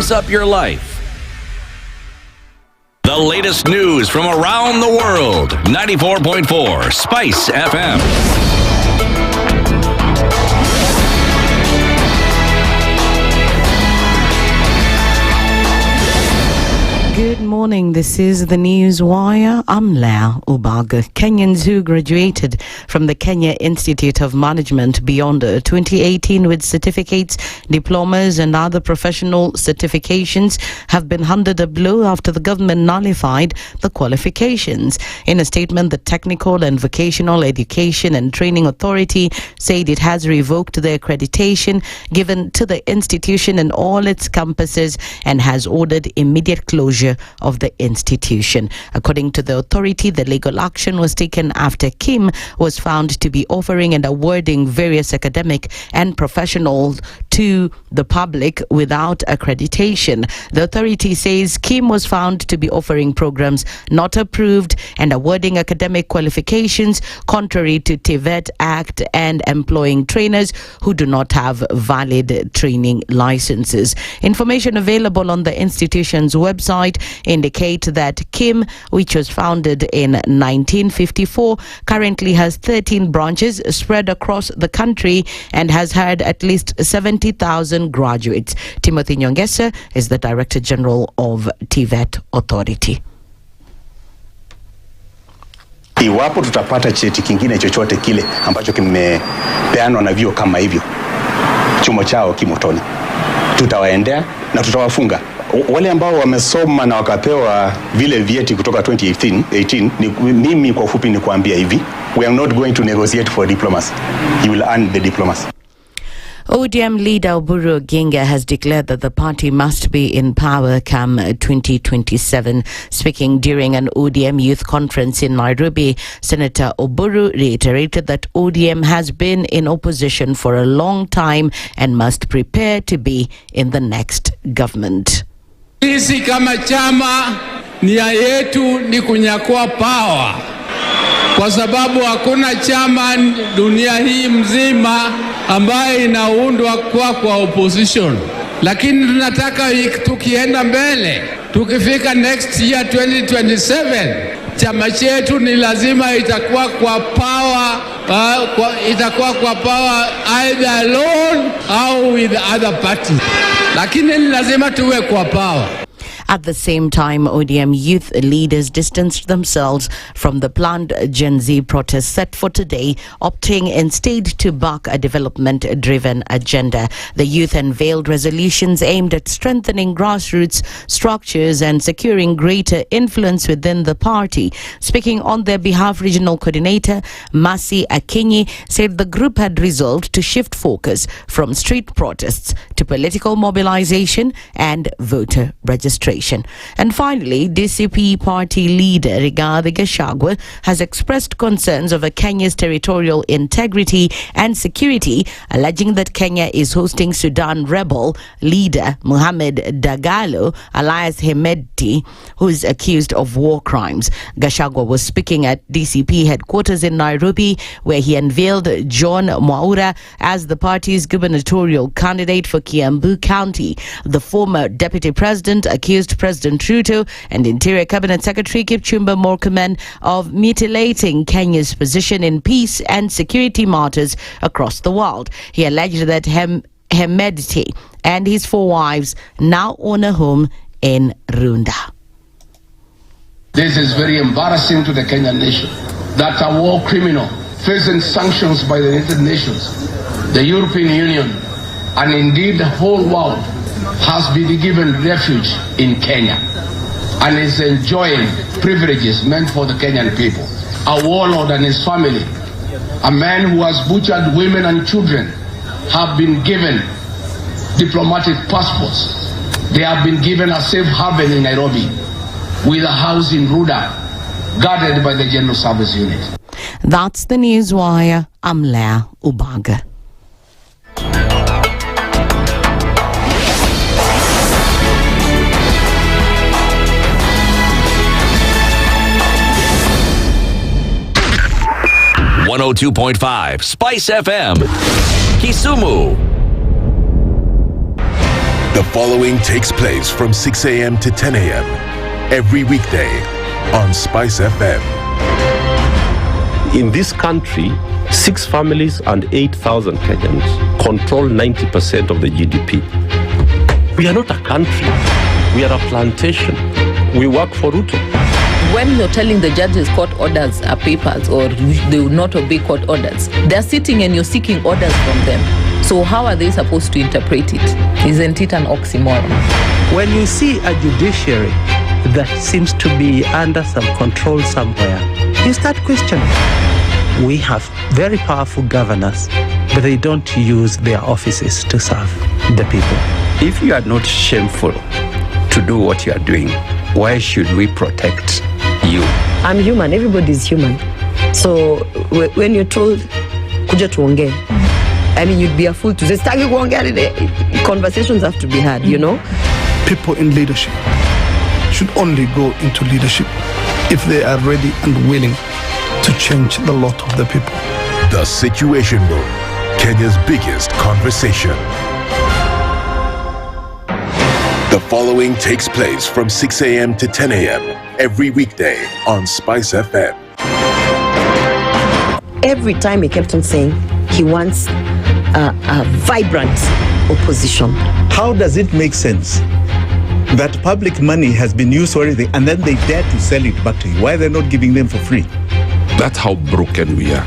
revs up your life. The latest news from around the world. 94.4 Spice FM. Good morning. This is the News Wire. I'm Ndu Okoh. Kenyans who graduated from the Kenya Institute of Management beyond 2018 with certificates, diplomas and other professional certifications have been handed a blow after the government nullified the qualifications. In a statement, the Technical and Vocational Education and Training Authority said it has revoked the accreditation given to the institution and all its campuses and has ordered immediate closure of the institution. According to the authority, the legal action was taken after Kim was found to be offering and awarding various academic and professional to the public without accreditation. The authority says Kim was found to be offering programs not approved and awarding academic qualifications contrary to TVET Act and employing trainers who do not have valid training licenses. Information available on the institution's website indicate that Kim, which was founded in 1954, currently has 13 branches spread across the country and has had at least 70,000 graduates. Timothy Nyongesa is the Director General of TVET Authority. Iwapo tutapata cheti kingine chochote kile ambacho kimepeanwa na vyuo kama hivyo, chumo chao kimotoni, tutawaendea na tutawafunga. Wale ambao wamesoma na wakapewa vile vyeti kutoka 2018 mimi kwa ufupi ni kuambia hivi, we are not going to negotiate for diplomas. You will earn the diplomas. ODM leader Oburu Oginga has declared that the party must be in power come 2027. Speaking during an ODM youth conference in Nairobi, Senator Oburu reiterated that ODM has been in opposition for a long time and must prepare to be in the next government. Sisi kama chama nia yetu ni kunyakua power, kwa sababu hakuna chama dunia hii mzima ambaye inaundwa kwa opposition. Lakini tunataka tukienda mbele, tukifika next year 2027, chama chetu ni lazima itakuwa kwa power, either alone au with other parties. Lakini ni lazima tuwe kwa power. At the same time, ODM youth leaders distanced themselves from the planned Gen Z protests set for today, opting instead to back a development-driven agenda. The youth unveiled resolutions aimed at strengthening grassroots structures and securing greater influence within the party. Speaking on their behalf, Regional Coordinator Masi Akinyi said the group had resolved to shift focus from street protests to political mobilization and voter registration. And finally, DCP party leader Rigathi Gachagua has expressed concerns over Kenya's territorial integrity and security, alleging that Kenya is hosting Sudan rebel leader Mohamed Dagalo alias Hemedti, who is accused of war crimes. Gachagua was speaking at DCP headquarters in Nairobi, where he unveiled John Mwaura as the party's gubernatorial candidate for Kiambu County. The former deputy president accused President Ruto and Interior Cabinet Secretary Kipchumba Murkomen of mutilating Kenya's position in peace and security matters across the world. He alleged that Hemedti and his 4 wives now own a home in Runda. This is very embarrassing to the Kenyan nation that a war criminal facing sanctions by the United Nations, the European Union, and indeed the whole world has been given refuge in Kenya and is enjoying privileges meant for the Kenyan people. A warlord and his family, a man who has butchered women and children, have been given diplomatic passports. They have been given a safe haven in Nairobi with a house in Ruda, guarded by the General Service Unit. That's the News Wire. I'm Ndu Okoh. .5 Spice FM, Kisumu. The following takes place from 6 a.m. to 10 a.m. every weekday on Spice FM. In this country, 6 families and 8,000 Kenyans control 90% of the GDP. We are not a country. We are a plantation. We work for Ruto. When you're telling the judges court orders are papers or they will not obey court orders, they're sitting and you're seeking orders from them. So how are they supposed to interpret it? Isn't it an oxymoron? When you see a judiciary that seems to be under some control somewhere, you start questioning. We have very powerful governors, but they don't use their offices to serve the people. If you are not shameful to do what you are doing, why should we protect you? I'm human. Everybody's human. So when you're told, kuja tuongee, I mean, you'd be a fool to say, stagi kuongea. Conversations have to be had, you know? People in leadership should only go into leadership if they are ready and willing to change the lot of the people. The Situation Room, Kenya's biggest conversation. The following takes place from 6 a.m. to 10 a.m. every weekday on Spice FM. Every time he kept on saying he wants a vibrant opposition. How does it make sense that public money has been used for anything and then they dare to sell it back to you? Why are they not giving them for free? That's how broken we are.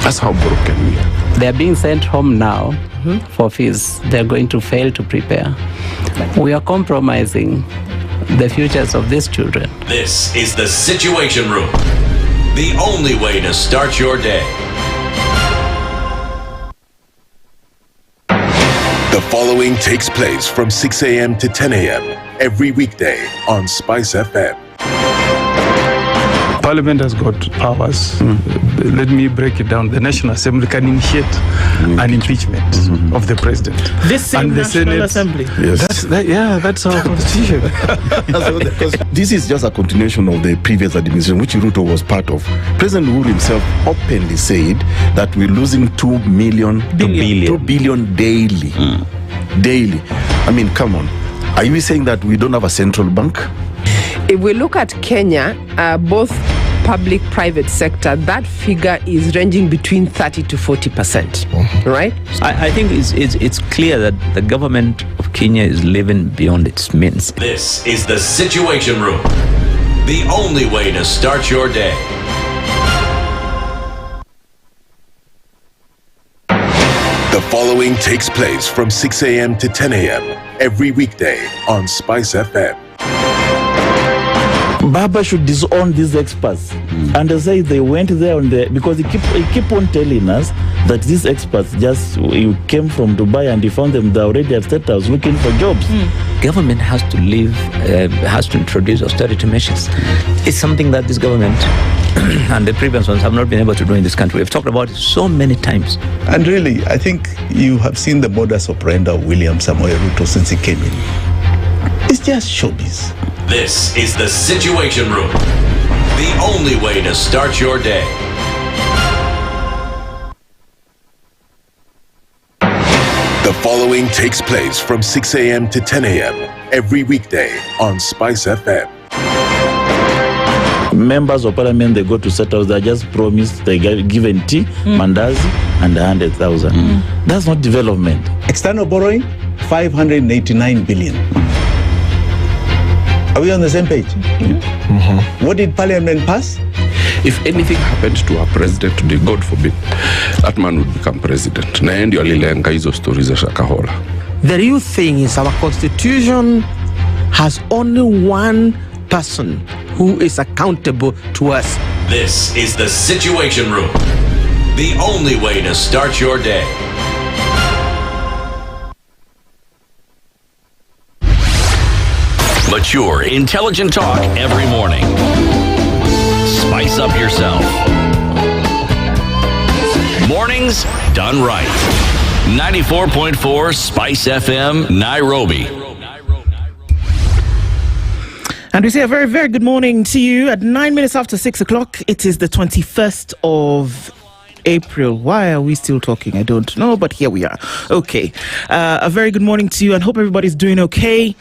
That's how broken we are. They're being sent home now for fees. They're going to fail to prepare. We are compromising the futures of these children. This is the Situation Room, the only way to start your day. The following takes place from 6 a.m. to 10 a.m. every weekday on Spice FM. Parliament has got powers. Let me break it down. The National Assembly can initiate an impeachment of the president. This same and the National Senate, Assembly. Yes. That's our constitution. This is just a continuation of the previous administration, which Ruto was part of. President Uhuru himself openly said that we're losing 2 billion daily. Daily. I mean, come on. Are you saying that we don't have a central bank? If we look at Kenya, both public-private sector, that figure is ranging between 30 to 40%, right? I think it's clear that the government of Kenya is living beyond its means. This is the Situation Room, the only way to start your day. The following takes place from 6 a.m. to 10 a.m. every weekday on Spice FM. Baba should disown these experts and say they went there on the, because he keep on telling us that these experts just came from Dubai and he found them there already at State House looking for jobs. Government has to has to introduce austerity measures. It's something that this government and the previous ones have not been able to do in this country. We've talked about it so many times. And really, I think you have seen the modus operandi of William Samoei Ruto since he came in. It's just showbiz. This is the Situation Room, the only way to start your day. The following takes place from 6 a.m. to 10 a.m. every weekday on Spice FM. Members of Parliament, they go to State House, they just promised they get given tea, mandazi, and 100,000. That's not development. External borrowing, 589 billion. Are we on the same page? What did Parliament pass? If anything happened to our president today, God forbid, that man would become president. Na ndio alilenga hizo stories za Shakahola. The real thing is our constitution has only one person who is accountable to us. This is the Situation Room, the only way to start your day. Mature, intelligent talk every morning. Spice up yourself. Mornings done right. 94.4 Spice FM, Nairobi. And we say a very, very good morning to you at 9 minutes after 6 o'clock. It is the 21st of April. Why are we still talking? I don't know, but here we are. Okay. A very good morning to you, and hope everybody's doing okay.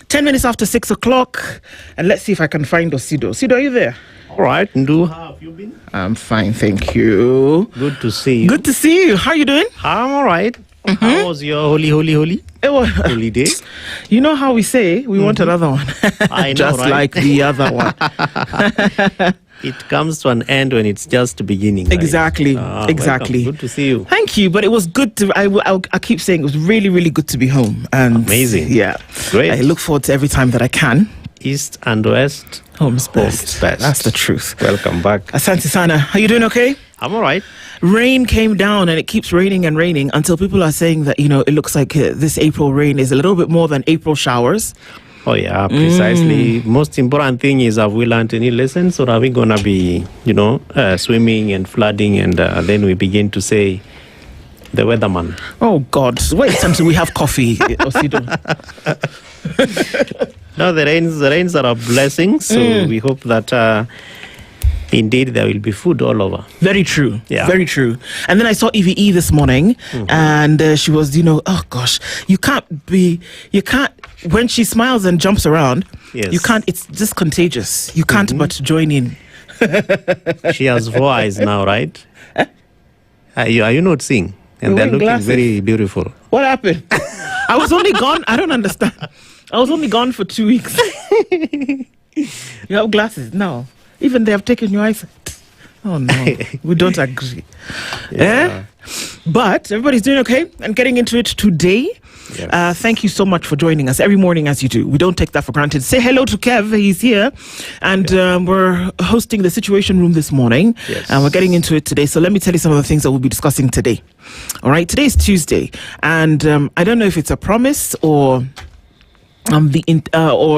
10 minutes after 6 o'clock, and let's see if I can find Osido. Osido, are you there? All right, Ndu, how have you been? I'm fine, thank you. Good to see you. Good to see you. How are you doing? I'm all right. How was your holiday? You know how we say we want another one. I know, just right? like the other one. It comes to an end when it's just beginning. Right? Exactly. Exactly. Welcome. Good to see you. Thank you. But it was good to. I keep saying it was really, really good to be home. And amazing. Yeah. Great. I look forward to every time that I can. East and West. Home's best. That's the truth. Welcome back. Asante Sana. Are you doing okay? I'm all right. Rain came down and it keeps raining and raining until people are saying that, it looks like this April rain is a little bit more than April showers. Oh, yeah, precisely. Most important thing is, have we learned any lessons, or are we going to be, swimming and flooding, and then we begin to say, the weatherman? Oh, God. Wait until we have coffee, Osido. No, the rains are a blessing, so we hope that indeed there will be food all over. Very true. Yeah. Very true. And then I saw EVE this morning, and she was, oh gosh, you can't, when she smiles and jumps around, you can't, it's just contagious. You can't but join in. She has 4 eyes now, right? Are you not seeing? And they're looking very beautiful. What happened? I was only gone. I don't understand. I was only gone for 2 weeks. You have glasses? No. Even they have taken your eyesight. Oh, no. We don't agree. Yeah. But everybody's doing okay and getting into it today. Yes. Thank you so much for joining us every morning as you do. We don't take that for granted. Say hello to Kev. He's here. And we're hosting the Situation Room this morning. Yes. And we're getting into it today. So let me tell you some of the things that we'll be discussing today. All right. Today is Tuesday. And I don't know if it's a promise or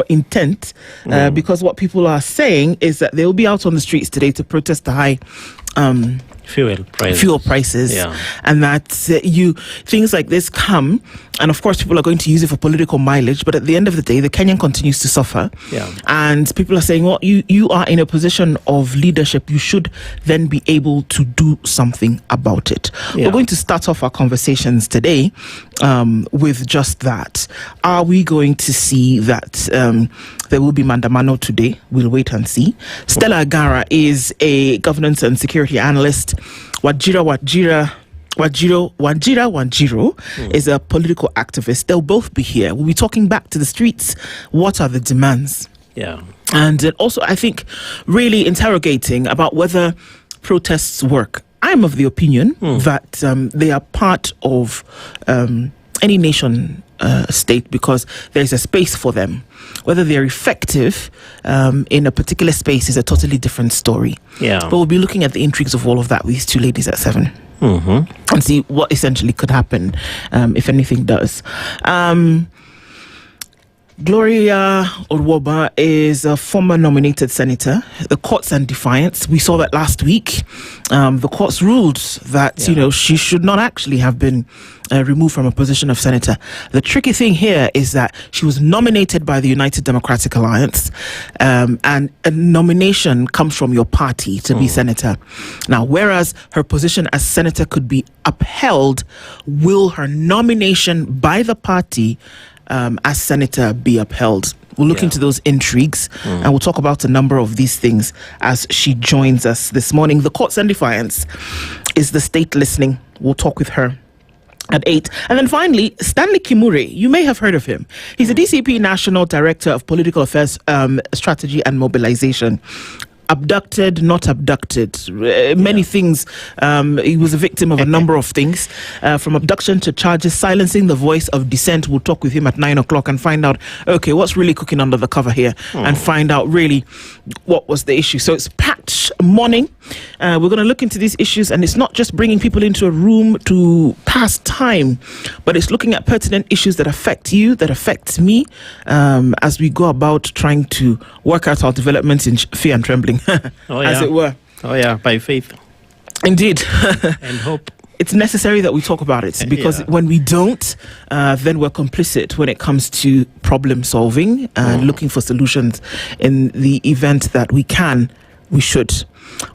intent, because what people are saying is that they will be out on the streets today to protest the high fuel prices, and that things like this come, and of course people are going to use it for political mileage, but at the end of the day the Kenyan continues to suffer, and people are saying, well, you are in a position of leadership, you should then be able to do something about it. We're going to start off our conversations today with just that. Are we going to see that there will be Mandamano today? We'll wait and see. Stella Agara is a governance and security analyst. Wanjiro is a political activist. They'll both be here. We'll be talking back to the streets. What are the demands? Yeah. And also, I think, really interrogating about whether protests work. I'm of the opinion that they are part of any nation state because there's a space for them. Whether they're effective in a particular space is a totally different story. Yeah. But we'll be looking at the intrigues of all of that with these two ladies at 7 and see what essentially could happen if anything does. Gloria Orwoba is a former nominated senator. The courts and defiance. We saw that last week. The courts ruled that she should not actually have been removed from a position of senator. The tricky thing here is that she was nominated by the United Democratic Alliance, and a nomination comes from your party to be senator. Now, whereas her position as senator could be upheld, will her nomination by the party as senator be upheld? We'll look into those intrigues and we'll talk about a number of these things as she joins us this morning. The Courts and Defiance is the state listening. We'll talk with her at 8. And then finally, Stanley Kimura. You may have heard of him. He's a DCP National Director of Political Affairs Strategy and Mobilization. Abducted, not abducted, many things. He was a victim of a number of things, from abduction to charges, silencing the voice of dissent. We'll talk with him at 9 o'clock and find out, okay, what's really cooking under the cover here, and find out really what was the issue. So it's packed morning. We're going to look into these issues, and it's not just bringing people into a room to pass time, but it's looking at pertinent issues that affect you, that affect me, as we go about trying to work out our developments in fear and trembling. As it were. Oh yeah, by faith. Indeed. And hope. It's necessary that we talk about it, because when we don't, then we're complicit when it comes to problem solving and looking for solutions in the event that we should.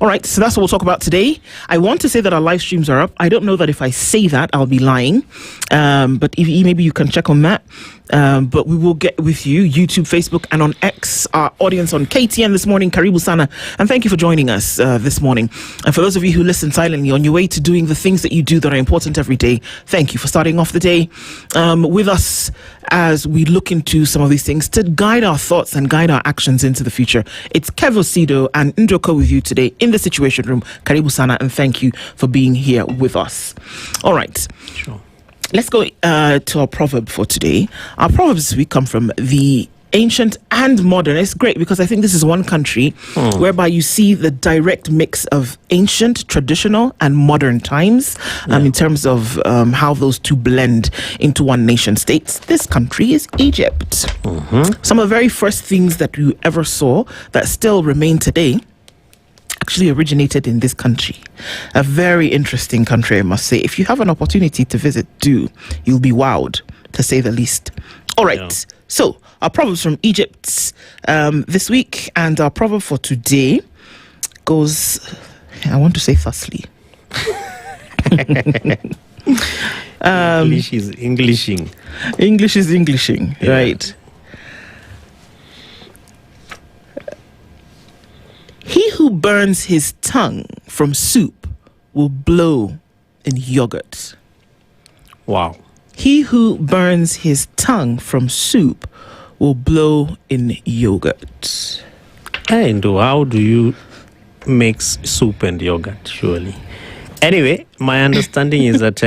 All right, so that's what we'll talk about today. I want to say that our live streams are up. I don't know that if I say that, I'll be lying. But if maybe you can check on that. But we will get with you, YouTube, Facebook, and on X, our audience on KTN this morning, Karibu Sana. And thank you for joining us this morning. And for those of you who listen silently on your way to doing the things that you do that are important every day, thank you for starting off the day with us as we look into some of these things to guide our thoughts and guide our actions into the future. It's Osido and Ndu Okoh with you today in the Situation Room. Karibu Sana, and thank you for being here with us. All right. Sure. Let's go to our proverb for today. Our proverbs this week come from the ancient and modern. It's great because I think this is one country whereby you see the direct mix of ancient, traditional, and modern times in terms of how those two blend into one nation states. This country is Egypt. Some of the very first things that you ever saw that still remain today actually originated in this country. A very interesting country, I must say. If you have an opportunity to visit, you'll be wowed, to say the least. All right, so our proverbs from Egypt this week, and our proverb for today goes, I want to say thusly. English is Englishing. English is Englishing, right. He who burns his tongue from soup will blow in yogurt. Wow. He who burns his tongue from soup will blow in yogurt. And how do you mix soup and yogurt, surely? Anyway, my understanding is that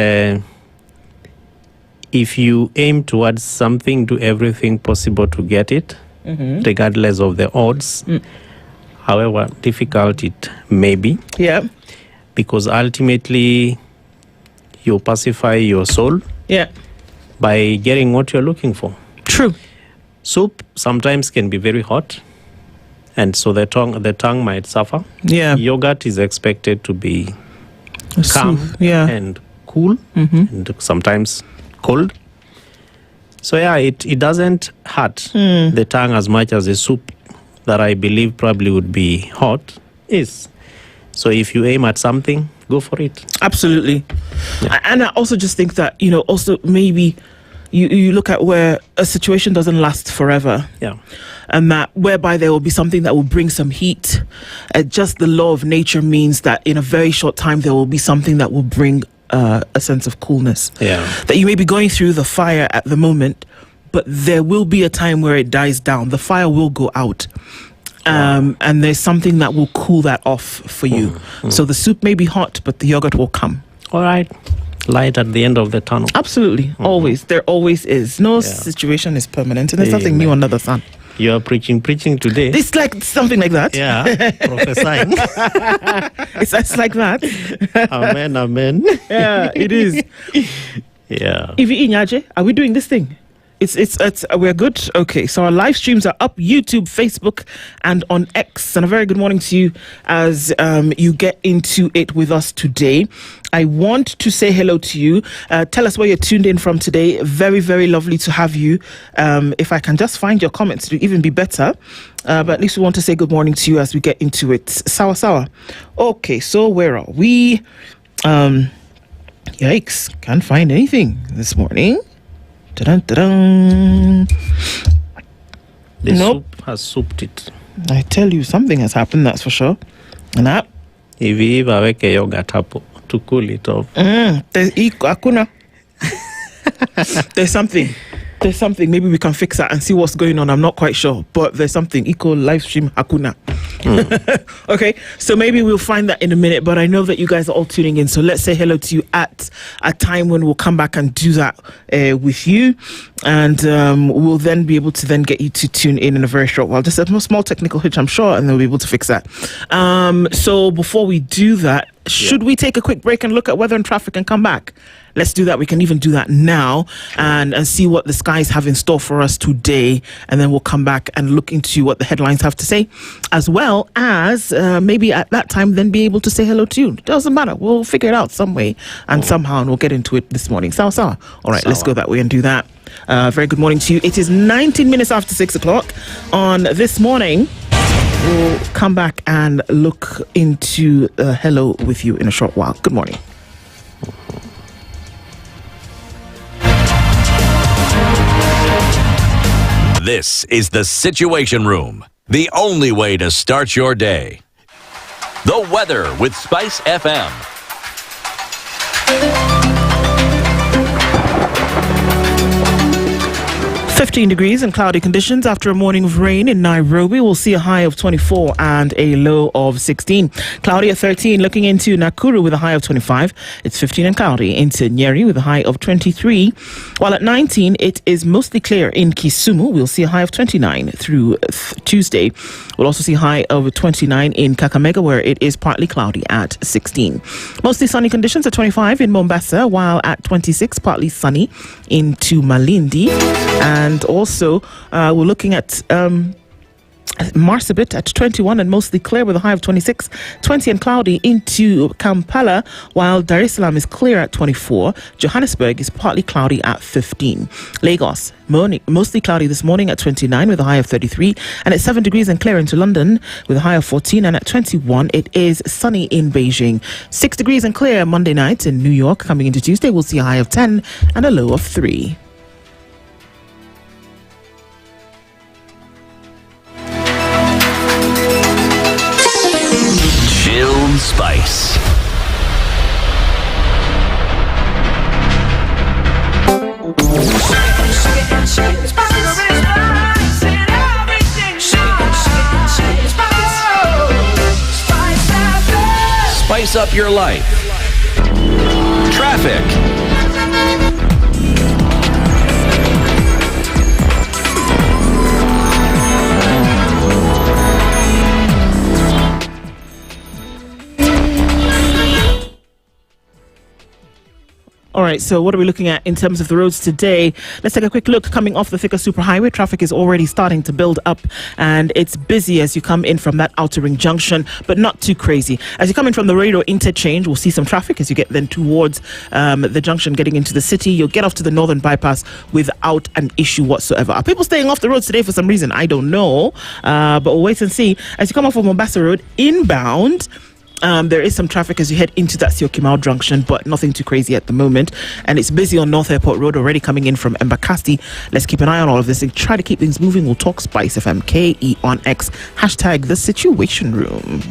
if you aim towards something, do everything possible to get it, regardless of the odds. However difficult it may be. Yeah. Because ultimately you pacify your soul. Yeah. By getting what you're looking for. True. Soup sometimes can be very hot, and so the tongue might suffer. Yeah. Yogurt is expected to be calm and cool, and sometimes cold. So it doesn't hurt the tongue as much as the soup that I believe probably would be hot is. So if you aim at something, go for it. Absolutely. Yeah. And I also just think that, also maybe you look at where a situation doesn't last forever. Yeah. And that whereby there will be something that will bring some heat. Just the law of nature means that in a very short time, there will be something that will bring a sense of coolness. Yeah. That you may be going through the fire at the moment, but there will be a time where it dies down. The fire will go out. And there's something that will cool that off for you. So the soup may be hot, but the yogurt will come. All right. Light at the end of the tunnel. Absolutely. Always. There always is. No situation is permanent, and there's nothing new under the sun. You are preaching today. It's like something like that. Yeah. Prophesying. It's like that. Amen. Yeah, it is. Yeah. Ivi Inyaje, are we doing this thing? It's we're good. Okay, so our live streams are up, YouTube, Facebook, and on X. And a very good morning to you as you get into it with us today. I want to say hello to you. Tell us where you're tuned in from today. Very, very lovely to have you. If I can just find your comments, to even be better. But at least we want to say good morning to you as we get into it. Sawa. Okay, so where are we? Yikes, can't find anything this morning. The soup has souped it. I tell you, something has happened, that's for sure. And that. If you ever make a yogurt hapo to cool it off. There's something. Maybe we can fix that and see what's going on. I'm not quite sure, but there's something. Equal live stream hakuna. Okay, so maybe we'll find that in a minute, but I know that you guys are all tuning in, so let's say hello to you at a time when we'll come back and do that with you, and we'll then be able to then get you to tune in a very short while. Just a small technical hitch, I'm sure, and they'll be able to fix that. So before we do that, should we take a quick break and look at weather and traffic and come back? Let's do that. We can even do that now and see what the skies have in store for us today. And then we'll come back and look into what the headlines have to say, as well as maybe at that time then be able to say hello to you. Doesn't matter. We'll figure it out some way and somehow, and we'll get into it this morning. Sawa. All right, let's go that way and do that. Very good morning to you. It is 19 minutes after 6 o'clock on this morning. We'll come back and look into Hello with you in a short while. Good morning. This is the Situation Room, the only way to start your day. The weather with SpiceFM. 15 degrees and cloudy conditions after a morning of rain in Nairobi. We'll see a high of 24 and a low of 16. Cloudy at 13. Looking into Nakuru with a high of 25. It's 15 and cloudy. Into Njeri with a high of 23. While at 19, it is mostly clear in Kisumu. We'll see a high of 29 through Tuesday. We'll also see a high of 29 in Kakamega, where it is partly cloudy at 16. Mostly sunny conditions at 25 in Mombasa, while at 26, partly sunny into Malindi. And also, we're looking at Marsabit at 21 and mostly clear with a high of 26, 20 and cloudy into Kampala, while Dar es Salaam is clear at 24. Johannesburg is partly cloudy at 15. Lagos, mostly cloudy this morning at 29 with a high of 33, and it's 7 degrees and clear into London with a high of 14, and at 21 it is sunny in Beijing. 6 degrees and clear Monday night in New York. Coming into Tuesday, we'll see a high of 10 and a low of 3. Chilled Spice. Spice up your life. Traffic. All right, so what are we looking at in terms of the roads today? Let's take a quick look. Coming off the Thika Superhighway, traffic is already starting to build up, and it's busy as you come in from that outer ring junction, but not too crazy. As you come in from the Radar interchange, we'll see some traffic as you get then towards the junction getting into the city. You'll get off to the northern bypass without an issue whatsoever. Are people staying off the roads today for some reason? I don't know, but we'll wait and see. As you come off of Mombasa Road, inbound, there is some traffic as you head into that Syokimau junction, but nothing too crazy at the moment. And it's busy on North Airport Road already coming in from Embakasi. Let's keep an eye on all of this and try to keep things moving. We'll talk SpiceFM, KE on X, hashtag the Situation Room.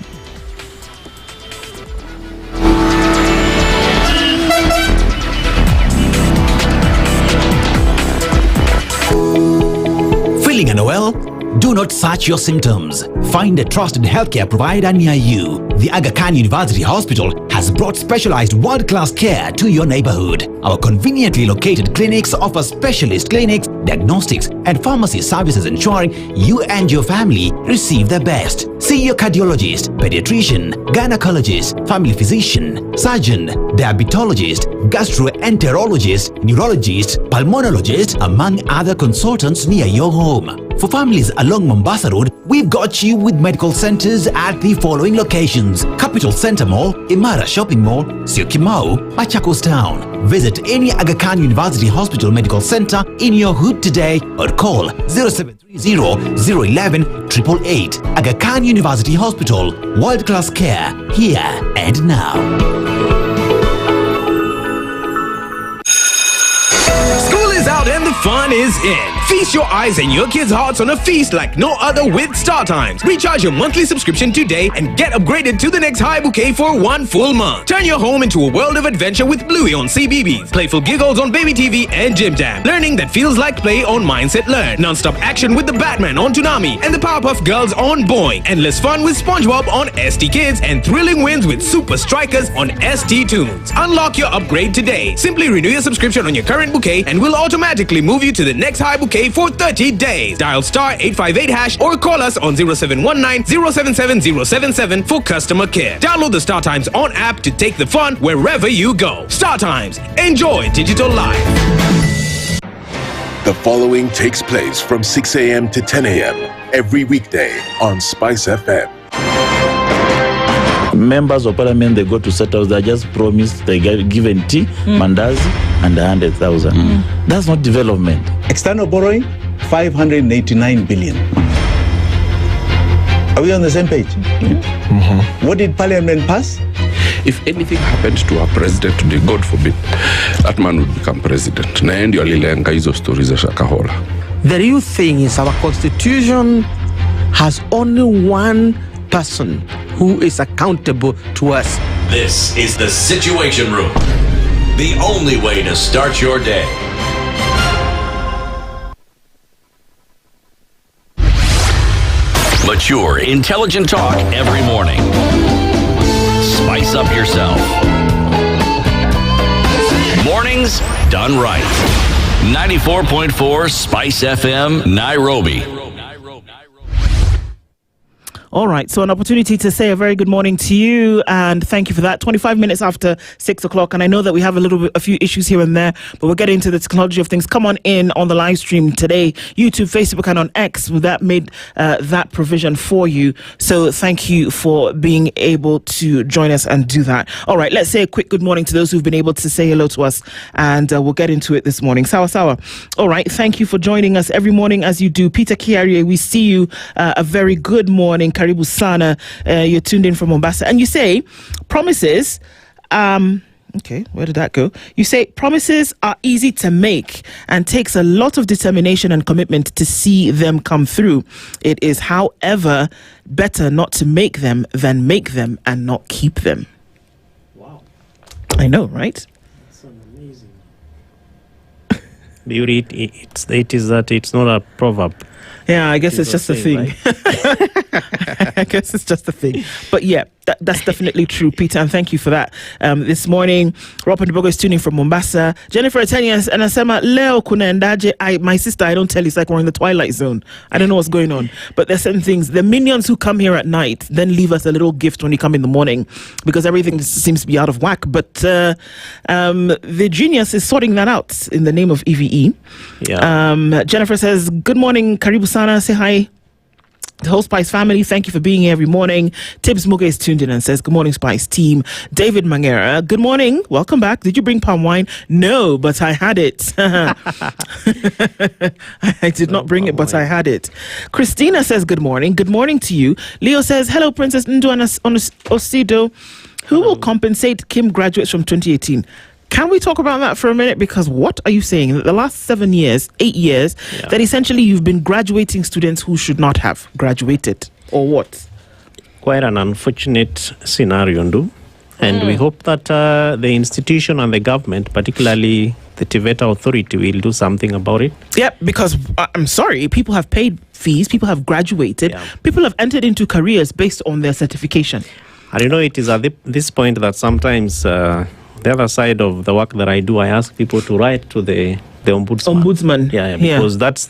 Feeling unwell? Do not search your symptoms. Find a trusted healthcare provider near you. The Aga Khan University Hospital has brought specialized world-class care to your neighborhood. Our conveniently located clinics offer specialist clinics, diagnostics, and pharmacy services, ensuring you and your family receive the best. See your cardiologist, pediatrician, gynecologist, family physician, surgeon, diabetologist, gastroenterologist, neurologist, pulmonologist, among other consultants near your home. For families along Mombasa Road, we've got you with medical centers at the following locations: Capital Center Mall, Imara Shopping Mall, Syokimau, Machakos Town. Visit any Aga Khan University Hospital Medical Center in your hood today or call 0730-011-888. Aga Khan University Hospital, world-class care, here and now. Out and the fun is in. Feast your eyes and your kids' hearts on a feast like no other with StarTimes. Recharge your monthly subscription today and get upgraded to the next high bouquet for 1 full month. Turn your home into a world of adventure with Bluey on CBeebies, playful giggles on Baby TV and Jim Jam, learning that feels like play on Mindset Learn, non-stop action with the Batman on Toonami and the Powerpuff Girls on Boing, endless fun with SpongeBob on ST Kids, and thrilling wins with Super Strikers on ST Tunes. Unlock your upgrade today. Simply renew your subscription on your current bouquet and we'll automatically move you to the next high bouquet for 30 days. Dial *858# or call us on 0719-077-077 for customer care. Download the StarTimes on app to take the fun wherever you go. StarTimes. Enjoy digital life. The following takes place from 6 a.m. to 10 a.m. every weekday on SpiceFM. Members of Parliament, they go to set house, they just promised they get given tea, mandazi, and 100,000. That's not development. External borrowing, 589 billion. Are we on the same page? What did Parliament pass? If anything happened to our president today, God forbid, that man would become president. Na ndio alilenga hizo stories za Shakahola. The real thing is our constitution has only one person who is accountable to us. This is the Situation Room, the only way to start your day. Mature, intelligent talk every morning. Spice up yourself. Mornings done right. 94.4 Spice FM, Nairobi. All right, so an opportunity to say a very good morning to you, and thank you for that. 25 minutes after 6 o'clock, and I know that we have a few issues here and there, but we're getting into the technology of things. Come on in on the live stream today, YouTube, Facebook, and on X. That made that provision for you. So thank you for being able to join us and do that. All right, let's say a quick good morning to those who've been able to say hello to us, and we'll get into it this morning. Sawa Sawa. All right, thank you for joining us every morning as you do. Peter Kiarie, we see you. A very good morning. Karibu Sana, you're tuned in from Mombasa, and you say promises. Okay, where did that go? You say promises are easy to make and takes a lot of determination and commitment to see them come through. It is, however, better not to make them than make them and not keep them. Wow, I know, right? That's amazing. Beauty, it is that it's not a proverb. Yeah, I guess it's just a thing. Right? I guess it's just a thing. But yeah, that's definitely true, Peter, and thank you for that. This morning, Robert Bogo is tuning from Mombasa. Jennifer Atenias and Asema Leo Kunendaje. My sister, I don't tell you, it's like we're in the twilight zone. I don't know what's going on. But there's certain things. The minions who come here at night then leave us a little gift when you come in the morning because everything seems to be out of whack. But the genius is sorting that out in the name of EVE. Yeah. Jennifer says, good morning, Karibu Sana. Say hi. The whole Spice family, thank you for being here every morning. Tibbs Muge is tuned in and says, good morning, Spice team. David Mangera, good morning. Welcome back. Did you bring palm wine? No, but I had it. I did not bring it, but I had it. Christina says, good morning. Good morning to you. Leo says, hello, Princess Ndu Osido. Who will compensate Kim graduates from 2018? Can we talk about that for a minute? Because what are you saying? That the last 7 years, 8 years, that essentially you've been graduating students who should not have graduated, or what? Quite an unfortunate scenario, Ndu. And we hope that the institution and the government, particularly the TVETA authority, will do something about it. Yeah, because I'm sorry, people have paid fees, people have graduated, people have entered into careers based on their certification. And you know, it is at this point that sometimes the other side of the work that I do, I ask people to write to the ombudsman. Yeah, because that's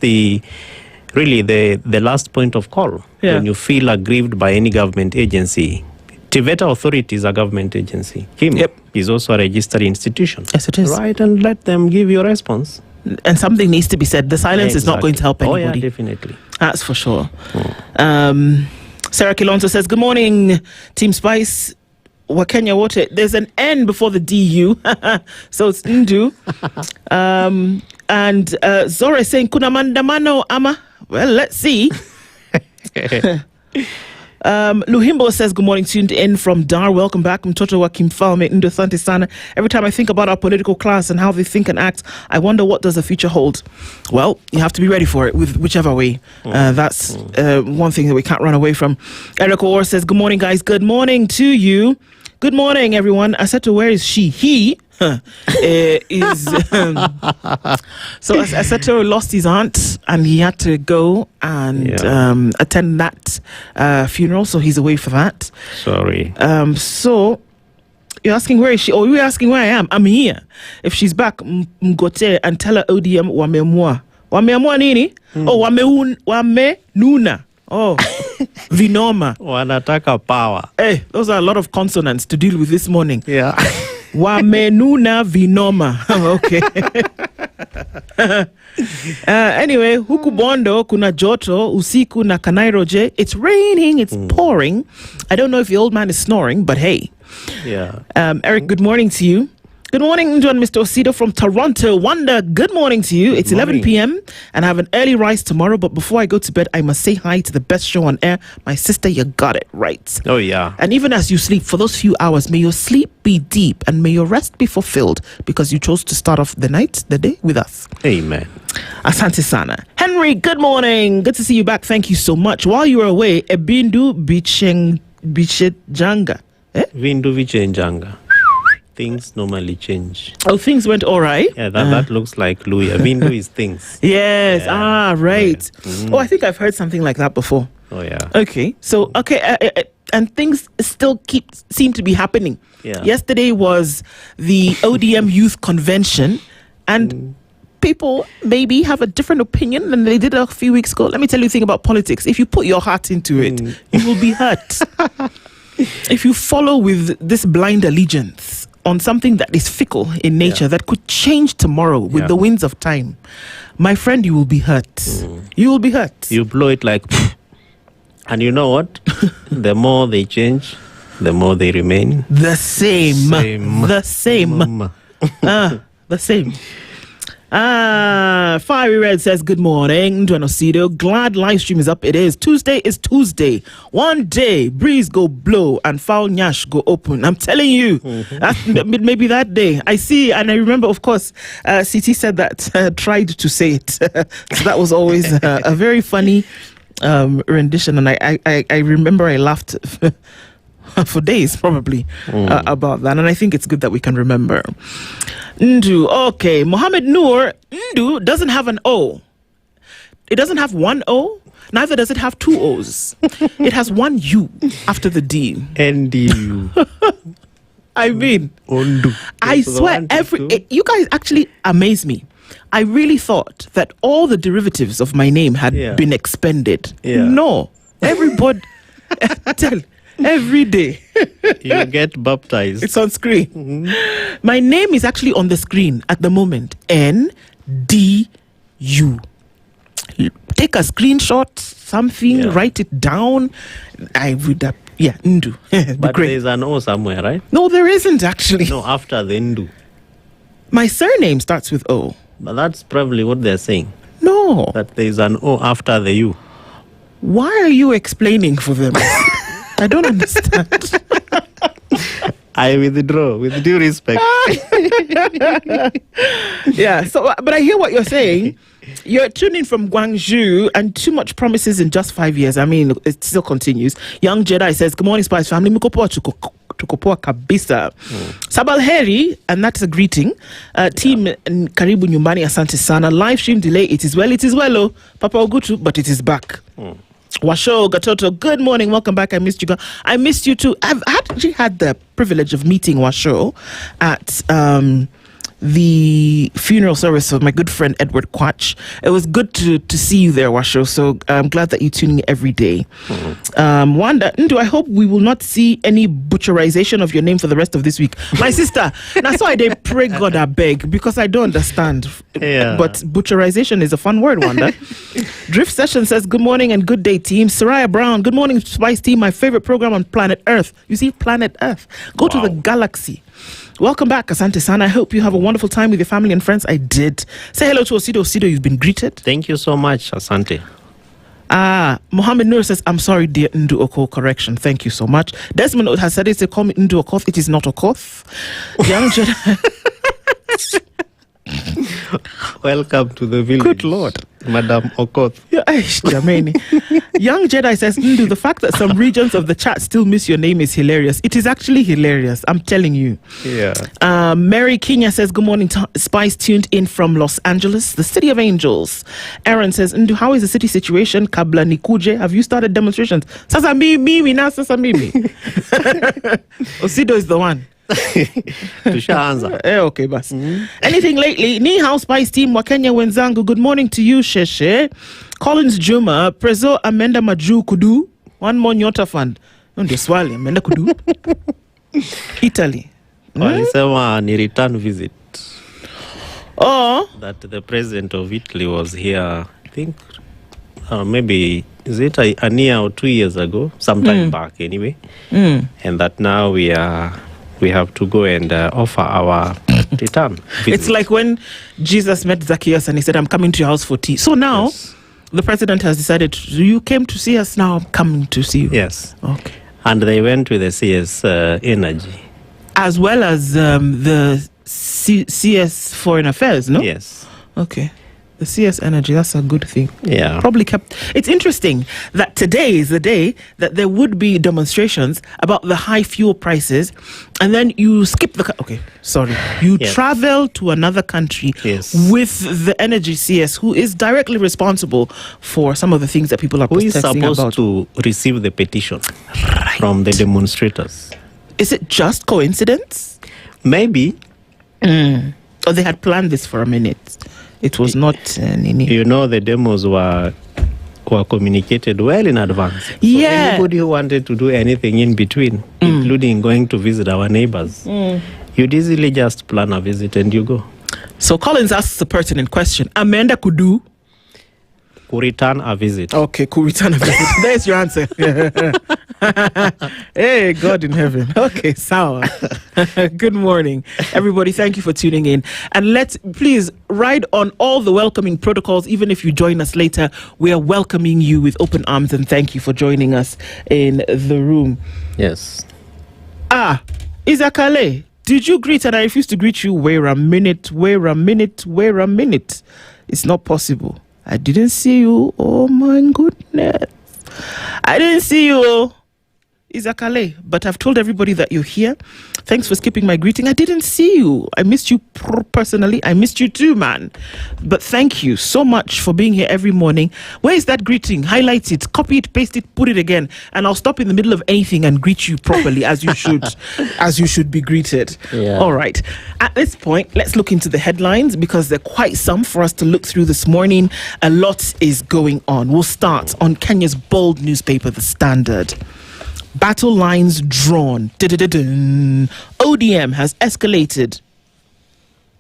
really the last point of call. Yeah. When you feel aggrieved by any government agency. TVETA authority is a government agency. Kim is also a registered institution. Yes, it is. Right, and let them give you a response. And something needs to be said. The silence is not going to help anybody. Oh, yeah, definitely. That's for sure. Sarah Kilonso says, good morning, Team Spice. Wakenya Water. There's an N before the DU. So it's Ndu. And Zora is saying, kuna mandamano ama? Well, let's see. Luhimbo says, good morning, tuned in from Dar. Welcome back. Mtoto wa Kimfalme Ndu Asante Sana. Every time I think about our political class and how they think and act, I wonder what does the future hold. Well, you have to be ready for it with whichever way. That's one thing that we can't run away from. Eric Orr says, good morning, guys. Good morning to you. Good morning, everyone. Aseto, where is she? He is... so Aseto lost his aunt and he had to go and attend that funeral, so he's away for that. Sorry. So you're asking where is she? Oh, you're asking where I am. I'm here. If she's back, mgote and tell her ODM wamemwa. Wamemwa nini? Oh, wame nuna. Oh, Vinoma. Wanataka power. Hey, those are a lot of consonants to deal with this morning. Yeah. Wamenuna Vinoma. Okay. Anyway, huku Bondo kuna joto, usiku na kanairoje. It's raining, it's pouring. I don't know if the old man is snoring, but hey. Yeah. Eric, good morning to you. Good morning, Ndu and Mr. Osido from Toronto. Wanda, good morning to you. It's 11 p.m. and I have an early rise tomorrow. But before I go to bed, I must say hi to the best show on air. My sister, you got it right. Oh, yeah. And even as you sleep, for those few hours, may your sleep be deep and may your rest be fulfilled because you chose to start off the day with us. Amen. Asante sana. Henry, good morning. Good to see you back. Thank you so much. While you were away, Ebindu Bichenjanga. Vindu Vichenjanga. Things normally change. Oh, things went all right? Yeah, that looks like Luya. Vindu is things. Yes. Yeah. Right. Oh, I think I've heard something like that before. Oh, yeah. Okay. So, and things still seem to be happening. Yeah. Yesterday was the ODM Youth Convention, and people maybe have a different opinion than they did a few weeks ago. Let me tell you a thing about politics. If you put your heart into it, you will be hurt. If you follow with this blind allegiance on something that is fickle in nature, that could change tomorrow with the winds of time, my friend, you will be hurt. You will be hurt. You blow it like... And you know what? The more they change, the more they remain the same. The same. The same. Fiery Red says, good morning, Ndu and Osido. Glad live stream is up. It is. Tuesday is Tuesday. One day, breeze go blow and foul nyash go open. I'm telling you, maybe that day. I see, and I remember, of course, CT said that, tried to say it. So that was always a very funny rendition, and I remember I laughed for days probably about that, and I think it's good that we can remember. Ndu, okay. Mohammed Noor, Ndu doesn't have an O. It doesn't have one O, neither does it have two O's. It has one U after the D. NDU. I mean, Undu. I swear, you guys actually amaze me. I really thought that all the derivatives of my name had been expended. Yeah. No, everybody, every day. You get baptized. It's on screen. My name is actually on the screen at the moment. NDU. Take a screenshot, something, write it down. I would Ndu. But there's an O somewhere, right? No, there isn't actually. No, after the Ndu. My surname starts with O. But that's probably what they're saying. No. That there's an O after the U. Why are you explaining for them? I don't understand. I withdraw with due respect. Yeah, so, but I hear what you're saying. You're tuning from Guangzhou, and too much promises in just 5 years. I mean, it still continues. Young Jedi says, good morning, Spice family. Tukopoa kabisa. Sabal Heri, and that's a greeting. Team Karibu Nyumbani Asante Sana. Live stream delay. It is well. Oh, Papa Ogutu, but it is back. Washo Gatoto, good morning. Welcome back. I missed you. I missed you too. I've actually had the privilege of meeting Washo at the funeral service of my good friend Edward Quach. It was good to see you there, Washo. So I'm glad that you're tuning in every day. Wanda, Ndu, I hope we will not see any butcherization of your name for the rest of this week. My sister, that's why they pray God I beg, because I don't understand. Yeah. But butcherization is a fun word, Wanda. Drift Session says, good morning and good day, team. Soraya Brown, good morning, Spice team. My favorite program on planet Earth. You see, planet Earth. Go to the galaxy. Welcome back, Asante San. I hope you have a wonderful time with your family and friends. I did. Say hello to Osido. Osido, you've been greeted. Thank you so much, Asante. Mohammed Noor says, I'm sorry, dear Ndu Okoh. Correction. Thank you so much. Desmond has said, they call me Ndu Okoh. It is not Okoh. Young Jedi. Welcome to the village. Good Lord. Madam Okoth. Young Jedi says, Ndu, the fact that some regions of the chat still miss your name is hilarious. It is actually hilarious. I'm telling you. Yeah. Mary Kenya says, good morning, Spice, tuned in from Los Angeles, the city of angels. Aaron says, Ndu, how is the city situation? Kabla Nikuje, have you started demonstrations? Sasa mimi na sasa mimi. Osido is the one. Tushaanza. Okay, bas. Anything lately? Ni hao Spice team wa Kenya wenzangu. Good morning to you, Sheshe. Collins Juma, Prezo amenda maju kudu. One more Nyota fund. Ndio swali, amenda kudu. Italy. Walisema ni return visit. Oh. That the president of Italy was here, I think, maybe, is it a year or 2 years ago? Sometime back anyway. And that now we have to go and offer our return. It's like when Jesus met Zacchaeus and he said, I'm coming to your house for tea. So now the president has decided, you came to see us, now I'm coming to see you. Yes. Okay. And they went with the CS Energy. As well as the CS Foreign Affairs, no? Yes. Okay. The CS Energy, that's a good thing. Yeah. Probably kept. It's interesting that today is the day that there would be demonstrations about the high fuel prices, and then you skip the. You travel to another country with the Energy CS, who is directly responsible for some of the things that people are protesting about. Who is supposed to receive the petition from the demonstrators? Is it just coincidence? Maybe. Or they had planned this for a minute. It was not the demos were communicated well in advance. So anybody who wanted to do anything in between, including going to visit our neighbors, you'd easily just plan a visit and you go. So Collins asks a pertinent question. Amanda could do? Could return a visit. Okay, could return a visit. There's your answer. Hey, God in heaven. Okay, sour. Good morning, everybody. Thank you for tuning in. And let's please ride on all the welcoming protocols. Even if you join us later, we are welcoming you with open arms and thank you for joining us in the room. Yes. Izakale, did you greet and I refuse to greet you? Wait a minute. It's not possible. I didn't see you. Oh my goodness. I didn't see you. Izakale, but I've told everybody that you're here. Thanks for skipping my greeting. I didn't see you. I missed you personally. I missed you too, man. But thank you so much for being here every morning. Where is that greeting? Highlight it, copy it, paste it, put it again. And I'll stop in the middle of anything and greet you properly as you should, as you should be greeted. Yeah. All right. At this point, let's look into the headlines because there are quite some for us to look through this morning. A lot is going on. We'll start on Kenya's bold newspaper, The Standard. Battle lines drawn. ODM has escalated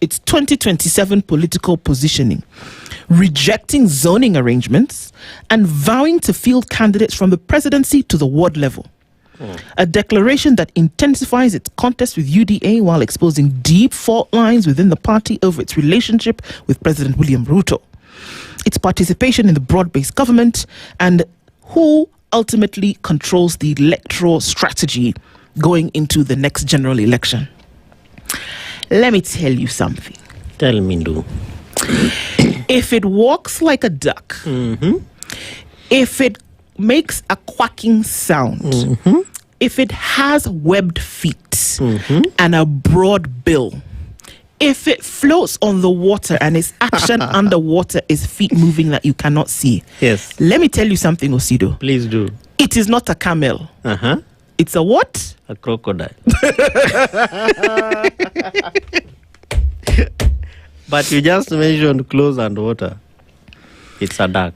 its 2027 political positioning, rejecting zoning arrangements and vowing to field candidates from the presidency to the ward level. A declaration that intensifies its contest with UDA while exposing deep fault lines within the party over its relationship with President William Ruto, its participation in the broad-based government, and who ultimately controls the electoral strategy going into the next general election. Let me tell you something. Tell me, Ndu. If it walks like a duck, if it makes a quacking sound, if it has webbed feet and a broad bill, if it floats on the water and its action underwater is feet moving that you cannot see. Yes. Let me tell you something, Osido. Please do. It is not a camel. It's a what? A crocodile. But you just mentioned clothes and water. It's a duck.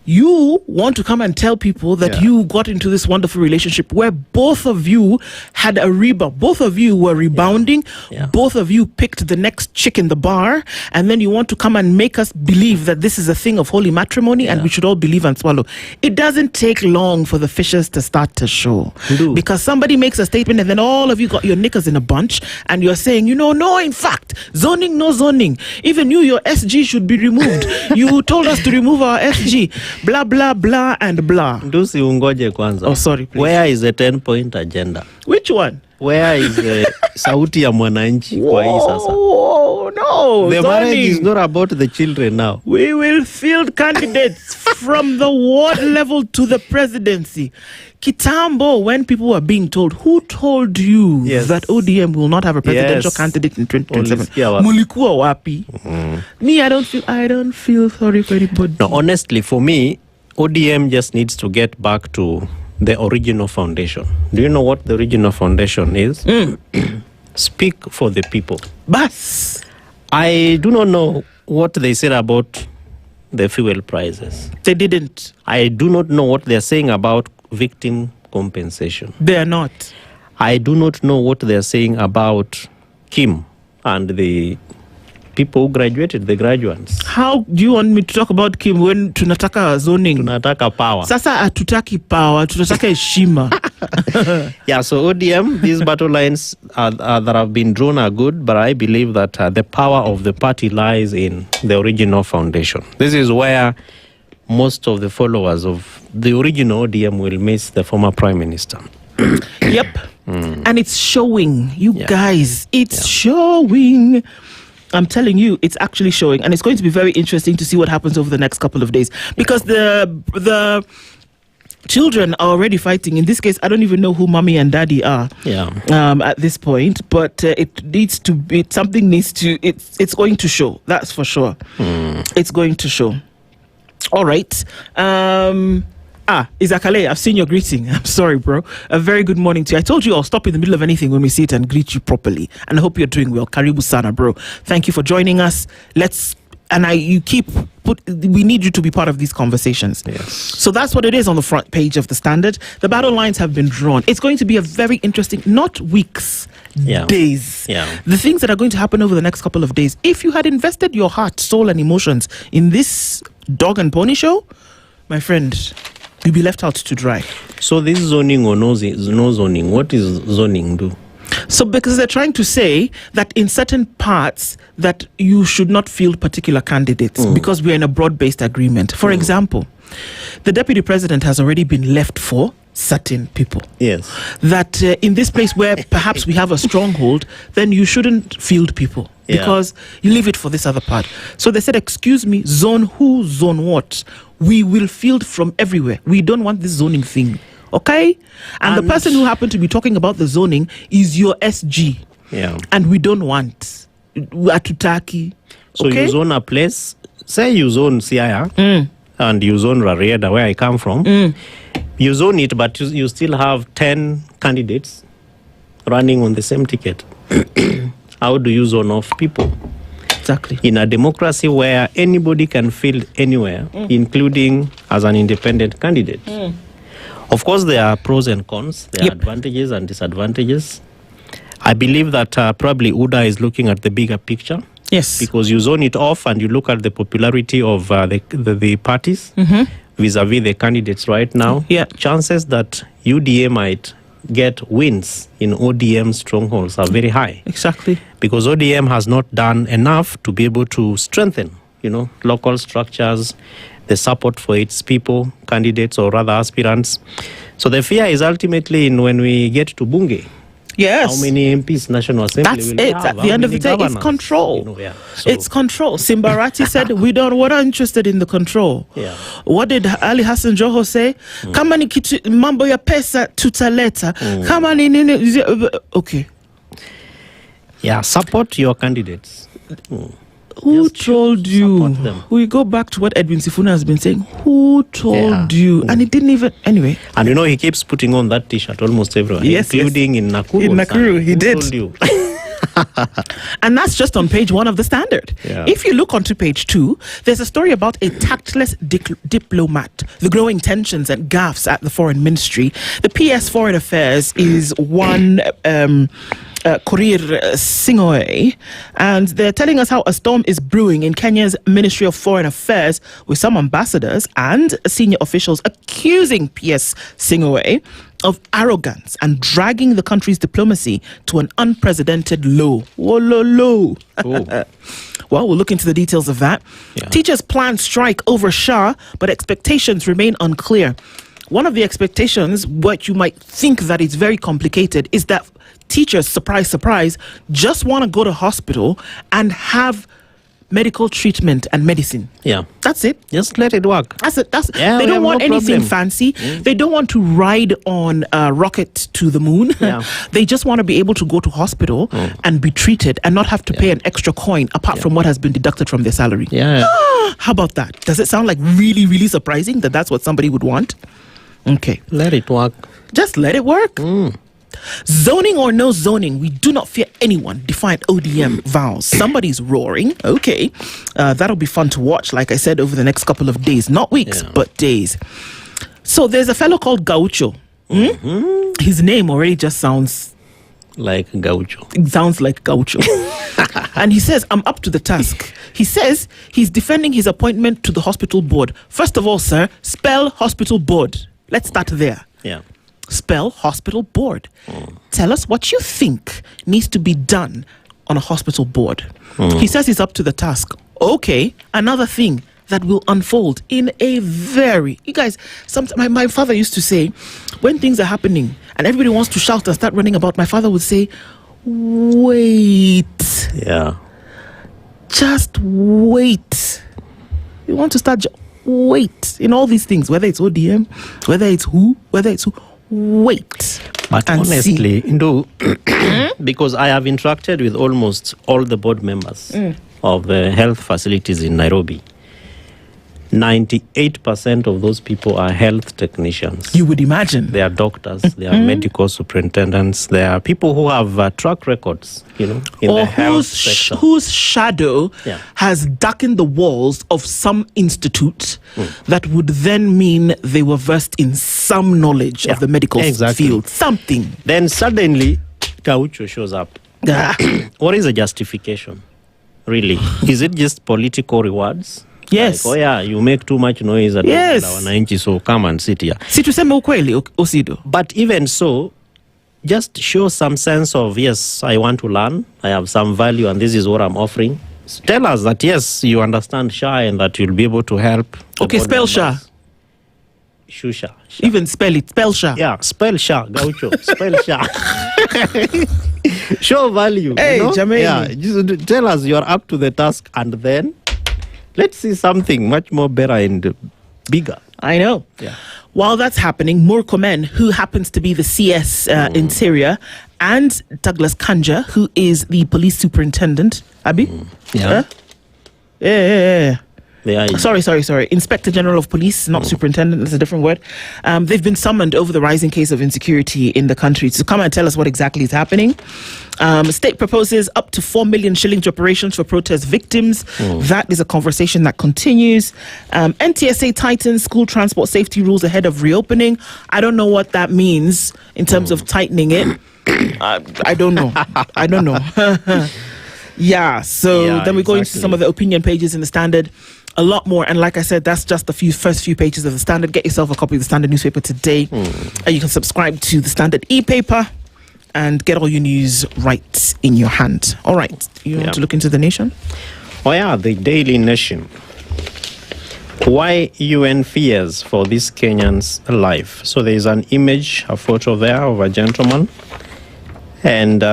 You want to come and tell people that you got into this wonderful relationship where both of you had a rebound. Both of you were rebounding. Both of you picked the next chick in the bar. And then you want to come and make us believe that this is a thing of holy matrimony and we should all believe and swallow. It doesn't take long for the fishes to start to show. Because somebody makes a statement and then all of you got your knickers in a bunch and you're saying, no, in fact, zoning, no zoning. Even you, your SG should be removed. You told us to remove our SG. Blah, blah, blah, and blah. Ndusi ungoje kwanza. Oh, sorry, please. Where is the 10-point agenda? Which one? Where is the sauti ya mwananchi kwa hii sasa? Oh, no. The marriage is not about the children now. We will field candidates from the ward level to the presidency. Kitambo, when people were being told, who told you that ODM will not have a presidential candidate in 2027? Mulikuwa wapi? Me, I don't feel sorry for anybody. No, honestly, for me, ODM just needs to get back to the original foundation. Do you know what the original foundation is? Speak for the people. Bas. I do not know what they said about the fuel prices. They didn't. I do not know what they're saying about victim compensation. They are not. I do not know what they're saying about Kim and the people who graduated, the graduates. How do you want me to talk about Kim when tunataka zoning? Tunataka power. Sasa hatutaki power, tunataka heshima. Yeah, so ODM, these battle lines that have been drawn are good, but I believe that the power of the party lies in the original foundation. This is where most of the followers of the original ODM will miss the former Prime Minister. Yep. And it's showing, guys. It's showing. I'm telling you, it's actually showing. And it's going to be very interesting to see what happens over the next couple of days. Because the children are already fighting. In this case, I don't even know who mommy and daddy are at this point. But it needs to be, something needs to, it's going to show. That's for sure. It's going to show. All right. Izakale, I've seen your greeting. I'm sorry, bro. A very good morning to you. I told you I'll stop in the middle of anything when we see it and greet you properly. And I hope you're doing well. Karibu sana, bro. Thank you for joining us. We need you to be part of these conversations. Yes. So that's what it is on the front page of the Standard. The battle lines have been drawn. It's going to be a very interesting, not weeks, days. Yeah. The things that are going to happen over the next couple of days. If you had invested your heart, soul, and emotions in this dog and pony show, my friend, you'll be left out to dry. So this zoning or no zoning, what is zoning do? So because they're trying to say that in certain parts that you should not field particular candidates because we're in a broad-based agreement. For example, the deputy president has already been left for certain people. Yes. That in this place where perhaps we have a stronghold, then you shouldn't field people because you leave it for this other part. So they said, excuse me, zone who, zone what? We will field from everywhere. We don't want this zoning thing. Okay? And the person who happened to be talking about the zoning is your SG. Yeah. And we don't want Atutaki. So you zone a place, say you zone Siaya and you zone Rarieda, where I come from. You zone it, but you still have 10 candidates running on the same ticket. How do you zone off people? Exactly. In a democracy where anybody can field anywhere, including as an independent candidate. Of course, there are pros and cons. There are advantages and disadvantages. I believe that probably UDA is looking at the bigger picture. Yes. Because you zone it off and you look at the popularity of the parties vis-a-vis the candidates right now. Yeah. Chances that UDA might get wins in ODM strongholds are very high. Exactly. Because ODM has not done enough to be able to strengthen, local structures, the support for its people, candidates or rather aspirants. So the fear is ultimately in when we get to Bunge. Yes. How many MPs National Assembly That's will it. have? At the end of the day, it's control. It's control. Simbarati said, we're not interested in the control. Yeah. What did Ali Hassan Joho say? Kama ni kitu mambo ya pesa tutaleta. Kama ni nini. Okay. Yeah, support your candidates. Who told you? We go back to what Edwin Sifuna has been saying. Who told you? And it didn't even... Anyway. And he keeps putting on that T-shirt almost everywhere. Yes, including in Nakuru. In Nakuru, he did. Told you? And that's just on page 1 of the Standard. Yeah. If you look onto page 2, there's a story about a tactless diplomat, the growing tensions and gaffes at the foreign ministry. The PS Foreign Affairs is one... Korir Singoe, and they're telling us how a storm is brewing in Kenya's Ministry of Foreign Affairs, with some ambassadors and senior officials accusing PS Singoe of arrogance and dragging the country's diplomacy to an unprecedented low. Well, we'll look into the details of that. Yeah. Teachers plan strike over SHA, but expectations remain unclear. One of the expectations, what you might think that it's very complicated, is that teachers, surprise, surprise, just want to go to hospital and have medical treatment and medicine. Yeah. That's it. Just let it work. That's it. They don't want anything fancy. They don't want to ride on a rocket to the moon. Yeah. They just want to be able to go to hospital and be treated and not have to pay an extra coin apart from what has been deducted from their salary. Yeah. How about that? Does it sound like really, really surprising that that's what somebody would want? Okay. Let it work. Just let it work. Zoning or no zoning, we do not fear anyone. Defiant ODM vows. Somebody's roaring. Okay. That'll be fun to watch, like I said, over the next couple of days. Not weeks, but days. So there's a fellow called Gaucho. His name already just sounds like gaucho. It sounds like gaucho. And he says, I'm up to the task. He says he's defending his appointment to the hospital board. First of all, sir, spell hospital board. Let's start there. Yeah. Spell hospital board. Tell us what you think needs to be done on a hospital board. He says he's up to the task. Okay, another thing that will unfold in a very... You guys, my father used to say, when things are happening and everybody wants to shout and start running about, my father would say, wait. Yeah. Just wait. You want to start... wait. In all these things, whether it's ODM, whether it's who, wait. But honestly, Ndu, because I have interacted with almost all the board members of the health facilities in Nairobi, 98% of those people are health technicians. You would imagine. They are doctors, they are medical superintendents, they are people who have track records, in the health sector. Whose shadow has darkened the walls of some institute that would then mean they were versed in some knowledge of the medical field. Something. Then suddenly, Gaucho shows up. What is the justification? Really? Is it just political rewards? Yes. Like, you make too much noise at wananchi, so come and sit here. Si tuseme ukweli, Osido. But even so, just show some sense of, yes, I want to learn, I have some value, and this is what I'm offering. Tell us that, yes, you understand SHA and that you'll be able to help. Okay, spell SHA. Shusha. Even spell it. Spell SHA. Yeah, spell SHA, Gaucho. Spell SHA. Show value. Hey, Jamaican. Yeah, just tell us you're up to the task, and then let's see something much more better and bigger. I know. Yeah. While that's happening, Murkomen, who happens to be the CS Interior, and Douglas Kanja, who is the police superintendent, Abi? Yeah. Yeah. Sorry. Inspector General of Police, not superintendent, that's a different word. They've been summoned over the rising case of insecurity in the country to come and tell us what exactly is happening. State proposes up to 4 million shillings reparations for protest victims. That is a conversation that continues. NTSA tightens school transport safety rules ahead of reopening. I don't know what that means in terms of tightening it. I don't know. Then we go into some of the opinion pages in the Standard. A lot more, and like I said, that's just the first few pages of the Standard. Get yourself a copy of the Standard newspaper today. You can subscribe to the Standard e-paper and get all your news right in your hand. All right, you want to look into the Nation? Oh yeah, the Daily Nation. Why UN fears for this Kenyan's life? So there is an image, a photo there of a gentleman, and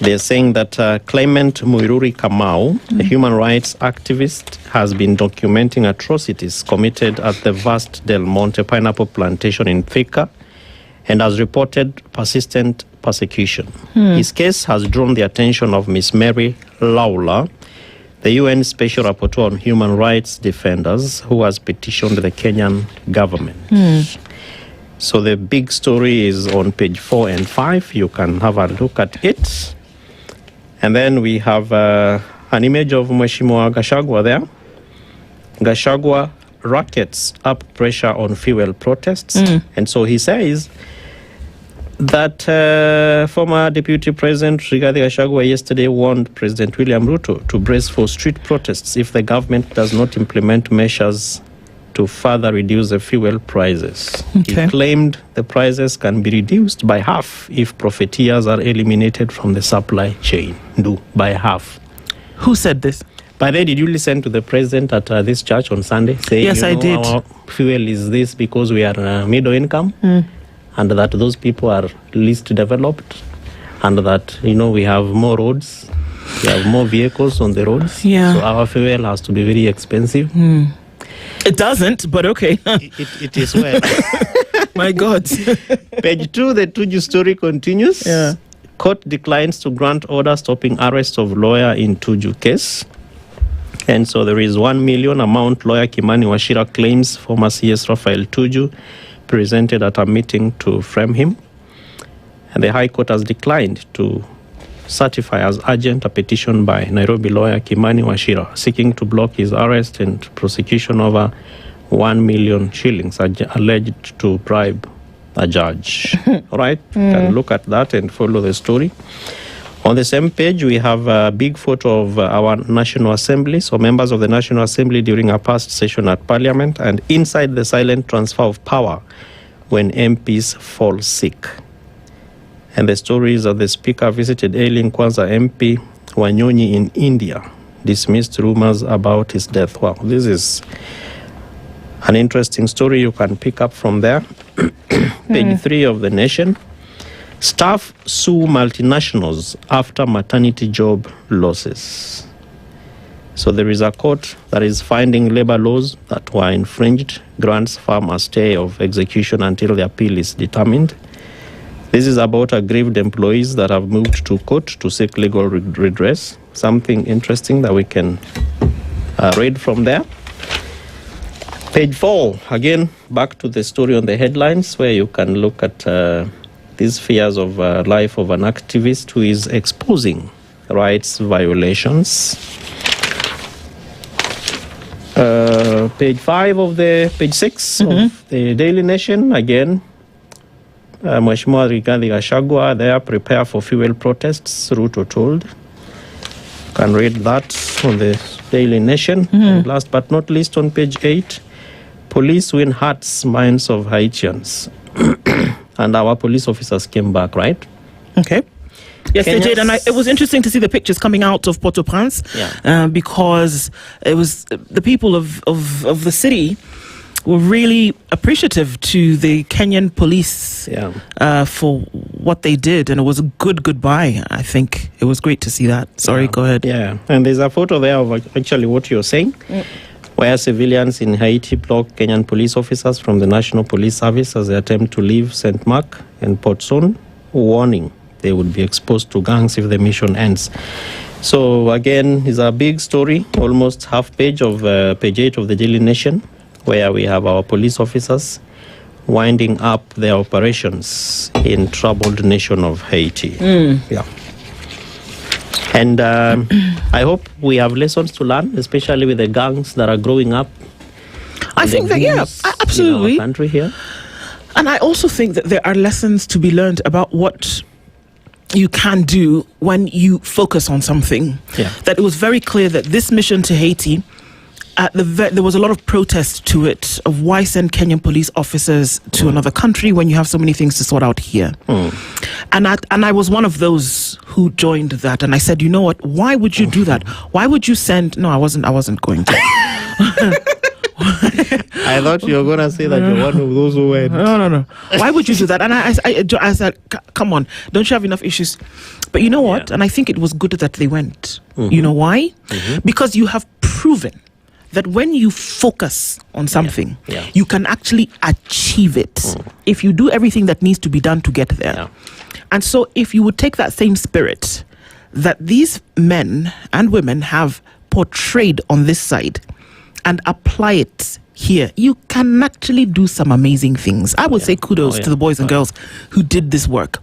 they're saying that Clement Muiruri Kamau, a human rights activist, has been documenting atrocities committed at the vast Del Monte pineapple plantation in Thika and has reported persistent persecution. His case has drawn the attention of Miss Mary Laula, the UN Special Rapporteur on Human Rights Defenders, who has petitioned the Kenyan government. So the big story is on page 4 and 5. You can have a look at it. And then we have an image of Mheshimiwa Gachagua there. Gachagua rackets up pressure on fuel protests. And so he says that former Deputy President Rigathi Gachagua yesterday warned President William Ruto to brace for street protests if the government does not implement measures to further reduce the fuel prices. Okay. He claimed the prices can be reduced by half if profiteers are eliminated from the supply chain. By half. Who said this? By the way, did you listen to the president at this church on Sunday saying, yes, I did. Our fuel is this because we are middle income and that those people are least developed and that, we have more roads, we have more vehicles on the roads. Yeah. So our fuel has to be very expensive. It doesn't, but okay. It is well. My God. Page 2, the Tuju story continues. Yeah. Court declines to grant order stopping arrest of lawyer in Tuju case. And so there is 1 million amount lawyer Kimani Wachira claims former CS Raphael Tuju presented at a meeting to frame him. And the High Court has declined to certify as urgent a petition by Nairobi lawyer Kimani Wachira seeking to block his arrest and prosecution over 1 million shillings alleged to bribe a judge. All right? You can look at that and follow the story. On the same page, we have a big photo of our National Assembly, so members of the National Assembly during a past session at Parliament, and inside the silent transfer of power when MPs fall sick. And the story is that the Speaker visited Eileen Kwanza MP Wanyonyi in India, dismissed rumors about his death. Wow, this is an interesting story you can pick up from there. Page 3 of The Nation. Staff sue multinationals after maternity job losses. So there is a court that is finding labor laws that were infringed, grants firm a stay of execution until the appeal is determined. This is about aggrieved employees that have moved to court to seek legal redress. Something interesting that we can read from there. Page 4, again, back to the story on the headlines, where you can look at these fears of life of an activist who is exposing rights violations. Page 5 of page 6 of the Daily Nation, again, Mheshimiwa Rigathi Gachagua there, prepare for fuel protests, Ruto told. You can read that on the Daily Nation. And last but not least, on page 8, police win hearts, minds of Haitians. And our police officers came back, right? Okay. Yes, they did. And it was interesting to see the pictures coming out of Port-au-Prince because it was the people of the city were really appreciative to the Kenyan police for what they did. And it was a good goodbye. I think it was great to see that. Sorry, go ahead. Yeah. And there's a photo there of actually what you're saying. Where civilians in Haiti block Kenyan police officers from the National Police Service as they attempt to leave St. Mark and Port Saun, warning they would be exposed to gangs if the mission ends. So again, it's a big story, almost half page of page 8 of the Daily Nation, where we have our police officers winding up their operations in troubled nation of Haiti. Yeah. And I hope we have lessons to learn, especially with the gangs that are growing up. I think that, absolutely. In our country here. And I also think that there are lessons to be learned about what you can do when you focus on something. Yeah. That it was very clear that this mission to Haiti, there was a lot of protest to it, of why send Kenyan police officers to another country when you have so many things to sort out here. And I was one of those who joined that, and I said, you know what, why would you do that? Why would you send... No, I wasn't going to. I thought you were going to say that you're one of those who went. No. Why would you do that? And I said, come on, don't you have enough issues? But you know what? And I think it was good that they went. You know why? Because you have proven that when you focus on something, you can actually achieve it if you do everything that needs to be done to get there. And so if you would take that same spirit that these men and women have portrayed on this side and apply it here, you can actually do some amazing things. I would say kudos to the boys and girls who did this work.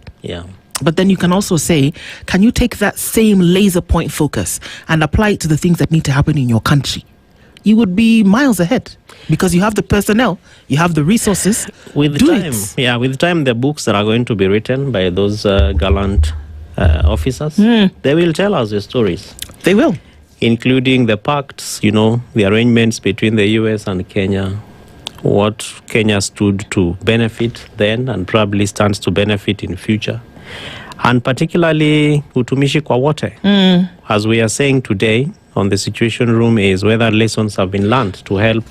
But then you can also say, can you take that same laser point focus and apply it to the things that need to happen in your country? You would be miles ahead because you have the personnel, you have the resources. With time, the books that are going to be written by those gallant officers, they will tell us the stories. They will. Including the pacts, the arrangements between the US and Kenya, what Kenya stood to benefit then and probably stands to benefit in future. And particularly utumishi kwa wote, as we are saying today on the Situation Room, is whether lessons have been learned to help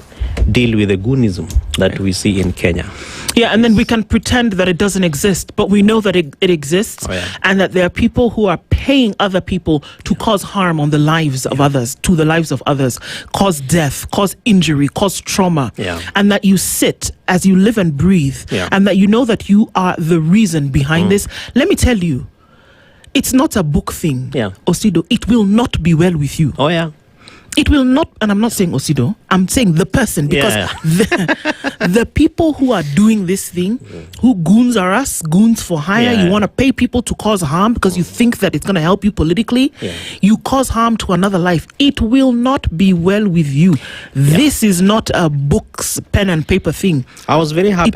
deal with the goonism that we see in Kenya. Yeah, and then we can pretend that it doesn't exist, but we know that it exists, and that there are people who are paying other people to cause harm on the lives of others, to the lives of others, cause death, cause injury, cause trauma, and that you sit as you live and breathe, and that you know that you are the reason behind this. Let me tell you, it's not a book thing, Osido. It will not be well with you. It will not, and I'm not saying Osido, I'm saying the person, because the people who are doing this thing, who goons are us, goons for hire, you want to pay people to cause harm because you think that it's going to help you politically, you cause harm to another life. It will not be well with you. This is not a books, pen and paper thing. I was very happy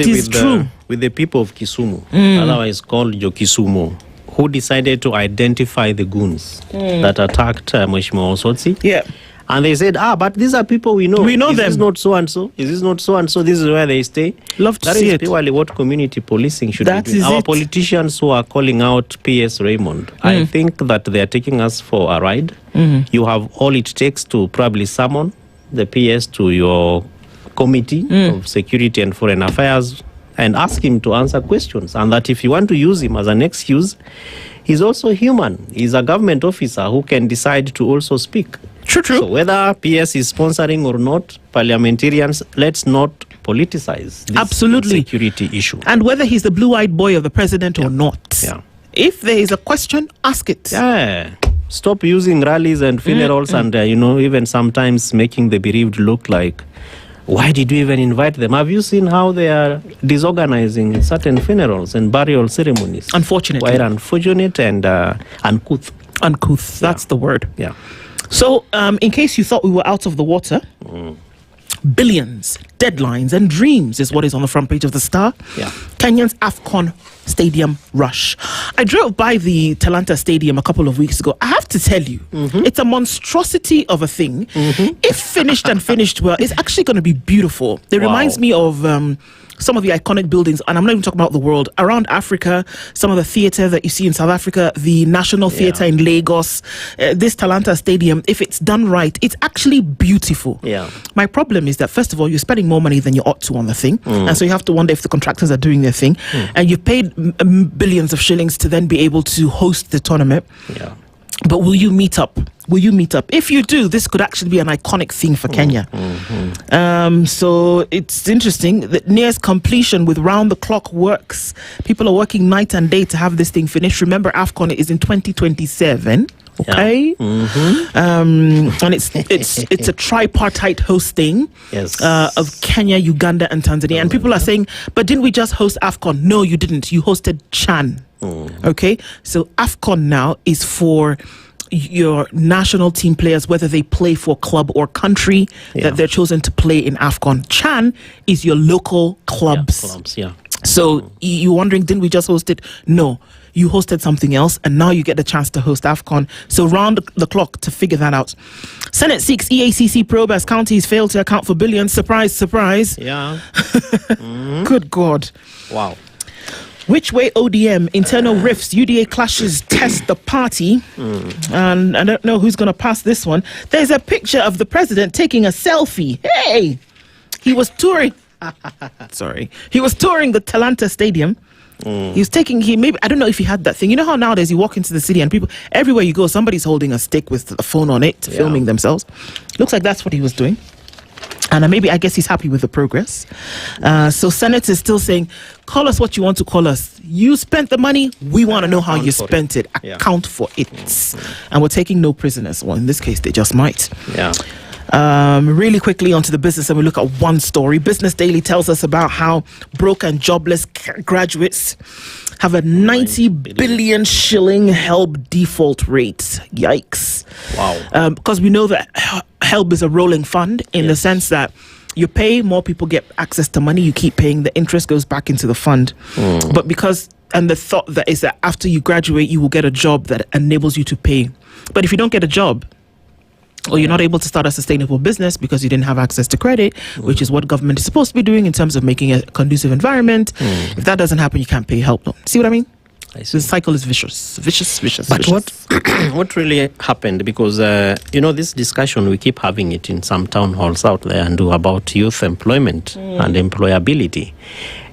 with the people of Kisumu, otherwise called Kisumu, who decided to identify the goons that attacked Mheshimiwa Osotsi. Yeah. And they said, but these are people we know. We know them. Is this not so-and-so? Is this not so-and-so? This is where they stay. Love to see it. That is purely what community policing should be doing. Our politicians who are calling out P.S. Raymond, I think that they are taking us for a ride. You have all it takes to probably summon the P.S. to your committee of security and foreign affairs and ask him to answer questions. And that if you want to use him as an excuse, he's also human. He's a government officer who can decide to also speak. True. So whether PS is sponsoring or not, parliamentarians, let's not politicize this security issue. And whether he's the blue-eyed boy of the president or not. Yeah. If there is a question, ask it. Yeah. Stop using rallies and funerals and, even sometimes making the bereaved look like, why did you even invite them? Have you seen how they are disorganizing certain funerals and burial ceremonies? Unfortunately. Quite unfortunate and uncouth. Uncouth, that's the word. Yeah. So, in case you thought we were out of the water, billions, deadlines, and dreams is what is on the front page of the Star. Yeah. Kenya's AFCON Stadium rush. I drove by the Talanta Stadium a couple of weeks ago. I have to tell you, it's a monstrosity of a thing. If finished and finished well, it's actually going to be beautiful. It reminds me of some of the iconic buildings, and I'm not even talking about the world, around Africa, some of the theatre that you see in South Africa, the National Theatre in Lagos, this Talanta Stadium, if it's done right, it's actually beautiful. Yeah. My problem is that, first of all, you're spending more money than you ought to on the thing, and so you have to wonder if the contractors are doing their thing, and you've paid billions of shillings to then be able to host the tournament. Yeah. But will you meet up? Will you meet up? If you do, this could actually be an iconic thing for Kenya. So it's interesting that nearest completion with round-the-clock works. People are working night and day to have this thing finished. Remember, AFCON is in 2027. Okay, and it's a tripartite hosting of Kenya, Uganda, and Tanzania. And people are saying, but didn't we just host AFCON? No, you didn't. You hosted CHAN. Okay, so AFCON now is for your national team players, whether they play for club or country that they're chosen to play in AFCON. CHAN is your local clubs. So you're wondering, didn't we just host it? No, you hosted something else, and now you get the chance to host AFCON. So round the clock to figure that out. Senate seeks EACC probe as counties fail to account for billions. Surprise, surprise. Yeah. Good God. Wow. Which way ODM? Internal rifts, UDA clashes test the party. And I don't know who's going to pass this one. There's a picture of the president taking a selfie. Hey! He was touring. He was touring the Talanta Stadium. He was taking, I don't know if he had that thing. You know how nowadays you walk into the city and people, everywhere you go, somebody's holding a stick with a phone on it, filming themselves. Looks like that's what he was doing. And I guess he's happy with the progress. So Senate is still saying, call us what you want to call us. You spent the money. We want to know how you spent it. Account for it. And we're taking no prisoners. Well, in this case, they just might. Yeah. Really quickly onto the business, and we look at one story. Business Daily tells us about how broke and jobless graduates have a 90 billion shilling HELB default rate. Yikes. Wow. Because we know that HELB is a rolling fund in the sense that you pay, more people get access to money, you keep paying, the interest goes back into the fund. But the thought that is that after you graduate, you will get a job that enables you to pay. But if you don't get a job, or you're not able to start a sustainable business because you didn't have access to credit, which is what government is supposed to be doing in terms of making a conducive environment. If that doesn't happen, you can't pay help. See what I mean? The cycle is vicious. But what really happened? Because, this discussion, we keep having it in some town halls out there and do about youth employment and employability.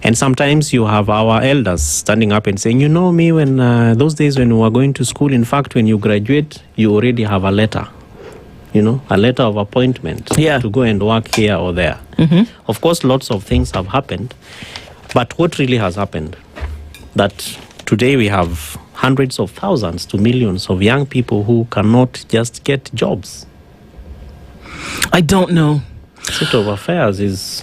And sometimes you have our elders standing up and saying, me, when those days when we were going to school, in fact, when you graduate, you already have a letter. A letter of appointment to go and work here or there. Of course, lots of things have happened. But what really has happened? That today we have hundreds of thousands to millions of young people who cannot just get jobs. I don't know. State of affairs is...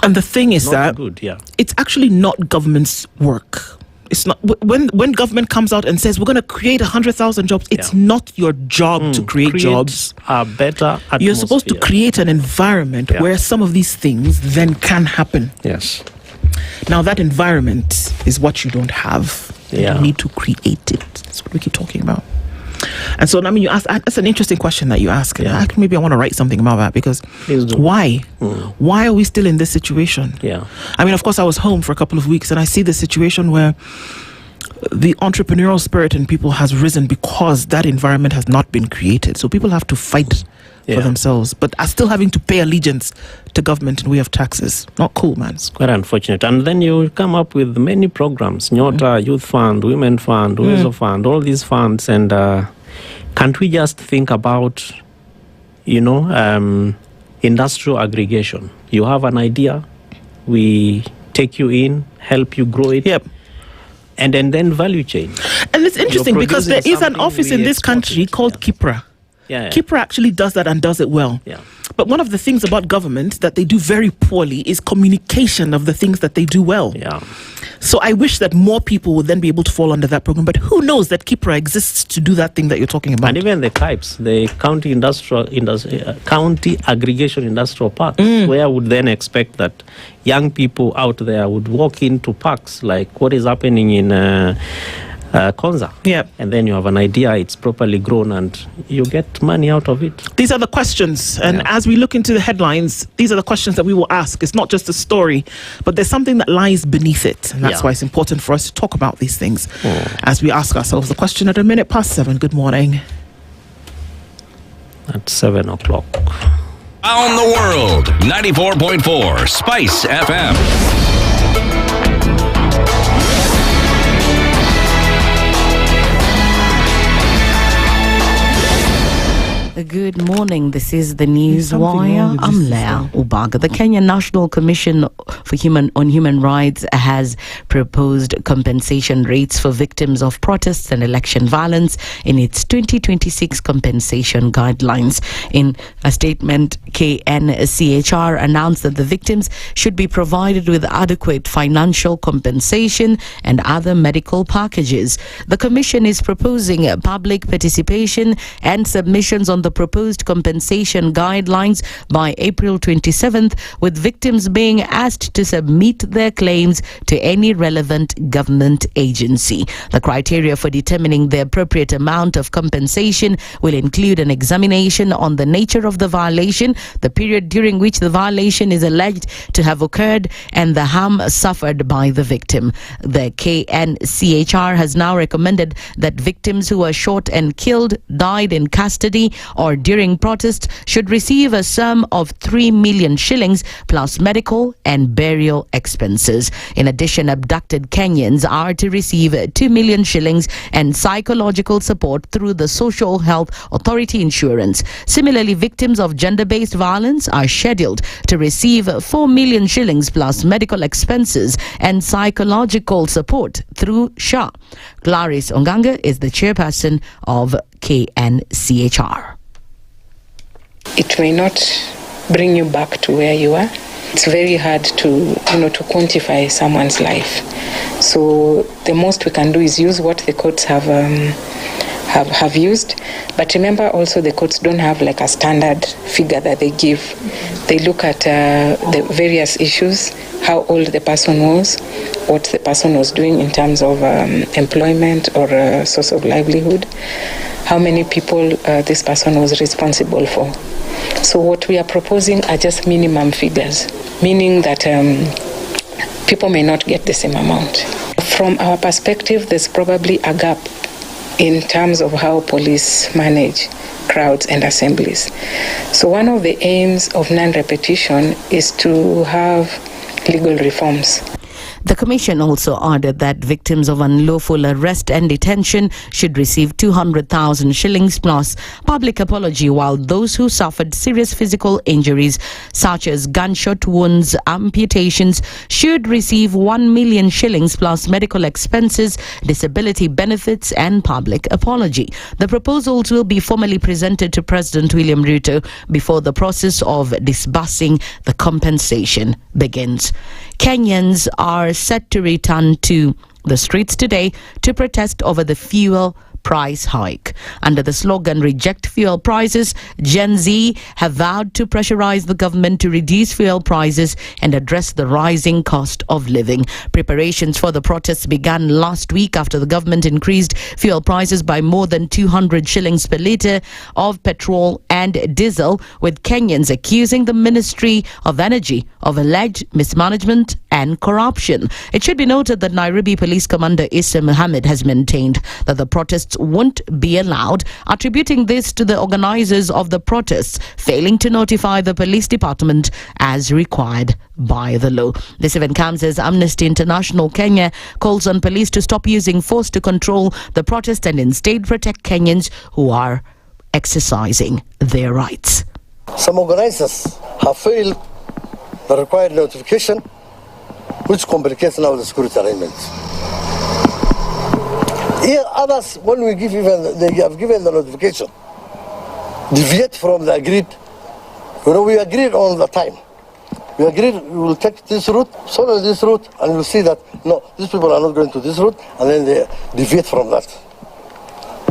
And the thing is not that good, yeah. It's actually not government's work. It's not when government comes out and says we're going to create 100,000 jobs. It's not your job to create jobs. A better atmosphere. You're supposed to create an environment where some of these things then can happen. Yes. Now that environment is what you don't have. Yeah. You need to create it. That's what we keep talking about. And so, I mean, you ask. That's an interesting question that you ask. Yeah. Maybe I want to write something about that because why? Why are we still in this situation? Yeah. I mean, of course, I was home for a couple of weeks and I see the situation where the entrepreneurial spirit in people has risen because that environment has not been created. So people have to fight for themselves, but are still having to pay allegiance to government in way of taxes. Not cool, man. It's quite unfortunate. And then you come up with many programs, Nyota, Youth Fund, Women Fund, Uwezo Fund, all these funds. And can't we just think about, industrial aggregation? You have an idea, we take you in, help you grow it. Yep. And then value chain. And it's interesting because there is an office in this country called KNCHR. KNCHR actually does that and does it well. Yeah. But one of the things about government that they do very poorly is communication of the things that they do well. Yeah. So I wish that more people would then be able to fall under that program. But who knows that KNCHR exists to do that thing that you're talking about? And even the KIPES, the County Aggregation Industrial Parks, where I would then expect that young people out there would walk into parks like what is happening in Konza. Yeah. And then you have an idea, it's properly grown, and you get money out of it. These are the questions. And as we look into the headlines, these are the questions that we will ask. It's not just a story, but there's something that lies beneath it. And that's why it's important for us to talk about these things as we ask ourselves the question at 7:01. Good morning. At 7 o'clock. Around the world, 94.4 Spice FM. Good morning. This is the News Wire. I'm Ndu Okoh. The Kenya National Commission for Human Rights has proposed compensation rates for victims of protests and election violence in its 2026 compensation guidelines. In a statement, KNCHR announced that the victims should be provided with adequate financial compensation and other medical packages. The Commission is proposing public participation and submissions on the proposed compensation guidelines by April 27th, with victims being asked to submit their claims to any relevant government agency. The criteria for determining the appropriate amount of compensation will include an examination on the nature of the violation, the period during which the violation is alleged to have occurred, and the harm suffered by the victim. The KNCHR has now recommended that victims who were shot and killed, died in custody, or during protest should receive a sum of 3 million shillings plus medical and burial expenses. In addition, abducted Kenyans are to receive 2 million shillings and psychological support through the Social Health Authority insurance. Similarly, victims of gender-based violence are scheduled to receive 4 million shillings plus medical expenses and psychological support through SHA. Clarice Onganga is the chairperson of KNCHR. It may not bring you back to where you are. It's very hard to quantify someone's life. So the most we can do is use what the courts have used. But remember also the courts don't have like a standard figure that they give. They look at the various issues, how old the person was, what the person was doing in terms of employment or source of livelihood, how many people this person was responsible for. So what we are proposing are just minimum figures, meaning that people may not get the same amount. From our perspective, there's probably a gap in terms of how police manage crowds and assemblies. So one of the aims of non-repetition is to have legal reforms. The Commission also ordered that victims of unlawful arrest and detention should receive 200,000 shillings plus public apology, while those who suffered serious physical injuries such as gunshot wounds, amputations should receive 1 million shillings plus medical expenses, disability benefits and public apology. The proposals will be formally presented to President William Ruto before the process of disbursing the compensation begins. Kenyans are set to return to the streets today to protest over the fuel price hike. Under the slogan "Reject Fuel Prices," Gen Z have vowed to pressurize the government to reduce fuel prices and address the rising cost of living. Preparations for the protests began last week after the government increased fuel prices by more than 200 shillings per litre of petrol and diesel, with Kenyans accusing the Ministry of Energy of alleged mismanagement and corruption. It should be noted that Nairobi Police Commander Issa Mohammed has maintained that the protests won't be allowed, attributing this to the organizers of the protests failing to notify the police department as required by the law. This event comes as Amnesty International Kenya calls on police to stop using force to control the protest and instead protect Kenyans who are exercising their rights. Some organizers have failed the required notification, which complicates now the security arrangements. Here, others, when we give even, they have given the notification, deviate from the agreed. We agreed on the time. We agreed we will take this route, follow this route, and we'll see that, no, these people are not going to this route, and then they deviate from that.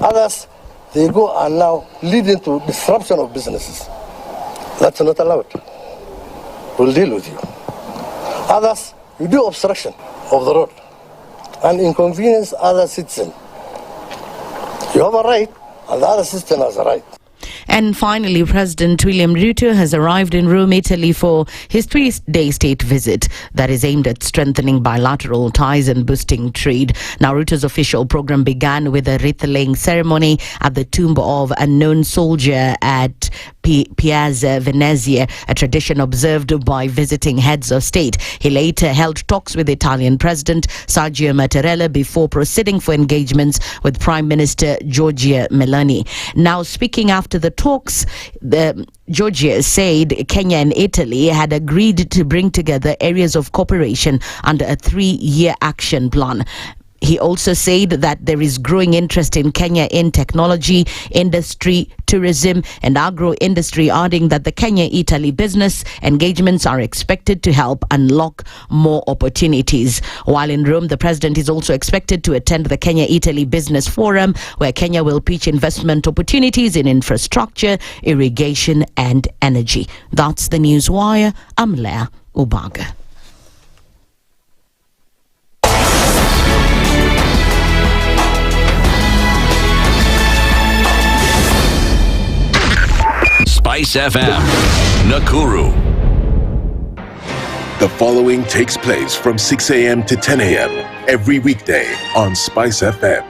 Others, they go and now leading to disruption of businesses. That's not allowed. We'll deal with you. Others, you do obstruction of the road and inconvenience other citizens. You have a right, and the other citizen has a right. And finally, President William Ruto has arrived in Rome, Italy for his 3-day state visit that is aimed at strengthening bilateral ties and boosting trade. Now, Ruto's official program began with a wreath-laying ceremony at the tomb of a known soldier at Piazza Venezia, a tradition observed by visiting heads of state. He later held talks with Italian President Sergio Mattarella before proceeding for engagements with Prime Minister Giorgia Meloni. Now, speaking after the talks, Georgia said Kenya and Italy had agreed to bring together areas of cooperation under a 3-year action plan. He also said that there is growing interest in Kenya in technology, industry, tourism and agro-industry, adding that the Kenya-Italy business engagements are expected to help unlock more opportunities. While in Rome, the president is also expected to attend the Kenya-Italy Business Forum, where Kenya will pitch investment opportunities in infrastructure, irrigation and energy. That's the News Wire. I'm Leah Ubaga. SpiceFM, Nakuru. The following takes place from 6 a.m. to 10 a.m. every weekday on SpiceFM.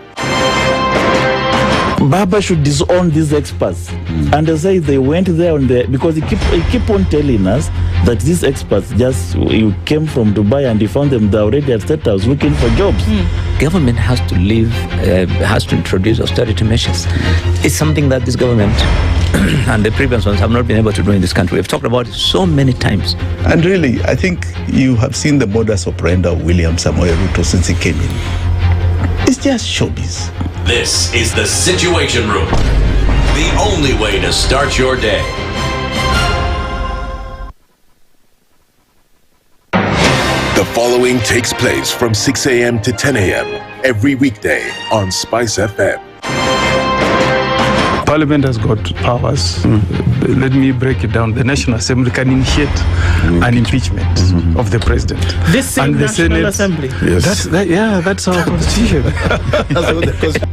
Baba should disown these experts and they say they went there on the because he keep on telling us that these experts just you came from Dubai and he found them there already at State House looking for jobs. Government has to has to introduce austerity measures. It's something that this government and the previous ones have not been able to do in this country. We've talked about it so many times. And really, I think you have seen the modus operandi of William Samoei Ruto since he came in. It's just showbiz. This is the Situation Room, the only way to start your day. The following takes place from 6 a.m. to 10 a.m. every weekday on SpiceFM. Parliament has got powers. Let me break it down. The National Assembly can initiate an impeachment of the president. This same National Assembly. Yes. That's our constitution.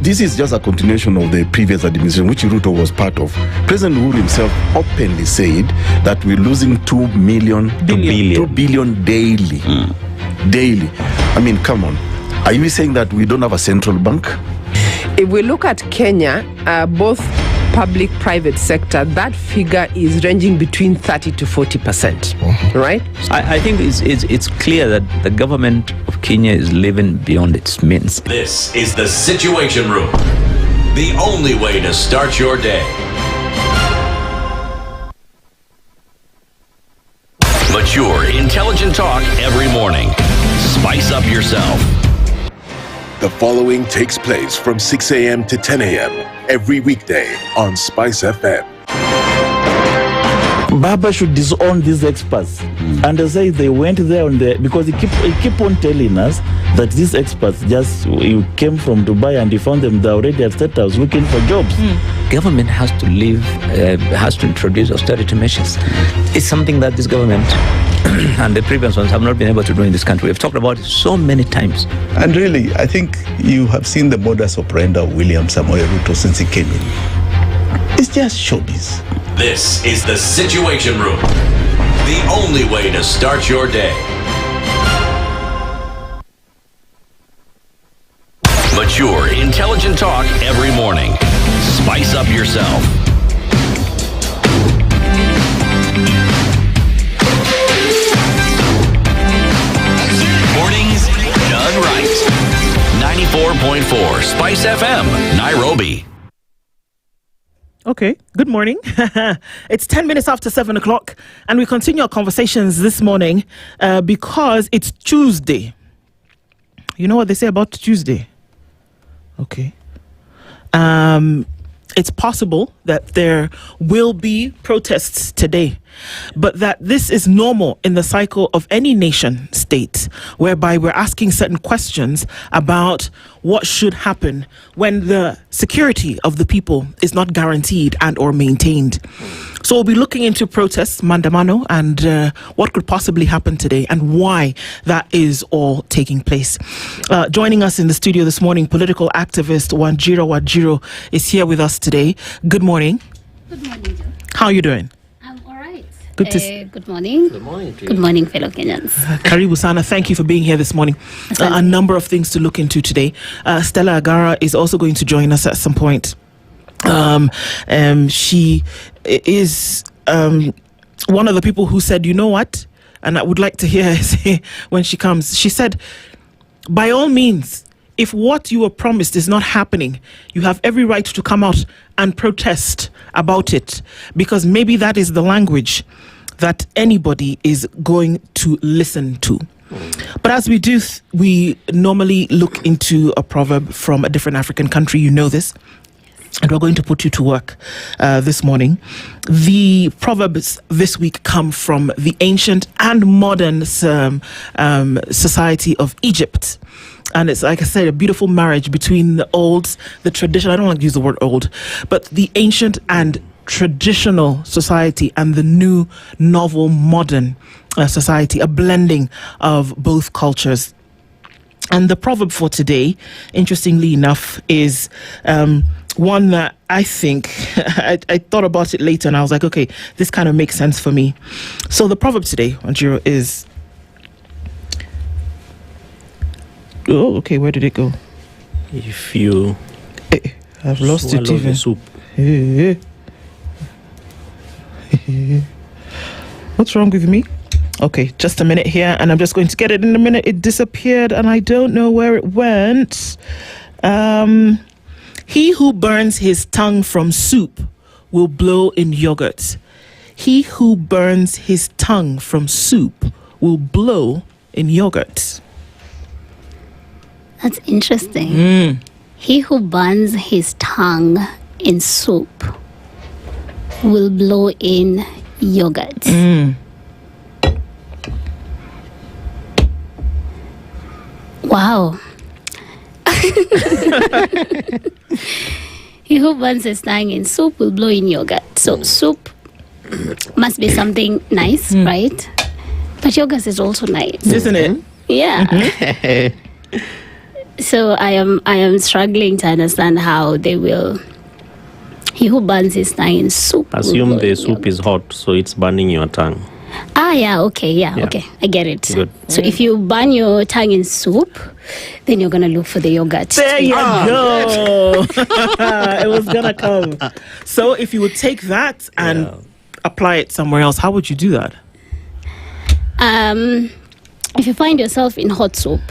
This is just a continuation of the previous administration, which Ruto was part of. President Uhuru himself openly said that we're losing 2 billion daily. Daily. I mean, come on. Are you saying that we don't have a central bank? If we look at Kenya, both public-private sector, that figure is ranging between 30 to 40%, right? I think it's clear that the government of Kenya is living beyond its means. This is the Situation Room, the only way to start your day. Mature, intelligent talk every morning. Spice up yourself. The following takes place from 6 a.m. to 10 a.m. every weekday on SpiceFM. Baba should disown these experts and they say they went there on the because he keep on telling us that these experts just you came from Dubai and he found them there already at State House looking for jobs. Government has to has to introduce austerity measures. It's something that this government and the previous ones have not been able to do in this country. We've talked about it so many times. And really, I think you have seen the modus operandi of William Samoei Ruto since he came in. It's just showbiz. This is the Situation Room, the only way to start your day. Mature, intelligent talk every morning. Spice up yourself. Mornings done right. 94.4 Spice FM, Nairobi. Okay, good morning. It's 10 minutes after 7 o'clock, and we continue our conversations this morning because it's Tuesday. You know what they say about Tuesday? Okay. It's possible that there will be protests today, but that this is normal in the cycle of any nation state, whereby we're asking certain questions about what should happen when the security of the people is not guaranteed and or maintained. So we'll be looking into protests, mandamano, and what could possibly happen today and why that is all taking place. Joining us in the studio this morning, political activist Njeri is here with us today. Good morning. Good morning, Joe. How are you doing? I'm all right. Good to good morning. Good morning. Good morning, fellow Kenyans. Karibu Sana, thank you for being here this morning. A number of things to look into today. Stella Agara is also going to join us at some point. She is one of the people who said, you know what? And I would like to hear her say when she comes. She said, by all means, if what you were promised is not happening, you have every right to come out and protest about it, because maybe that is the language that anybody is going to listen to. But as we do, we normally look into a proverb from a different African country. You know this. And we're going to put you to work this morning. The proverbs this week come from the ancient and modern society of Egypt. And it's, like I said, a beautiful marriage between the traditional, I don't like to use the word old, but the ancient and traditional society and the new, novel, modern society, a blending of both cultures. And the proverb for today, interestingly enough, is one that I think, I thought about it later and I was like, okay, this kind of makes sense for me. So the proverb today, Njeri, is... Oh, okay, where did it go? If you... I've lost it even. The soup. What's wrong with me? Okay, just a minute here, and I'm just going to get it in a minute. It disappeared, and I don't know where it went. He who burns his tongue from soup will blow in yogurt. He who burns his tongue from soup will blow in yogurt. That's interesting. He who burns his tongue in soup will blow in yogurt. Wow. He who burns his tongue in soup will blow in yogurt. So soup must be something nice, right? But yogurt is also nice, isn't it? Yeah. So I am struggling to understand how they will. He who burns his tongue in soup. Assume the soup is hot, so it's burning your tongue. Okay, I get it. Good. So if you burn your tongue in soup, then you're gonna look for the yogurt. There you go. It was gonna come. So if you would take that and apply it somewhere else, how would you do that? If you find yourself in hot soup,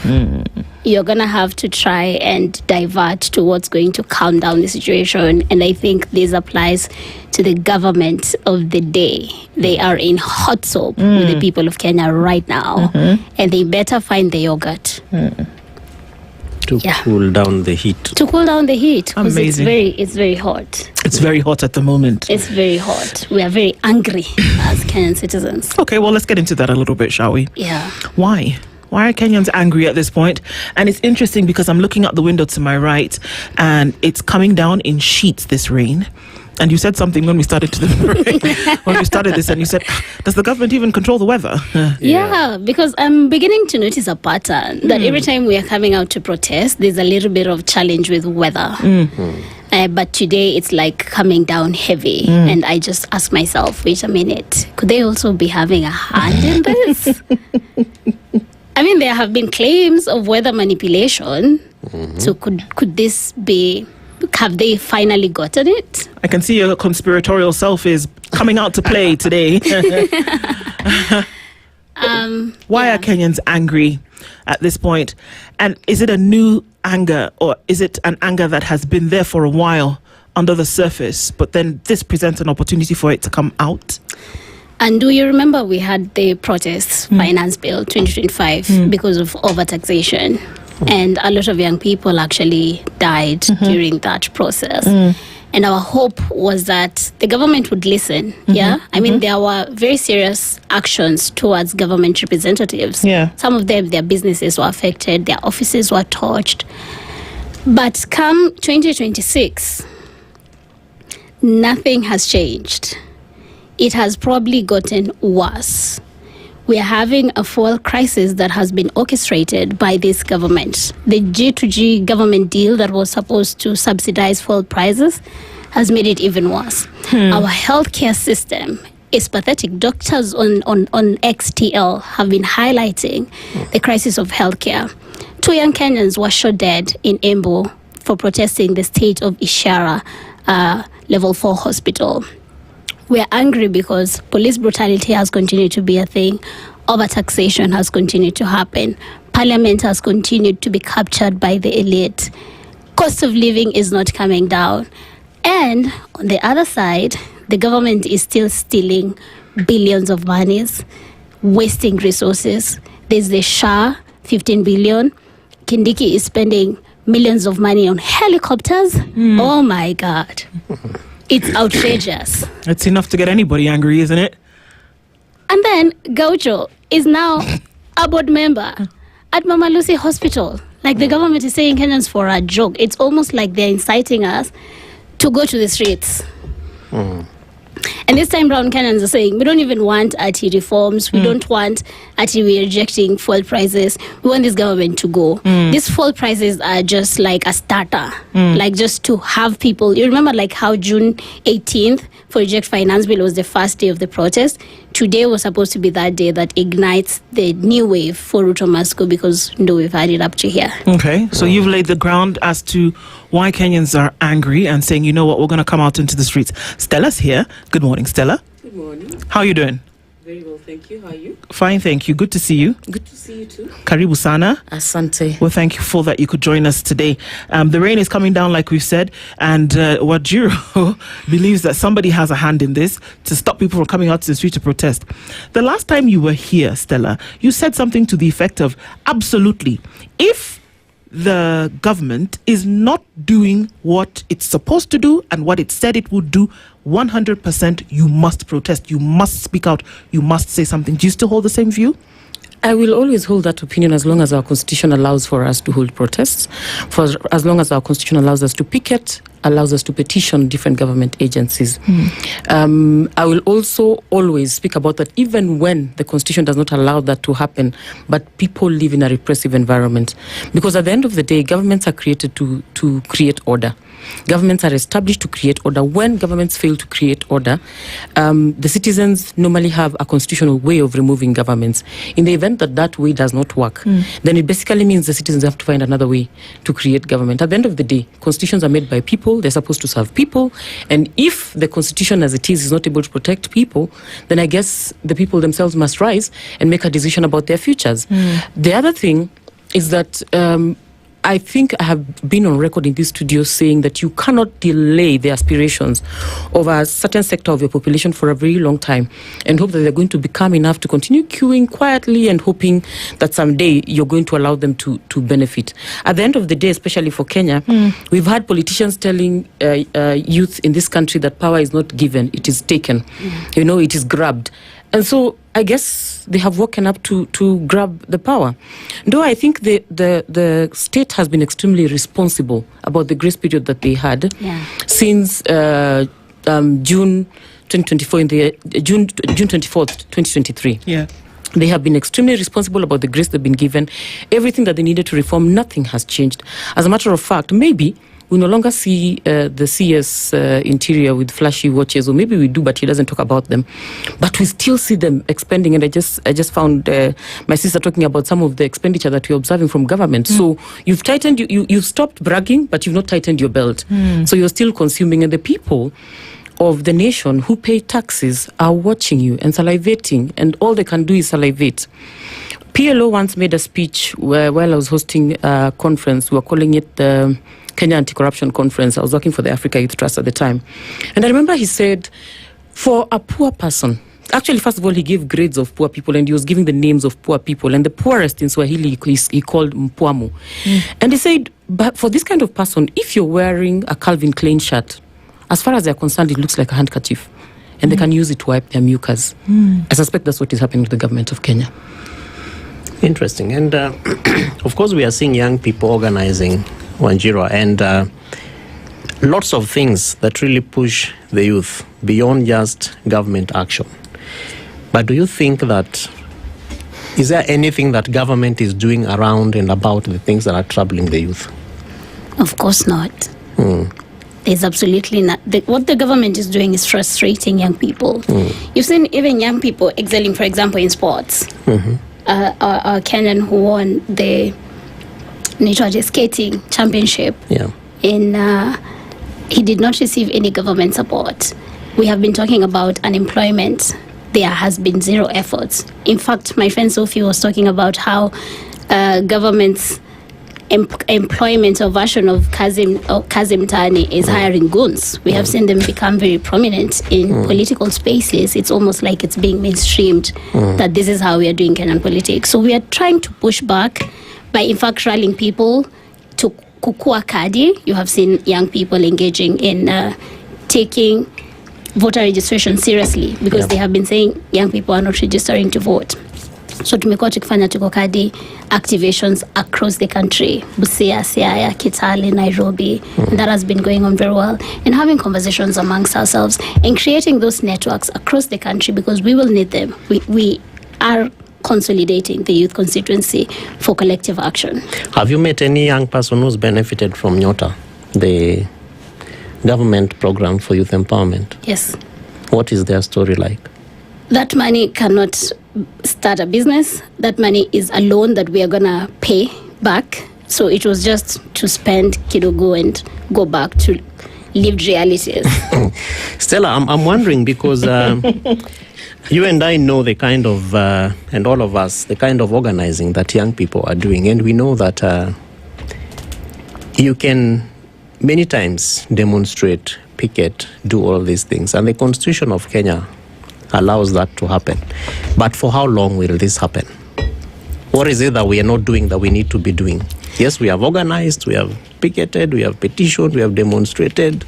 you're gonna have to try and divert to what's going to calm down the situation. And I think this applies to the government of the day. They are in hot soup with the people of Kenya right now, and they better find the yogurt to cool down the heat. Because it's very hot. It's very hot at the moment. It's very hot. We are very angry as Kenyan citizens. Okay, well, let's get into that a little bit, shall we? Yeah. Why? Why are Kenyans angry at this point? And it's interesting because I'm looking out the window to my right and it's coming down in sheets, this rain. And you said something when we started when we started this, and you said, does the government even control the weather? Yeah, because I'm beginning to notice a pattern that every time we are coming out to protest, there's a little bit of challenge with weather. But today it's like coming down heavy. And I just ask myself, wait a minute, could they also be having a hand in this? I mean, there have been claims of weather manipulation. So could this be... Have they finally gotten it? I can see your conspiratorial self is coming out to play today. Why are Kenyans angry at this point? And is it a new anger, or is it an anger that has been there for a while under the surface, but then this presents an opportunity for it to come out? And do you remember we had the protests, Finance Bill 2025, because of overtaxation? And a lot of young people actually died during that process. And our hope was that the government would listen. I mean, there were very serious actions towards government representatives. Some of them, their businesses were affected, their offices were torched. But come 2026, nothing has changed. It has probably gotten worse. We are having a fuel crisis that has been orchestrated by this government. The G2G government deal that was supposed to subsidize fuel prices has made it even worse. Our healthcare system is pathetic. Doctors on XTL have been highlighting the crisis of healthcare. 2 young Kenyans were shot dead in Embu for protesting the state of Ishara Level 4 hospital. We are angry because police brutality has continued to be a thing. Overtaxation has continued to happen. Parliament has continued to be captured by the elite. Cost of living is not coming down. And on the other side, the government is still stealing billions of monies, wasting resources. There's the SHA, 15 billion. Kindiki is spending millions of money on helicopters. Oh my God. It's outrageous. It's enough to get anybody angry, isn't it? And then Gaucho is now a board member at Mama Lucy Hospital. Like the government is saying Kenyans for a joke. It's almost like they're inciting us to go to the streets. And this time round, Kenyans are saying, we don't even want RT reforms. We don't want RT rejecting fuel prices. We want this government to go. These fuel prices are just like a starter, like just to have people. You remember like how June 18th for Reject Finance Bill was the first day of the protest. Today was supposed to be that day that ignites the new wave for Ruto must go, because we've had it up to here. Okay, so you've laid the ground as to why Kenyans are angry and saying, you know what, we're going to come out into the streets. Stella's here. Good morning, Stella. Good morning. How are you doing? Very well, thank you. How are you? Fine, thank you. Good to see you. Good to see you too. Karibu sana. Asante. Well, thank you for that. You could join us today. The rain is coming down, like we've said, and Wajiro believes that somebody has a hand in this to stop people from coming out to the street to protest. The last time you were here, Stella, you said something to the effect of, absolutely, if the government is not doing what it's supposed to do and what it said it would do, 100% you must protest, you must speak out, you must say something. Do you still hold the same view? I will always hold that opinion as long as our constitution allows for us to hold protests, for as long as our constitution allows us to picket, allows us to petition different government agencies. I will also always speak about that even when the constitution does not allow that to happen, but people live in a repressive environment. Because at the end of the day, governments are created to create order. Governments are established to create order. When governments fail to create order, the citizens normally have a constitutional way of removing governments. In the event that that way does not work, then it basically means the citizens have to find another way to create government. At the end of the day, constitutions are made by people. They're supposed to serve people. And if the constitution as it is not able to protect people, then I guess the people themselves must rise and make a decision about their futures. The other thing is that I think I have been on record in this studio saying that you cannot delay the aspirations of a certain sector of your population for a very long time and hope that they're going to become enough to continue queuing quietly and hoping that someday you're going to allow them to benefit. At the end of the day, especially for Kenya, we've had politicians telling youth in this country that power is not given, it is taken. You know, it is grabbed. And so I guess they have woken up to grab the power. Though I think the state has been extremely responsible about the grace period that they had since June 2024, in the June 24th, 2023. They have been extremely responsible about the grace they've been given. Everything that they needed to reform, nothing has changed. As a matter of fact, maybe we no longer see the CS interior with flashy watches, or maybe we do, but he doesn't talk about them. But we still see them expending, and I just found my sister talking about some of the expenditure that we're observing from government. So you've tightened, you've stopped bragging, but you've not tightened your belt. So you're still consuming, and the people of the nation who pay taxes are watching you and salivating, and all they can do is salivate. PLO once made a speech while I was hosting a conference. We were calling it the Kenya Anti-Corruption Conference. I was working for the Africa Youth Trust at the time. And I remember he said, for a poor person, actually, first of all, he gave grades of poor people, and he was giving the names of poor people. And the poorest in Swahili, he called Mpwamu. And he said, but for this kind of person, if you're wearing a Calvin Klein shirt, as far as they're concerned, it looks like a handkerchief. And they can use it to wipe their mucus. I suspect that's what is happening to the government of Kenya. Interesting. And of course, we are seeing young people organizing, Wanjiro, and lots of things that really push the youth beyond just government action. But do you think that, is there anything that government is doing around and about the things that are troubling the youth? Of course not. There's absolutely not. What the government is doing is frustrating young people. You've seen even young people excelling, for example, in sports. Our Kenyan who won the skating championship, he did not receive any government support. We have been talking about unemployment. There has been zero efforts. In fact, my friend Sophie was talking about how government's employment or version of Kazim Tani is hiring goons. We have seen them become very prominent in political spaces. It's almost like it's being mainstreamed that this is how we are doing Kenyan politics. So we are trying to push back by, in fact, rallying people to kukua kadi. You have seen young people engaging in taking voter registration seriously because they have been saying young people are not registering to vote. So tumekuwa tukifanya tuko kadi activations across the country, Busia, Siaya, Kitale, Nairobi, and that has been going on very well, and having conversations amongst ourselves and creating those networks across the country because we will need them. We are consolidating the youth constituency for collective action. Have you met any young person who's benefited from Nyota, the government program for youth empowerment? Yes. What is their story like? That money cannot start a business. That money is a loan that we are going to pay back. So it was just to spend kidogo and go back to lived realities. Stella, I'm wondering because you and I know the kind of, and all of us, the kind of organizing that young people are doing. And we know that you can many times demonstrate, picket, do all these things. And the Constitution of Kenya allows that to happen. But for how long will this happen? What is it that we are not doing that we need to be doing? Yes, we have organized, we have picketed, we have petitioned, we have demonstrated.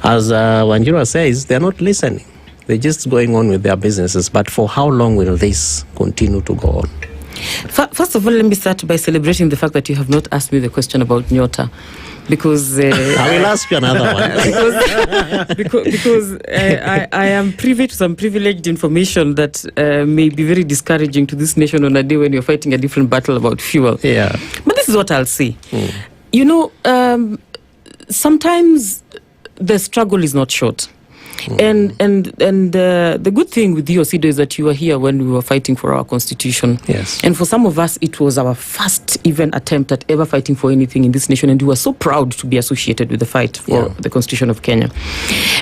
As Wanjiro says, they're not listening. They're just going on with their businesses. But for how long will this continue to go on? First of all, let me start by celebrating the fact that you have not asked me the question about Nyota. Because I will ask you another one. because I am privy to some privileged information that may be very discouraging to this nation on a day when you're fighting a different battle about fuel. Yeah. But this is what I'll say. You know, sometimes the struggle is not short. And the good thing with you, Osido, is that you were here when we were fighting for our constitution. Yes. And for some of us, it was our first even attempt at ever fighting for anything in this nation, and we were so proud to be associated with the fight for the constitution of Kenya.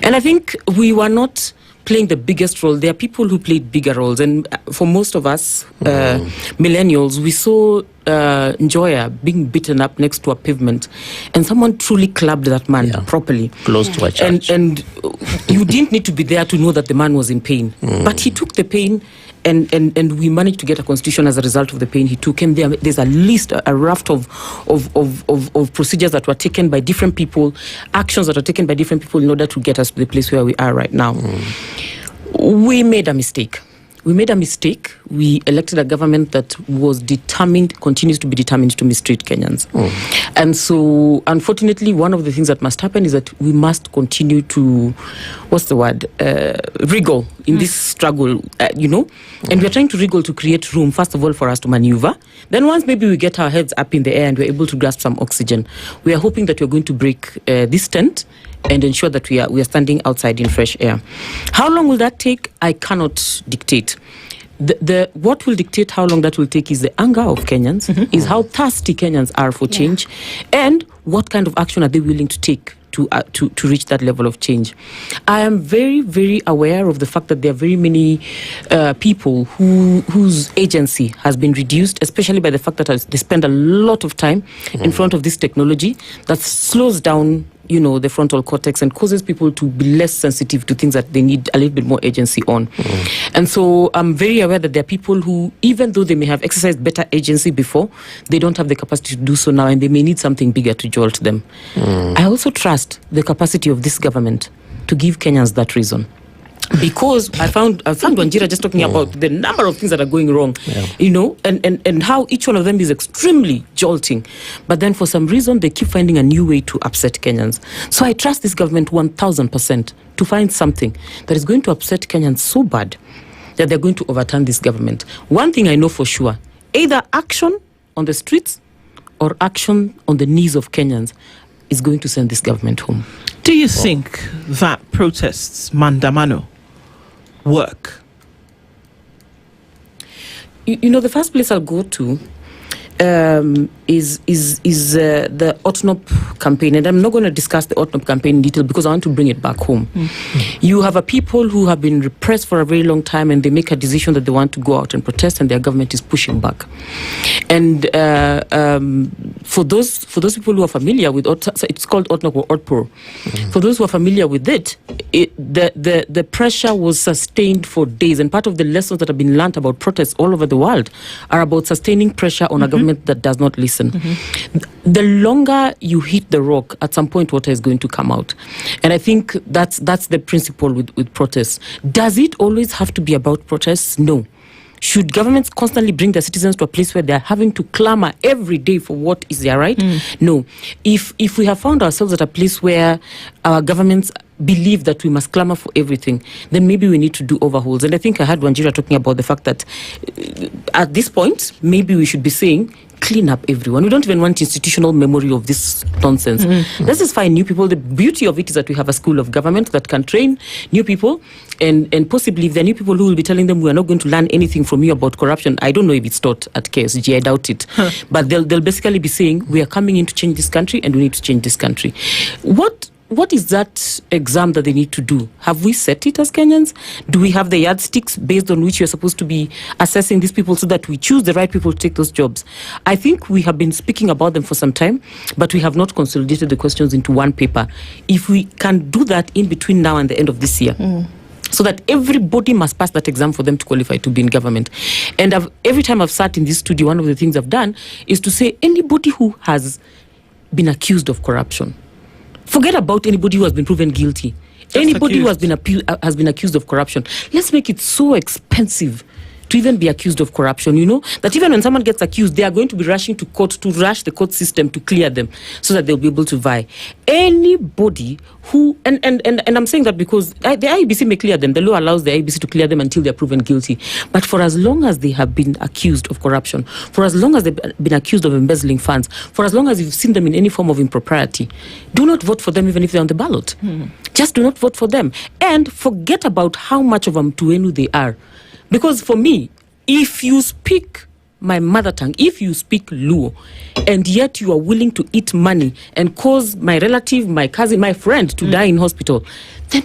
And I think we were not playing the biggest role. There are people who played bigger roles, and for most of us millennials, we saw Njeri being beaten up next to a pavement, and someone truly clubbed that man properly, close to a church. And you didn't need to be there to know that the man was in pain, but he took the pain. And we managed to get a constitution as a result of the pain he took. And there's a list, a raft of procedures that were taken by different people, actions that were taken by different people in order to get us to the place where we are right now. We made a mistake. We elected a government that was determined, continues to be determined to mistreat Kenyans. And so, unfortunately, one of the things that must happen is that we must continue to, wriggle in this struggle, and we're trying to wriggle to create room, first of all, for us to maneuver. Then once maybe we get our heads up in the air and we're able to grasp some oxygen, we are hoping that we're going to break this tent and ensure that we are standing outside in fresh air. How long will that take? I cannot dictate. What will dictate how long that will take is the anger of Kenyans, is how thirsty Kenyans are for change, and what kind of action are they willing to take to reach that level of change. I am very, very aware of the fact that there are very many people whose agency has been reduced, especially by the fact that they spend a lot of time in front of this technology that slows down the frontal cortex and causes people to be less sensitive to things that they need a little bit more agency on. And so I'm very aware that there are people who, even though they may have exercised better agency before, they don't have the capacity to do so now, and they may need something bigger to jolt them. I also trust the capacity of this government to give Kenyans that reason. Because I found Njeri just talking about the number of things that are going wrong, and how each one of them is extremely jolting. But then for some reason, they keep finding a new way to upset Kenyans. So I trust this government 1,000% to find something that is going to upset Kenyans so bad that they're going to overturn this government. One thing I know for sure, either action on the streets or action on the knees of Kenyans is going to send this government home. Do you think that protests, mandamano, work? The first place I'll go to is the OTNOP campaign, and I'm not going to discuss the OTNOP campaign in detail because I want to bring it back home. You have a people who have been repressed for a very long time, and they make a decision that they want to go out and protest, and their government is pushing back. And for those people who are familiar with it's called OTNOP or OTPOR. For those who are familiar with it, the pressure was sustained for days, and part of the lessons that have been learned about protests all over the world are about sustaining pressure on a government that does not listen. The longer you hit the rock, at some point water is going to come out. And I think that's the principle with protests. Does it always have to be about protests? No. Should governments constantly bring their citizens to a place where they're having to clamor every day for what is their right? No. If we have found ourselves at a place where our governments believe that we must clamor for everything, then maybe we need to do overhauls. And I think I heard Njeri talking about the fact that at this point, maybe we should be saying, clean up everyone. We don't even want institutional memory of this nonsense. Let's just find new people. The beauty of it is that we have a school of government that can train new people, and possibly if there are new people who will be telling them we are not going to learn anything from you about corruption. I don't know if it's taught at KNCHR, I doubt it. But they'll basically be saying we are coming in to change this country, and we need to change this country. What is that exam that they need to do? Have we set it as Kenyans? Do we have the yardsticks based on which we're supposed to be assessing these people so that we choose the right people to take those jobs? I think we have been speaking about them for some time, but we have not consolidated the questions into one paper. If we can do that in between now and the end of this year, so that everybody must pass that exam for them to qualify to be in government. And every time I've sat in this studio, one of the things I've done is to say anybody who has been accused of corruption, forget about anybody who has been proven guilty. Anybody who has been accused of corruption, let's make it so expensive to even be accused of corruption. You know that even when someone gets accused, they are going to be rushing to court to rush the court system to clear them so that they'll be able to vie. Anybody who and I'm saying that because the IEBC may clear them. The law allows the IEBC to clear them until they're proven guilty. But for as long as they have been accused of corruption, for as long as they've been accused of embezzling funds, for as long as you've seen them in any form of impropriety, do not vote for them even if they're on the ballot. Just do not vote for them. And forget about how much of a Mtuenu they are. Because for me, if you speak my mother tongue, if you speak Luo, and yet you are willing to eat money and cause my relative, my cousin, my friend to die in hospital,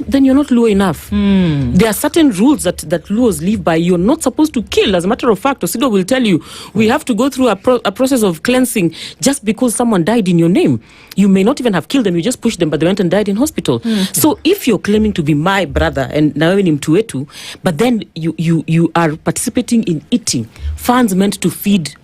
then you're not Luo enough. There are certain rules that Luos live by. You're not supposed to kill. As a matter of fact, Osido will tell you, we have to go through a process of cleansing just because someone died in your name. You may not even have killed them, you just pushed them, but they went and died in hospital. So if you're claiming to be my brother and now in Mtuetu, but then you are participating in eating funds meant to feed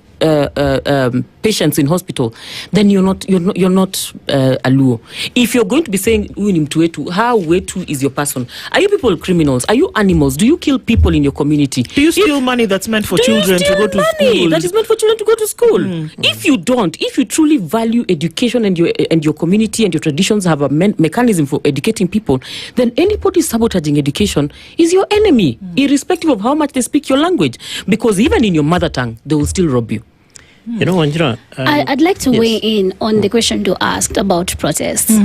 patients in hospital, then you're not a Luo. If you're going to be saying Mtuetu, how Wetu is your person? Are you people criminals? Are you animals? Do you kill people in your community? Do you steal money that's meant for children to go to school? That is meant for children to go to school. If you don't, if you truly value education and your community and your traditions have a mechanism for educating people, then anybody sabotaging education is your enemy, irrespective of how much they speak your language. Because even in your mother tongue, they will still rob you. You know, Njeri, I'd like to weigh in on the question you asked about protests.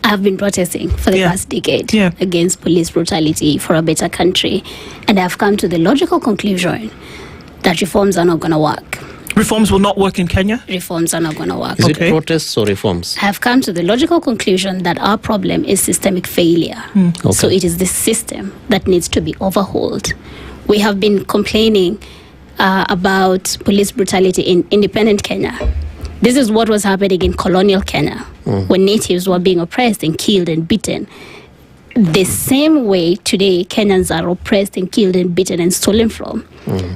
I've been protesting for the past decade against police brutality for a better country, and I've come to the logical conclusion that reforms are not going to work. Reforms will not work in Kenya? Reforms are not going to work. Is it protests or reforms? I've come to the logical conclusion that our problem is systemic failure. So it is the system that needs to be overhauled. We have been complaining about police brutality in independent Kenya. This is what was happening in colonial Kenya, when natives were being oppressed and killed and beaten. The same way today Kenyans are oppressed and killed and beaten and stolen from.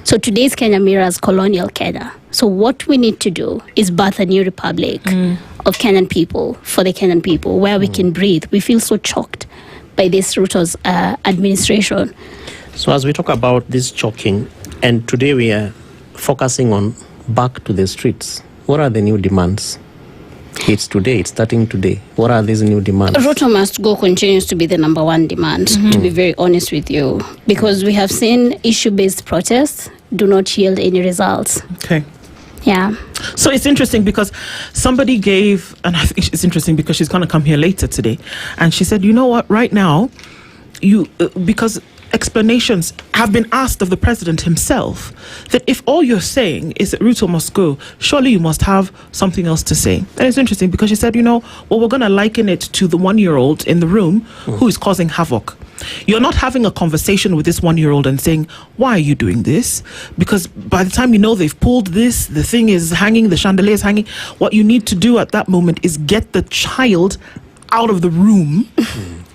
So today's Kenya mirrors colonial Kenya. So what we need to do is birth a new republic of Kenyan people for the Kenyan people, where we can breathe. We feel so choked by this Ruto's administration. So as we talk about this choking, and today we are focusing on back to the streets, what are the new demands? It's today, it's starting today. What are these new demands? Ruto must go continues to be the number one demand, to be very honest with you, because we have seen issue-based protests do not yield any results. Okay. Yeah. So it's interesting because somebody gave, and I think it's interesting because she's going to come here later today, and she said, you know what, right now, because explanations have been asked of the president himself, that if all you're saying is that Ruto must go, surely you must have something else to say. And it's interesting because she said, you know, well, we're going to liken it to the 1-year-old in the room who is causing havoc. You're not having a conversation with this 1-year-old and saying, why are you doing this? Because by the time you know they've pulled this, the thing is hanging, the chandelier is hanging, what you need to do at that moment is get the child out of the room.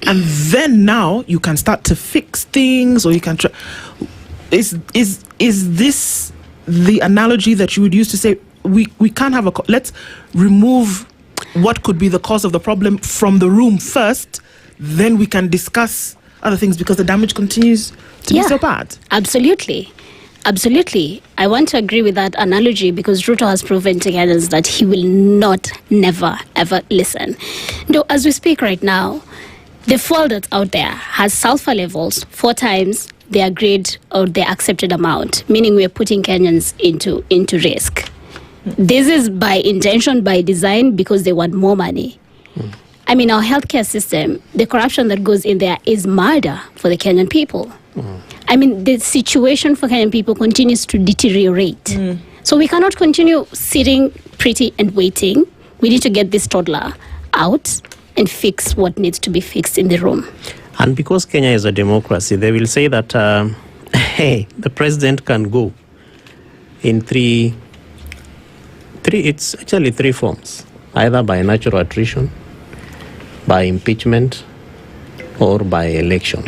And then now you can start to fix things, or you can try. Is this the analogy that you would use to say we can't have let's remove what could be the cause of the problem from the room first, then we can discuss other things, because the damage continues to be so bad? Absolutely. I want to agree with that analogy, because Ruto has proven to Kenyans that he will never, ever listen. Though, as we speak right now, the fuel that's out there has sulfur levels 4 times the agreed or the accepted amount, meaning we're putting Kenyans into risk. This is by intention, by design, because they want more money. I mean, our healthcare system, the corruption that goes in there is murder for the Kenyan people. I mean, the situation for Kenyan people continues to deteriorate. So we cannot continue sitting pretty and waiting. We need to get this toddler out and fix what needs to be fixed in the room. And because Kenya is a democracy, they will say that, hey, the president can go in three, it's actually 3 forms, either by natural attrition, by impeachment, or by election.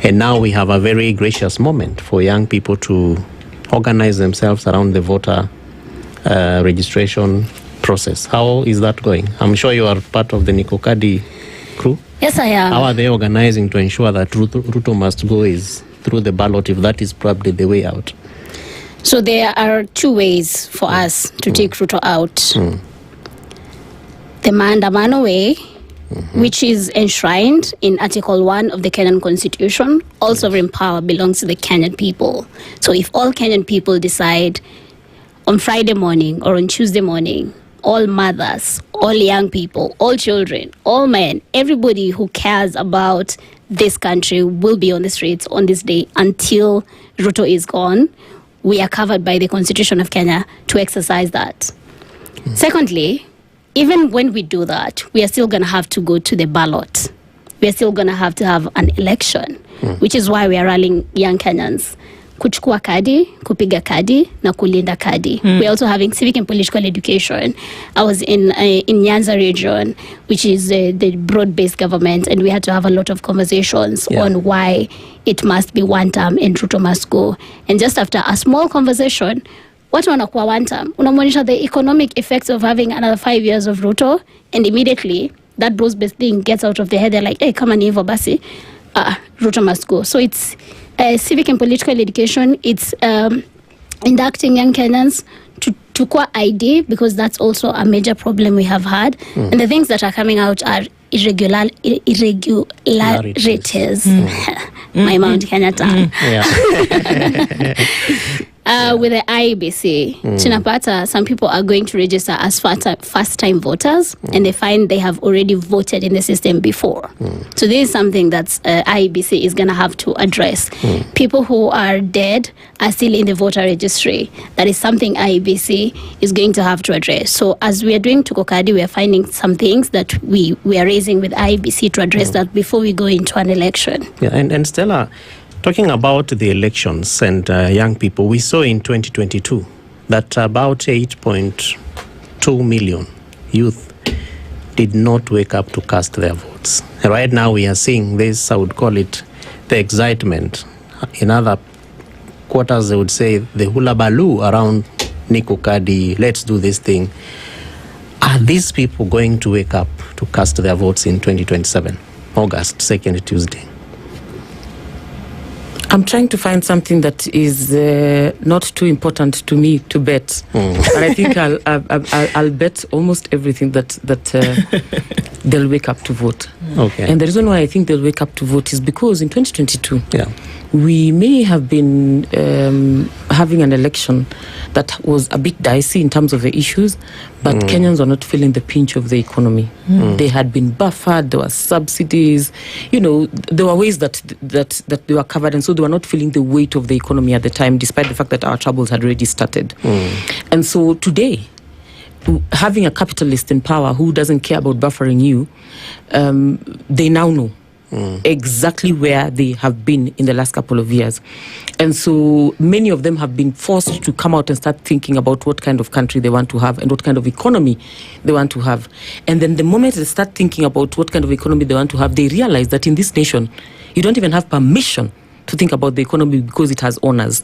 And now we have a very gracious moment for young people to organize themselves around the voter registration process. How is that going? I'm sure you are part of the Nikokadi crew. Yes, I am. How are they organizing to ensure that Ruto must go is through the ballot if that is probably the way out? So there are two ways for us to take Ruto out. The Maandamano way, which is enshrined in Article 1 of the Kenyan Constitution, all sovereign power belongs to the Kenyan people. So if all Kenyan people decide on Friday morning or on Tuesday morning, all mothers, all young people, all children, all men, everybody who cares about this country will be on the streets on this day until Ruto is gone, we are covered by the Constitution of Kenya to exercise that. Secondly, even when we do that, we are still going to have to go to the ballot. We are still going to have an election, which is why we are rallying young Kenyans. Kuchukua kadi, kupiga kadi, na kulinda kadi. We're also having civic and political education. I was in Nyanza region, which is the broad-based government, and we had to have a lot of conversations on why it must be one term and Ruto must go. And just after a small conversation, watu wanakuwa one term. Unamwonyesha the economic effects of having another 5 years of Ruto, and immediately that broad-based thing gets out of their head. They're like, hey, kama ni hivyo basi, Ruto must go. So it's civic and political education. It's inducting young Kenyans to core ID, because that's also a major problem we have had. And the things that are coming out are irregularities. My Mount Kenya tongue. With the IEBC, tunapata, some people are going to register as first-time voters, and they find they have already voted in the system before. So this is something that IEBC is going to have to address. People who are dead are still in the voter registry. That is something IEBC is going to have to address. So as we are doing Tukokadi, we are finding some things that we are raising with IEBC to address that before we go into an election. Yeah, and Stella, talking about the elections and young people, we saw in 2022 that about 8.2 million youth did not wake up to cast their votes. Right now we are seeing this, I would call it the excitement. In other quarters, they would say the hula baloo around Niko Kadi, let's do this thing. Are these people going to wake up to cast their votes in 2027, August 2nd, Tuesday? I'm trying to find something that is not too important to me to bet, and I think I'll bet almost everything that they'll wake up to vote. Okay. And the reason why I think they'll wake up to vote is because in 2022, we may have been having an election that was a bit dicey in terms of the issues, but Kenyans are not feeling the pinch of the economy. They had been buffered, there were subsidies, there were ways that they were covered, and so they were not feeling the weight of the economy at the time, despite the fact that our troubles had already started. And so today, having a capitalist in power who doesn't care about buffering you, they now know exactly where they have been in the last couple of years. And so many of them have been forced to come out and start thinking about what kind of country they want to have and what kind of economy they want to have. And then the moment they start thinking about what kind of economy they want to have, they realize that in this nation, you don't even have permission to think about the economy because it has owners.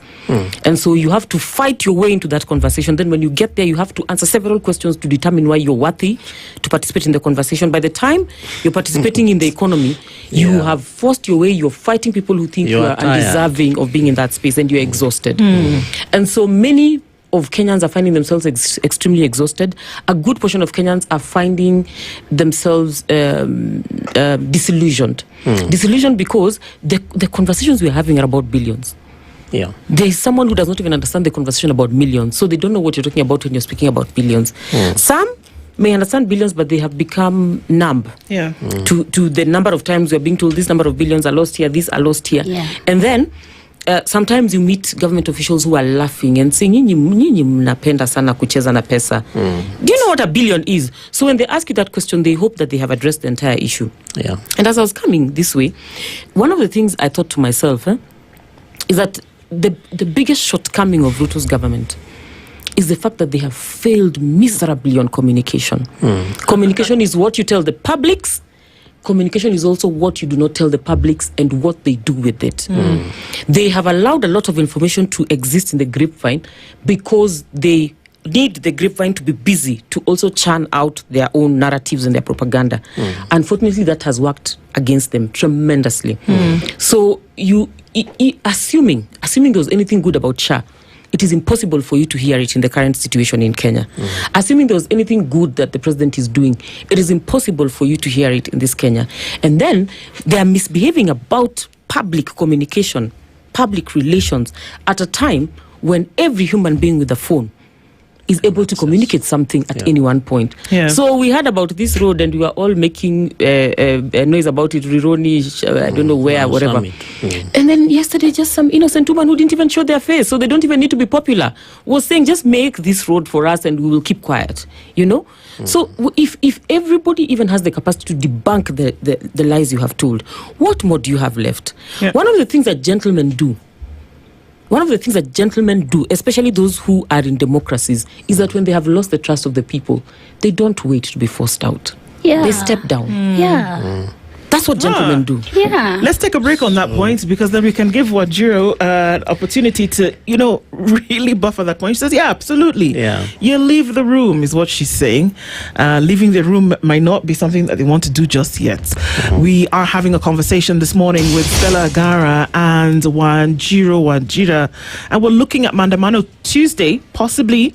And so you have to fight your way into that conversation. Then when you get there, you have to answer several questions to determine why you're worthy to participate in the conversation. By the time you're participating in the economy, you have forced your way, you're fighting people who think you are undeserving of being in that space, and you're exhausted. And so many of Kenyans are finding themselves extremely exhausted. A good portion of Kenyans are finding themselves disillusioned. Disillusioned because the conversations we're having are about billions. There is someone who does not even understand the conversation about millions, so they don't know what you're talking about when you're speaking about billions. Some may understand billions, but they have become numb to the number of times we're being told this number of billions are lost here, these are lost here. And then sometimes you meet government officials who are laughing and saying, nyinyi mnapenda sana kucheza na pesa. Do you know what a billion is? So when they ask you that question, they hope that they have addressed the entire issue. And as I was coming this way, one of the things I thought to myself is that the biggest shortcoming of Ruto's government is the fact that they have failed miserably on communication. Communication is what you tell the publics. Communication is also what you do not tell the publics and what they do with it. They have allowed a lot of information to exist in the grapevine because they need the grapevine to be busy to also churn out their own narratives and their propaganda. Unfortunately, that has worked against them tremendously. So assuming there was anything good about SHA, it is impossible for you to hear it in the current situation in Kenya. Assuming there was anything good that the president is doing, it is impossible for you to hear it in this Kenya. And then they are misbehaving about public communication, public relations, at a time when every human being with a phone is able to communicate something at any one point. So we heard about this road and we were all making a noise about it, Rironi, I don't know where, whatever. And then yesterday, just some innocent woman who didn't even show their face, so they don't even need to be popular, was saying, just make this road for us and we will keep quiet, So if everybody even has the capacity to debunk the lies you have told, what more do you have left? One of the things that gentlemen do, especially those who are in democracies, is that when they have lost the trust of the people, they don't wait to be forced out. They step down. That's what gentlemen do. Let's take a break on that point, because then we can give Wajiro an opportunity to, really buffer that point. She says, absolutely. You leave the room, is what she's saying. Leaving the room might not be something that they want to do just yet. We are having a conversation this morning with Stella Agara and Wajira, and we're looking at Mandamano Tuesday, possibly,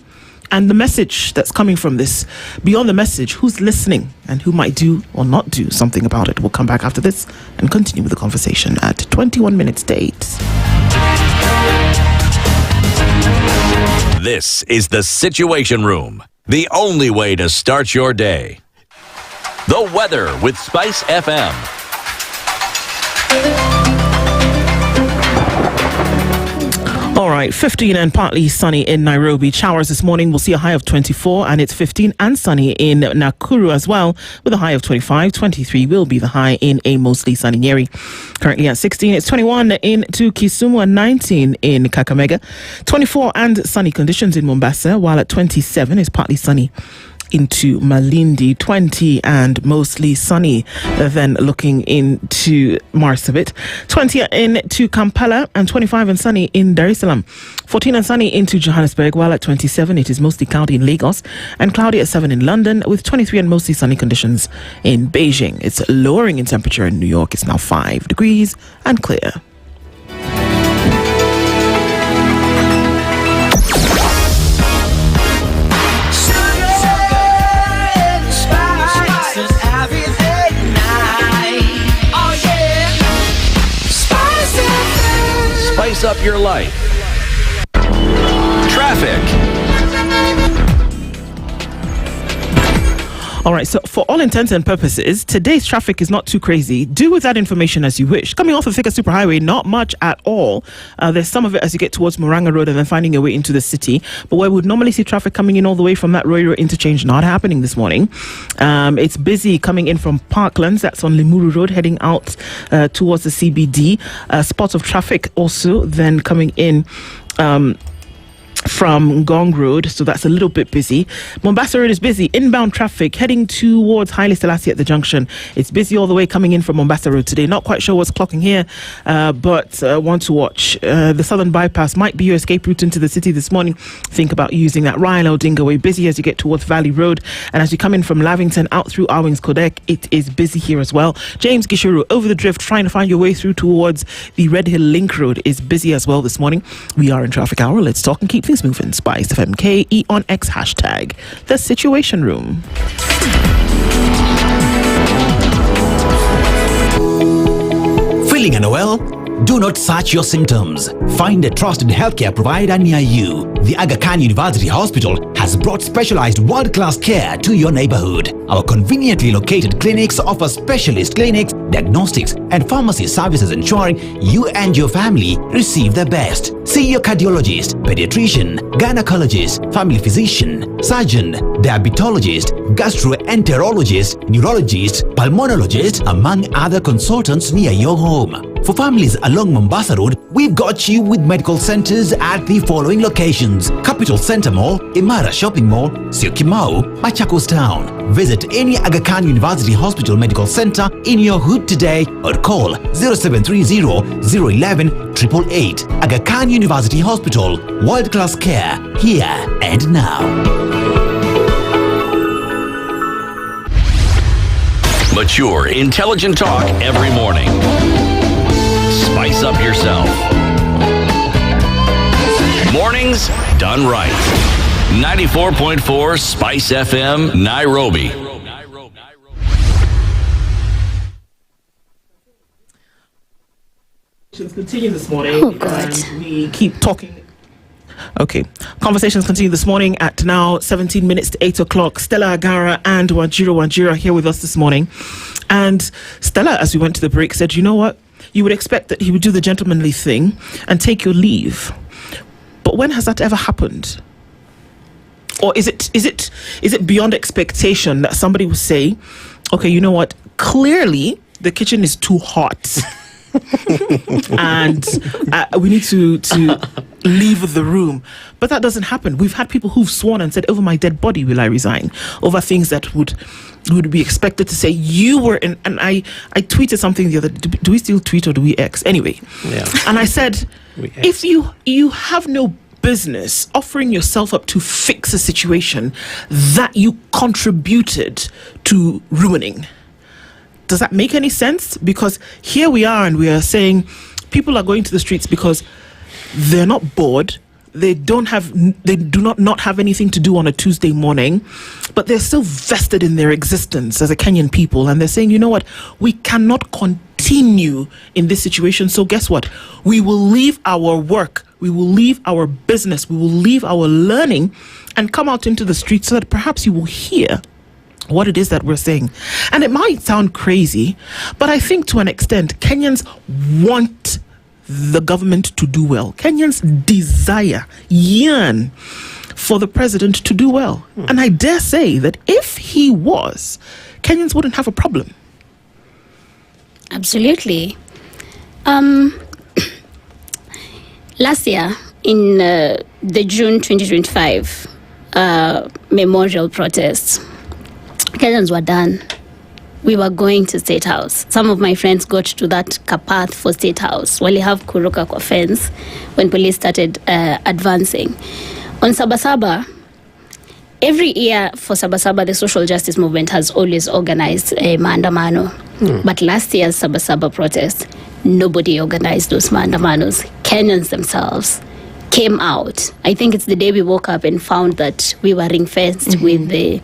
and the message that's coming from this. Beyond the message, who's listening and who might do or not do something about it? We'll come back after this and continue with the conversation at 21 minutes to 8. This is the Situation Room, the only way to start your day. The weather with SpiceFM. All right, 15 and partly sunny in Nairobi. Showers this morning. We'll see a high of 24, and it's 15 and sunny in Nakuru as well, with a high of 25. 23 will be the high in a mostly sunny Njeri. Currently at 16, it's 21 into Kisumu and 19 in Kakamega. 24 and sunny conditions in Mombasa, while at 27 it's partly sunny into Malindi, 20 and mostly sunny. Then looking into Marsabit, 20 into Kampala and 25 and sunny in Dar es Salaam. 14 and sunny into Johannesburg, while at 27 it is mostly cloudy in Lagos and cloudy at 7 in London, with 23 and mostly sunny conditions in Beijing. It's lowering in temperature in New York. It's now 5 degrees and clear. Spice up your life. Traffic. All right, so for all intents and purposes, today's traffic is not too crazy. Do with that information as you wish. Coming off of Thika Superhighway, not much at all. There's some of it as you get towards Murang'a Road and then finding your way into the city. But where we would normally see traffic coming in all the way from that Roy Road interchange, not happening this morning. It's busy coming in from Parklands. That's on Limuru Road, heading out towards the CBD. Spots of traffic also then coming in from Ngong Road, so that's a little bit busy. Mombasa Road is busy. Inbound traffic heading towards Haile Selassie at the junction. It's busy all the way coming in from Mombasa Road today. Not quite sure what's clocking here, but want to watch. The Southern Bypass might be your escape route into the city this morning. Think about using that. Ryle Odinga Way, busy as you get towards Valley Road. And as you come in from Lavington out through Arwings Kodek, it is busy here as well. James Gishuru over the drift, trying to find your way through towards the Red Hill Link Road, is busy as well this morning. We are in traffic hour. Let's talk and keep things moving. SpiceFM KE on X hashtag The Situation Room. Feeling unwell? Do not search your symptoms. Find a trusted healthcare provider near you. The Aga Khan University Hospital has brought specialized world-class care to your neighborhood. Our conveniently located clinics offer specialist clinics, diagnostics, and pharmacy services, ensuring you and your family receive the best. See your cardiologist, pediatrician, gynecologist, family physician, surgeon, diabetologist, gastroenterologist, neurologist, pulmonologist, among other consultants near your home. For families along Mombasa Road, we've got you with medical centers at the following locations: Capital Center Mall, Imara Shopping Mall, Syokimau, Machakos Town. Visit any Aga Khan University Hospital Medical Center in your hood today or call 0730-011-888. Aga Khan University Hospital, world-class care here. And now, mature, intelligent talk every morning. Spice up yourself. Mornings done right. 94.4 Spice FM, Nairobi. Continue this morning. Oh, God. And we keep talking. Okay. Conversations continue this morning at now 17 minutes to 8 o'clock. Stella Agara and Wanjiro are here with us this morning. And Stella, as we went to the break, said, you know what? You would expect that he would do the gentlemanly thing and take your leave. But when has that ever happened? Or is it beyond expectation that somebody will say, okay, you know what? Clearly, the kitchen is too hot. And we need to leave the room. But that doesn't happen. We've had people who've sworn and said, over my dead body will I resign, over things that would be expected to say you were in. And I tweeted something the other day. Do we still tweet or do we X? Anyway. Yeah. And I said, if you have no business offering yourself up to fix a situation that you contributed to ruining, does that make any sense? Because here we are and we are saying people are going to the streets because they're not bored. They do not have anything to do on a Tuesday morning, but they're still vested in their existence as a Kenyan people. And they're saying, you know what? We cannot continue in this situation. So guess what? We will leave our work. We will leave our business. We will leave our learning and come out into the streets so that perhaps you will hear what it is that we're saying. And it might sound crazy, but I think to an extent, Kenyans want the government to do well. Kenyans desire, yearn for the president to do well. And I dare say that if he was, Kenyans wouldn't have a problem. Absolutely. Last year, in the June 2025 memorial protests, Kenyans were done. We were going to State House. Some of my friends got to that path for State House. Wali have kuruka kwa fence when police started advancing. On Sabasaba, every year for Sabasaba, the social justice movement has always organized a maandamano. But last year's Sabasaba protest, nobody organized those maandamanos. Kenyans themselves came out. I think it's the day we woke up and found that we were ring-fenced with the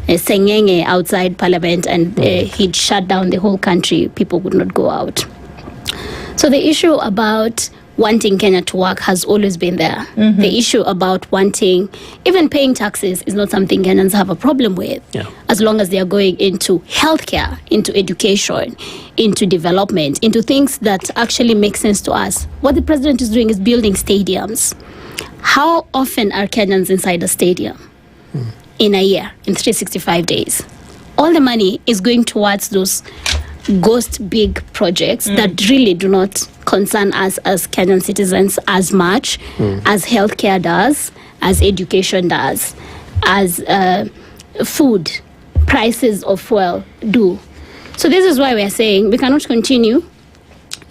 Sengenge outside Parliament, and he'd shut down the whole country. People would not go out. So the issue about wanting Kenya to work has always been there. The issue about wanting, even paying taxes, is not something Kenyans have a problem with, as long as they are going into healthcare, into education, into development, into things that actually make sense to us. What the president is doing is building stadiums. How often are Kenyans inside a stadium? In a year, in 365 days. All the money is going towards those ghost big projects that really do not concern us as Kenyan citizens as much as healthcare does, as education does, as food, prices of fuel do. So this is why we are saying we cannot continue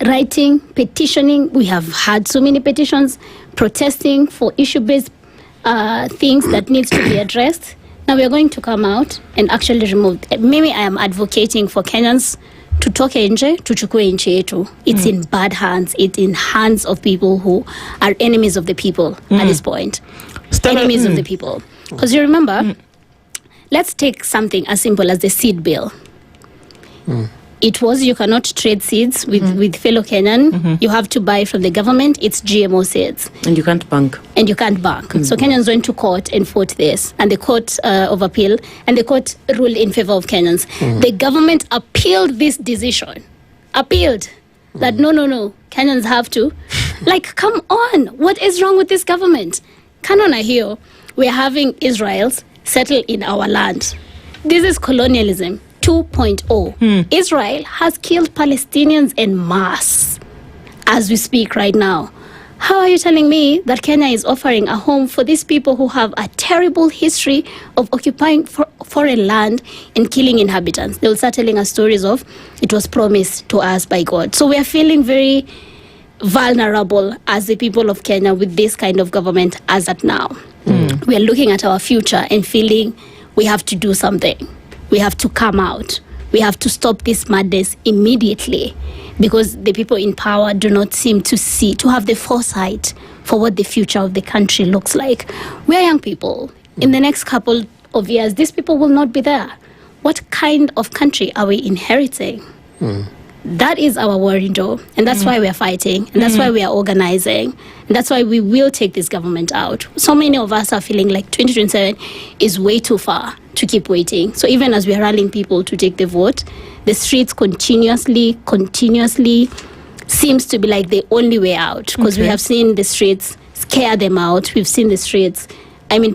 writing, petitioning. We have had so many petitions, protesting for issue-based things that needs to be addressed. Now we are going to come out and actually remove. Maybe I am advocating for Kenyans to talk nje, tuchukue nchi yetu. It's in bad hands. It's in hands of people who are enemies of the people at this point. Enemies of the people. Because you remember, let's take something as simple as the seed bill. It was you cannot trade seeds with fellow Kenyan. You have to buy from the government. It's GMO seeds. And you can't bank. So Kenyans went to court and fought this. And the court of appeal, and the court ruled in favor of Kenyans. The government appealed this decision. That no, Kenyans have to. Like, come on. What is wrong with this government? Kanona here, we're having Israelis settle in our land. This is colonialism 2.0. Israel has killed Palestinians en masse as we speak right now. How are you telling me that Kenya is offering a home for these people who have a terrible history of occupying foreign land and killing inhabitants? They will start telling us stories of it was promised to us by God. So we are feeling very vulnerable as the people of Kenya with this kind of government as at now. We are looking at our future and feeling we have to do something. We have to come out. We have to stop this madness immediately, because the people in power do not seem to have the foresight for what the future of the country looks like. We are young people. In the next couple of years, these people will not be there. What kind of country are we inheriting? That is our worry, Joe. And that's why we are fighting. And that's why we are organizing. And that's why we will take this government out. So many of us are feeling like 2027 is way too far to keep waiting. So even as we are rallying people to take the vote, the streets continuously seems to be like the only way out. Because we have seen the streets scare them out. We've seen the streets,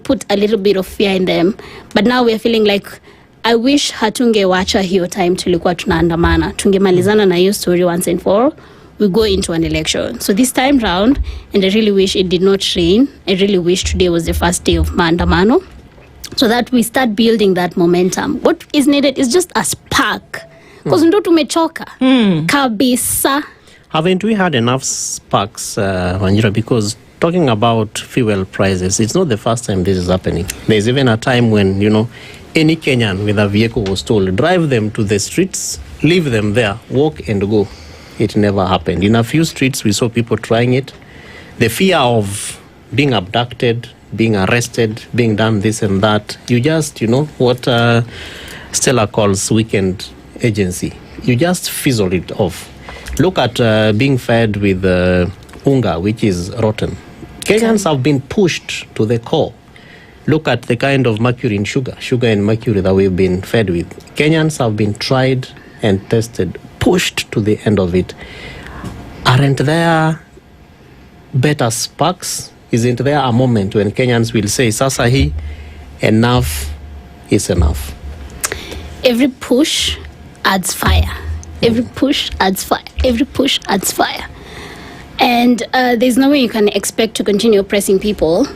put a little bit of fear in them. But now we are feeling like, I wish hatungewacha hiyo time tulikuwa tunaandamana. Tungemalizana na hiyo story once and for all. We go into an election. So this time round, and I really wish it did not rain. I really wish today was the first day of maandamano, so that we start building that momentum. What is needed is just a spark. Because ndo tumechoka. Kabisa. Haven't we had enough sparks, Wanjira? Because talking about fuel prices, it's not the first time this is happening. There's even a time when, any Kenyan with a vehicle was told, drive them to the streets, leave them there, walk and go. It never happened. In a few streets, we saw people trying it. The fear of being abducted, being arrested, being done this and that, you just, what Stella calls weekend agency. You just fizzle it off. Look at being fed with unga, which is rotten. Kenyans have been pushed to the core. Look at the kind of mercury in sugar and mercury that we've been fed with. Kenyans have been tried and tested, pushed to the end of it. Aren't there better sparks? Isn't there a moment when Kenyans will say, Sasa hii, enough is enough? Every push adds fire. Every push adds fire. Every push adds fire. And there's no way you can expect to continue oppressing people.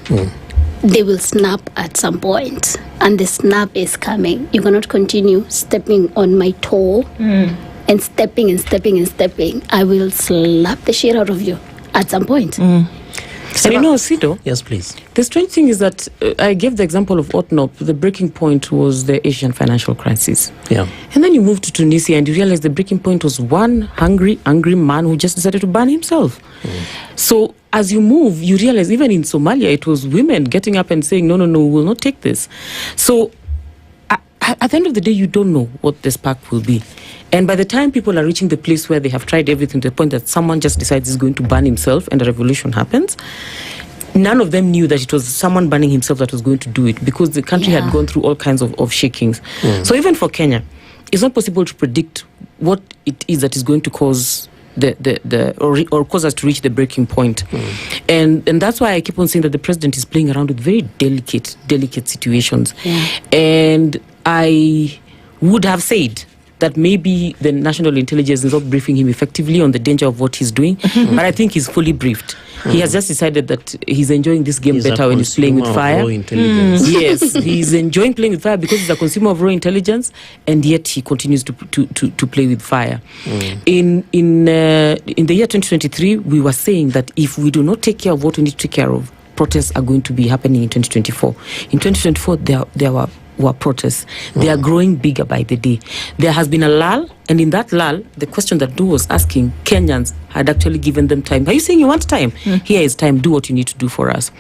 They will snap at some point, and the snap is coming. You cannot continue stepping on my toe and stepping. I will slap the shit out of you at some point. And Osido? Yes, please. The strange thing is that I gave the example of Otnop. The breaking point was the Asian financial crisis. Yeah. And then you moved to Tunisia and you realize the breaking point was one angry man who just decided to ban himself. So as you move, you realize even in Somalia, it was women getting up and saying, no, we will not take this. So at the end of the day, you don't know what the spark will be. And by the time people are reaching the place where they have tried everything to the point that someone just decides he's going to ban himself and a revolution happens, none of them knew that it was someone banning himself that was going to do it, because the country had gone through all kinds of shakings. So even for Kenya, it's not possible to predict what it is that is going to cause or cause us to reach the breaking point. And that's why I keep on saying that the president is playing around with very delicate situations. And I would have said that maybe the national intelligence is not briefing him effectively on the danger of what he's doing. But I think he's fully briefed. He has just decided that he's enjoying this game better when he's playing with fire. Yes, he's enjoying playing with fire because he's a consumer of raw intelligence, and yet he continues to play with fire. In the year 2023, we were saying that if we do not take care of what we need to take care of, protests are going to be happening in 2024. In 2024, there were protests. They are growing bigger by the day. There has been a lull, and in that lull, the question that Ndu was asking, Kenyans had actually given them time. Are you saying you want time? Here is time. Do what you need to do for us.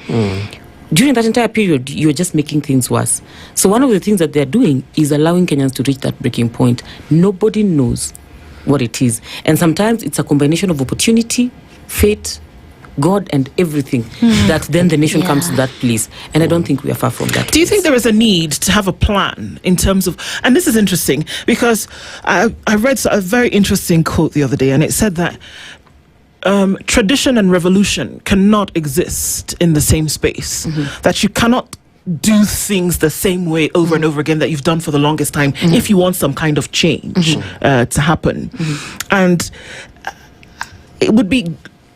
During that entire period, you're just making things worse. So one of the things that they're doing is allowing Kenyans to reach that breaking point. Nobody knows what it is. And sometimes it's a combination of opportunity, fate, God, and everything, that then the nation comes to that place. And I don't think we are far from that. Do you think there is a need to have a plan in terms of, and this is interesting because I read a very interesting quote the other day, and it said that tradition and revolution cannot exist in the same space, that you cannot do things the same way over and over again that you've done for the longest time if you want some kind of change to happen. And it would be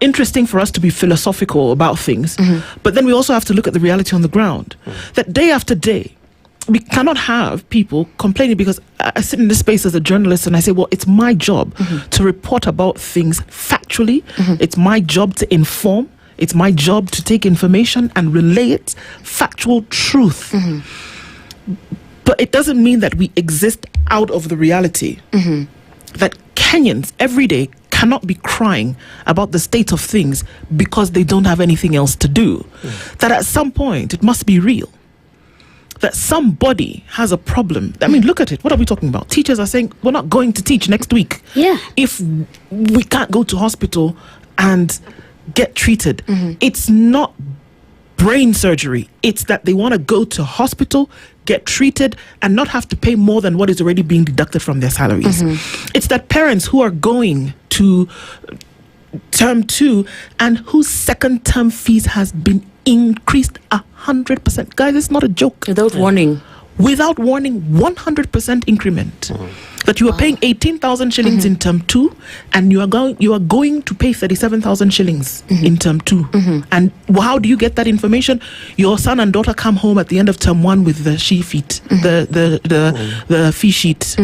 interesting for us to be philosophical about things, but then we also have to look at the reality on the ground, that day after day we cannot have people complaining, because I sit in this space as a journalist and I say, well, it's my job to report about things factually factually. It's my job to inform. It's my job to take information and relay it, factual truth. But it doesn't mean that we exist out of the reality. That Kenyans every day cannot be crying about the state of things because they don't have anything else to do. That at some point it must be real. That somebody has a problem. I mean, look at it. What are we talking about? Teachers are saying, we're not going to teach next week. Yeah. If we can't go to hospital and get treated. It's not brain surgery. It's that they want to go to hospital, get treated, and not have to pay more than what is already being deducted from their salaries. It's that parents who are going to term 2 and whose second term fees has been increased 100%. Guys, it's not a joke. Without warning. Without warning, 100% increment. That you are paying 18,000 shillings in term 2, and you are going to pay 37,000 shillings in term 2. And how do you get that information? Your son and daughter come home at the end of term 1 with the sheet, the fee sheet.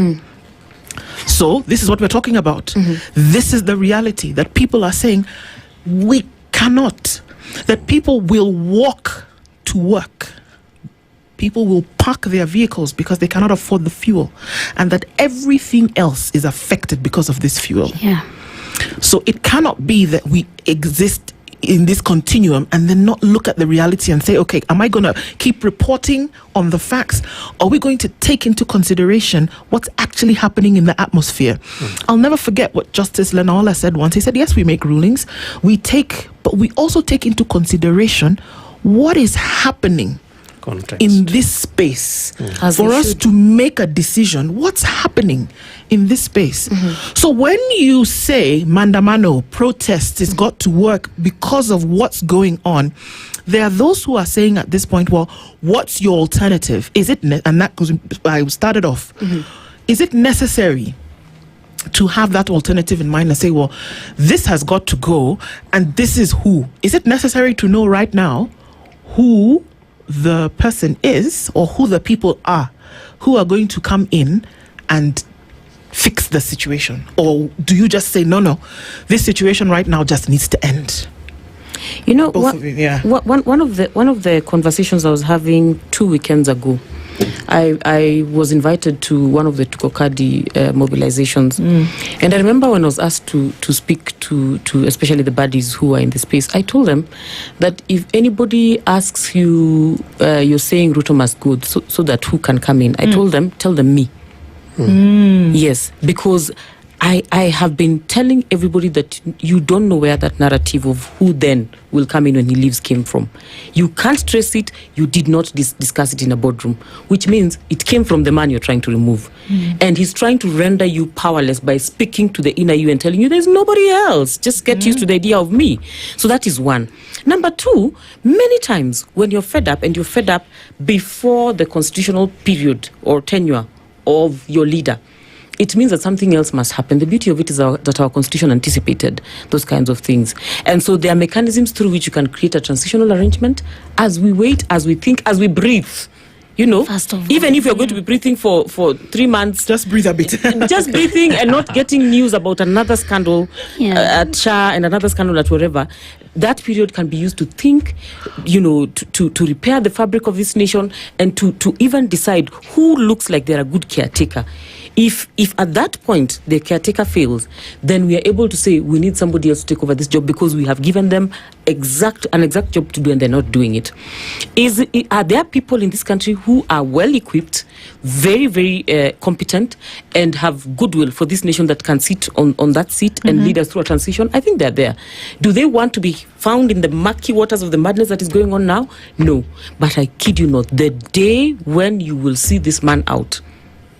So this is what we're talking about. This is the reality that people are saying we cannot. That people will walk to work. People will park their vehicles because they cannot afford the fuel, and that everything else is affected because of this fuel. Yeah. So it cannot be that we exist in this continuum and then not look at the reality and say, okay, am I going to keep reporting on the facts? Or are we going to take into consideration what's actually happening in the atmosphere? I'll never forget what Justice Lenaola said once. He said, yes, we make rulings, but we also take into consideration what is happening in this space for us to make a decision. What's happening in this space? So when you say mandamano, protest has got to work because of what's going on, there are those who are saying at this point, well, what's your alternative? Is it and that goes, I started off, is it necessary to have that alternative in mind and say, well, this has got to go and this is who? Is it necessary to know right now who the person is or who the people are who are going to come in and fix the situation? Or do you just say, no, this situation right now just needs to end? You know, one of the conversations I was having 2 weekends ago, I was invited to one of the Tukokadi mobilizations, and I remember when I was asked to speak to especially the buddies who are in the space, I told them that if anybody asks you, you're saying Ruto must go so that who can come in, I told them, tell them me. Yes, because I have been telling everybody that you don't know where that narrative of who then will come in when he leaves came from. You can't trace it. You did not discuss it in a boardroom, which means it came from the man you're trying to remove. And he's trying to render you powerless by speaking to the inner you and telling you there's nobody else. Just get used to the idea of me. So that is one. Number 2, many times when you're fed up, and you're fed up before the constitutional period or tenure of your leader, it means that something else must happen. The beauty of it is that our constitution anticipated those kinds of things. And so there are mechanisms through which you can create a transitional arrangement as we wait, as we think, as we breathe. You know, even if you're going to be breathing for 3 months, just breathe a bit. Just breathing and not getting news about another scandal at SHA and another scandal at wherever. That period can be used to think, you know, to repair the fabric of this nation and to even decide who looks like they're a good caretaker. If at that point the caretaker fails, then we are able to say we need somebody else to take over this job because we have given them an exact job to do and they're not doing it. Are there people in this country who are well equipped, very, very competent, and have goodwill for this nation that can sit on that seat and lead us through a transition? I think they're there. Do they want to be found in the murky waters of the madness that is going on now? No. But I kid you not, the day when you will see this man out,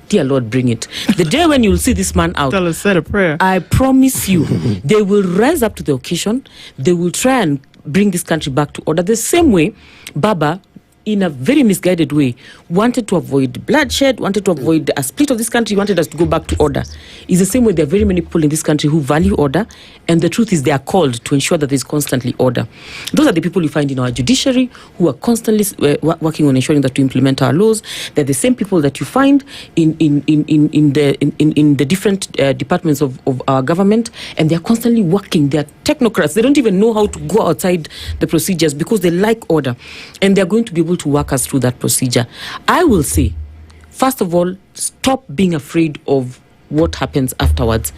dear Lord, bring it. The day when you will see this man out, tell us, said a prayer. I promise you, they will rise up to the occasion. They will try and bring this country back to order. The same way Baba in a very misguided way, wanted to avoid bloodshed, wanted to avoid a split of this country, wanted us to go back to order. It's the same way there are very many people in this country who value order, and the truth is they are called to ensure that there's constantly order. Those are the people you find in our judiciary who are constantly working on ensuring that we implement our laws. They're the same people that you find in the different departments of our government, and they're constantly working. They're technocrats. They don't even know how to go outside the procedures because they like order, and they're going to be able to work us through that procedure. I will say, first of all, stop being afraid of what happens afterwards.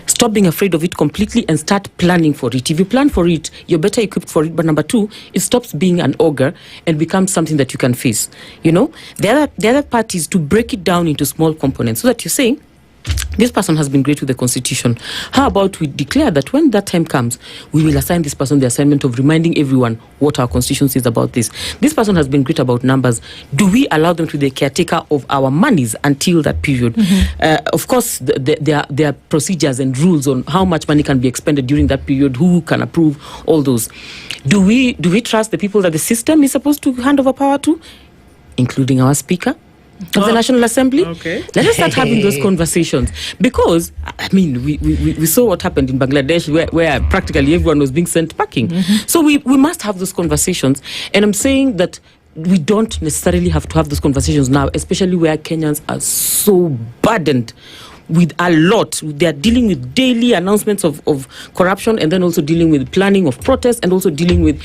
Stop being afraid of it completely and start planning for it. If you plan for it, you're better equipped for it. But number two, it stops being an ogre and becomes something that you can face. You know, the other part is to break it down into small components so that you're saying, this person has been great with the Constitution. How about we declare that when that time comes, we will assign this person the assignment of reminding everyone what our Constitution says about this. This person has been great about numbers. Do we allow them to be the caretaker of our monies until that period? Of course, there are procedures and rules on how much money can be expended during that period, who can approve, all those. Do we trust the people that the system is supposed to hand over power to, including our Speaker of the National Assembly? Let us start having those conversations, because I mean we saw what happened in Bangladesh where practically everyone was being sent packing. So we must have those conversations, and I'm saying that we don't necessarily have to have those conversations now, especially where Kenyans are so burdened with a lot. They are dealing with daily announcements of corruption, and then also dealing with planning of protests, and also dealing with,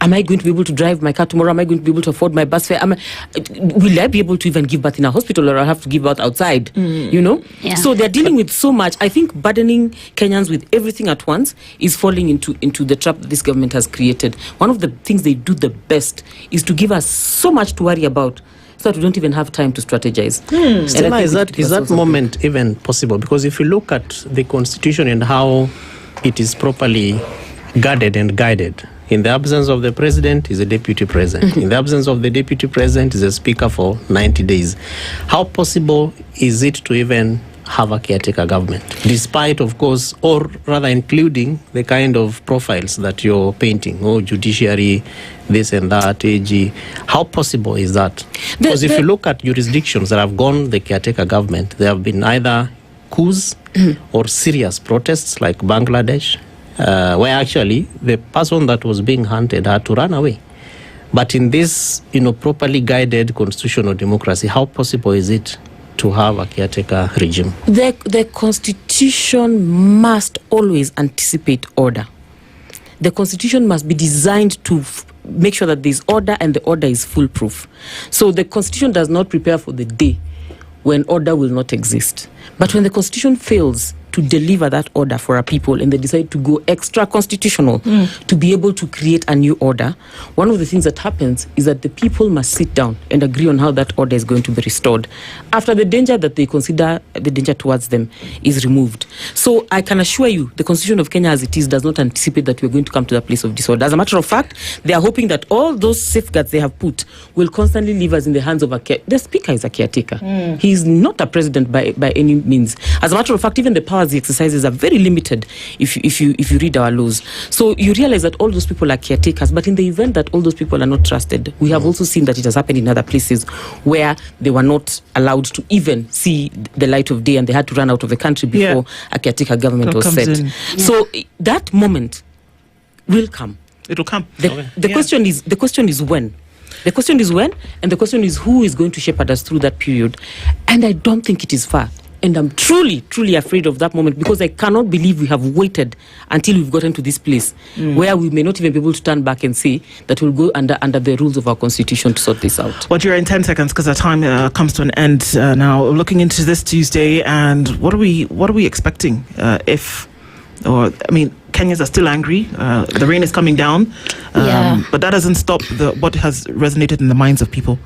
am I going to be able to drive my car tomorrow? Am I going to be able to afford my bus fare? Will I be able to even give birth in a hospital, or I'll have to give birth outside? You know? Yeah. So they're dealing with so much. I think burdening Kenyans with everything at once is falling into the trap that this government has created. One of the things they do the best is to give us so much to worry about, so that we don't even have time to strategize. Stella, is that moment even possible? Because if you look at the Constitution and how it is properly guarded and guided, in the absence of the president is a deputy president. In the absence of the deputy president is a speaker for 90 days. How possible is it to even have a caretaker government, despite, of course, or rather including the kind of profiles that you're painting, judiciary, this and that, AG? How possible is that? Because if you look at jurisdictions that have gone the caretaker government, there have been either coups or serious protests, like Bangladesh, where actually the person that was being hunted had to run away. But in this, properly guided constitutional democracy, how possible is it to have a caretaker regime? The Constitution must always anticipate order. The Constitution must be designed to make sure that there's order, and the order is foolproof. So the Constitution does not prepare for the day when order will not exist. But when the Constitution fails to deliver that order for our people, and they decide to go extra constitutional to be able to create a new order, one of the things that happens is that the people must sit down and agree on how that order is going to be restored after the danger that they consider the danger towards them is removed. So I can assure you, the Constitution of Kenya as it is does not anticipate that we're going to come to the place of disorder. As a matter of fact, they are hoping that all those safeguards they have put will constantly leave us in the hands of the Speaker is a caretaker. He is not a president by any means. As a matter of fact, even the powers he exercises are very limited if you read our laws. So you realize that all those people are caretakers, but in the event that all those people are not trusted, we have also seen that it has happened in other places where they were not allowed to even see the light of day, and they had to run out of the country before a caretaker government was set. So that moment will come. It will come. The question is when. The question is when, and the question is who is going to shepherd us through that period. And I don't think it is far. And I'm truly, truly afraid of that moment, because I cannot believe we have waited until we've gotten to this place where we may not even be able to turn back and say that we'll go under the rules of our Constitution to sort this out. Well, you're in 10 seconds because our time comes to an end now. Looking into this Tuesday, and what are we expecting Kenyans are still angry. The rain is coming down, but that doesn't stop what has resonated in the minds of people.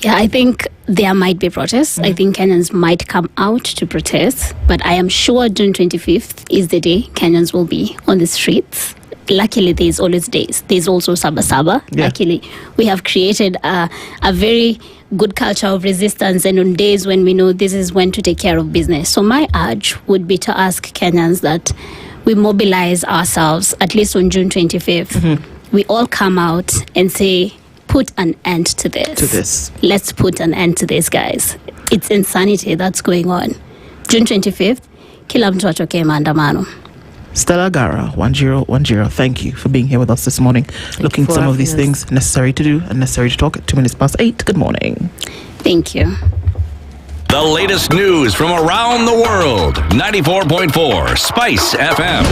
Yeah, I think there might be protests. I think Kenyans might come out to protest, but I am sure June 25th is the day Kenyans will be on the streets. Luckily, there's always days. There's also Sabasaba. Yeah. Luckily, we have created a very good culture of resistance, and on days when we know this is when to take care of business. So my urge would be to ask Kenyans that we mobilize ourselves, at least on June 25th. We all come out and say, put an end to this. Let's put an end to this, guys. It's insanity that's going on. June 25th, kila mtu atoke maandamano. Stella Gara, 1010, thank you for being here with us this morning. Looking at some of these things necessary to do and necessary to talk at 8:02. Good morning. Thank you. The latest news from around the world. 94.4 Spice FM.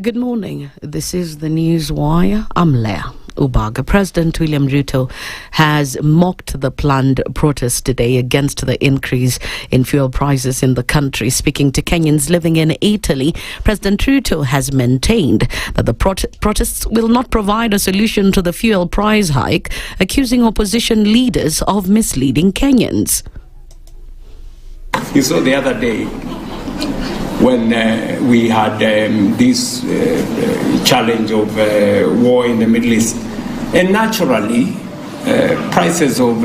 Good morning. This is the News Wire. I'm Leah Ubaga. President William Ruto has mocked the planned protest today against the increase in fuel prices in the country. Speaking to Kenyans living in Italy, President Ruto has maintained that the protests will not provide a solution to the fuel price hike, accusing opposition leaders of misleading Kenyans. You saw the other day when we had this challenge of war in the Middle East. And naturally, prices of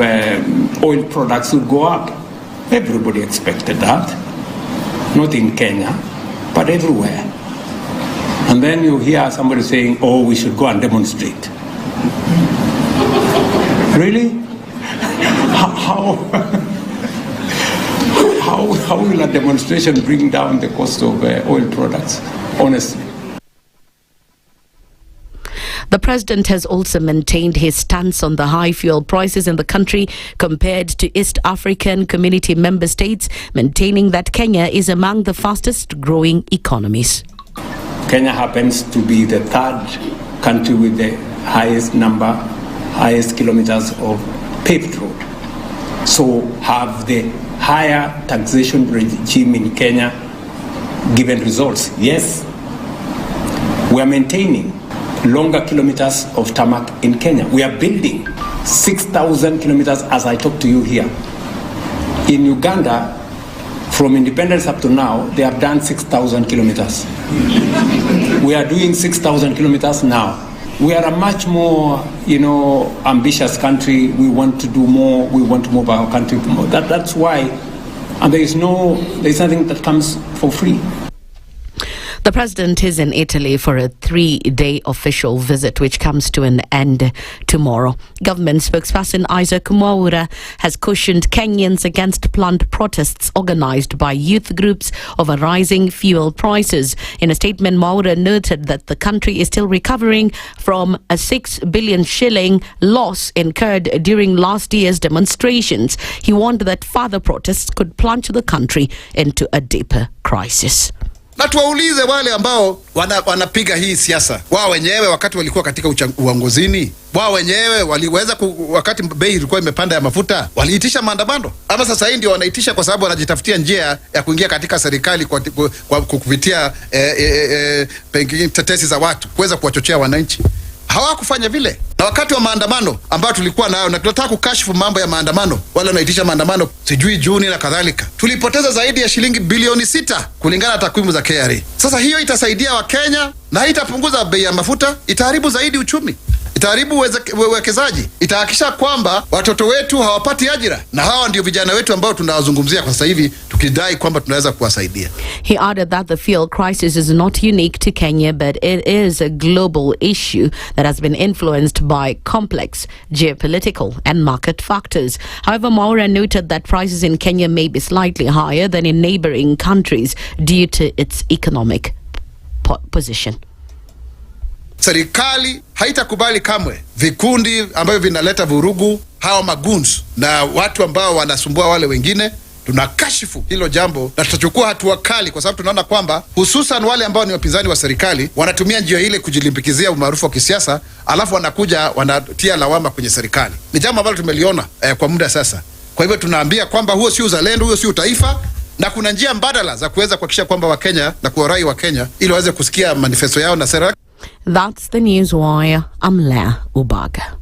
oil products would go up. Everybody expected that. Not in Kenya, but everywhere. And then you hear somebody saying, oh, we should go and demonstrate. Really? How will a demonstration bring down the cost of oil products, honestly? The president has also maintained his stance on the high fuel prices in the country compared to East African Community member states, maintaining that Kenya is among the fastest growing economies. Kenya happens to be the third country with the highest kilometers of paved road. So have the higher taxation regime in Kenya given results? Yes. We are maintaining longer kilometers of tarmac in Kenya. We are building 6,000 kilometers as I talk to you here. In Uganda, from independence up to now, they have done 6,000 kilometers. We are doing 6,000 kilometers now. We are a much more, ambitious country. We want to do more. We want to move our country more. That's why, and there's nothing that comes for free. The president is in Italy for a 3-day official visit, which comes to an end tomorrow. Government spokesperson Stanley Kimura has cautioned Kenyans against planned protests organized by youth groups over rising fuel prices. In a statement, Kimura noted that the country is still recovering from a 6 billion shilling loss incurred during last year's demonstrations. He warned that further protests could plunge the country into a deeper crisis. Na tuwaulize wale ambao wanapiga hii siasa. Wao wenyewe wakati walikuwa katika uongozini, wao wenyewe waliweza wakati bei ilikuwa imepanda ya mafuta, waliitisha maandamano? Ama sasa hii ndio wanaitisha kwa sababu wanajitafutia njia ya kuingia katika serikali kwa kupitia pengine tetesi za watu kuweza kuwachochea wananchi? Hawakufanya vile. Na wakati wa maandamano ambao tulikuwa nayo, na tunataka kukashifu mambo ya maandamano, wale wanaitisha maandamano sijui Juni na kadhalika, tulipoteza zaidi ya shilingi bilioni 6 kulingana na takwimu za KRA. Sasa hiyo itasaidia Wakenya na itapunguza bei ya mafuta, itaharibu zaidi uchumi, itaharibu uwekezaji, itahakikisha kwamba watoto wetu hawapati ajira, na hawa ndio vijana wetu ambao tunawazungumzia kwa sasa hivi tukidai kwamba tunaweza kuwasaidia. He added that the fuel crisis is not unique to Kenya, but it is a global issue that has been influenced by complex geopolitical and market factors. However, Kimura noted that prices in Kenya may be slightly higher than in neighboring countries due to its economic position. Serikali haitakubali kamwe vikundi ambavyo vinaleta vurugu, hawa maguns na watu ambao wanasumbua wale wengine. Tunakashifu hilo jambo na tutachukua hatua kali, kwa sababu tunaona kwamba hususan wale ambao ni wapinzani wa serikali wanatumia njia ile kujilimbikizia umaarufu wa kisiasa, alafu wanakuja wanatia lawama kwenye serikali. Ni jambo ambalo tumeliona kwa muda sasa. Kwa hivyo tunaambia kwamba huo si uzalendo, huo si utaifa, na kuna njia mbadala za kuweza kuhakikisha kwamba Wakenya na kuwarai wa Kenya ili waweze kusikia manifesto yao na sera. That's the News Wire. I'm Leah Ubaga.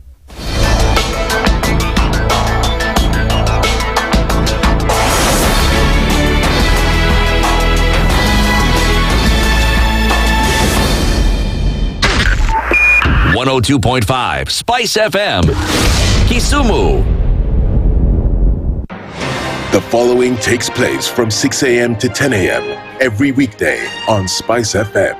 .5 Spice FM, Kisumu. The following takes place from 6 a.m. to 10 a.m. every weekday on SpiceFM.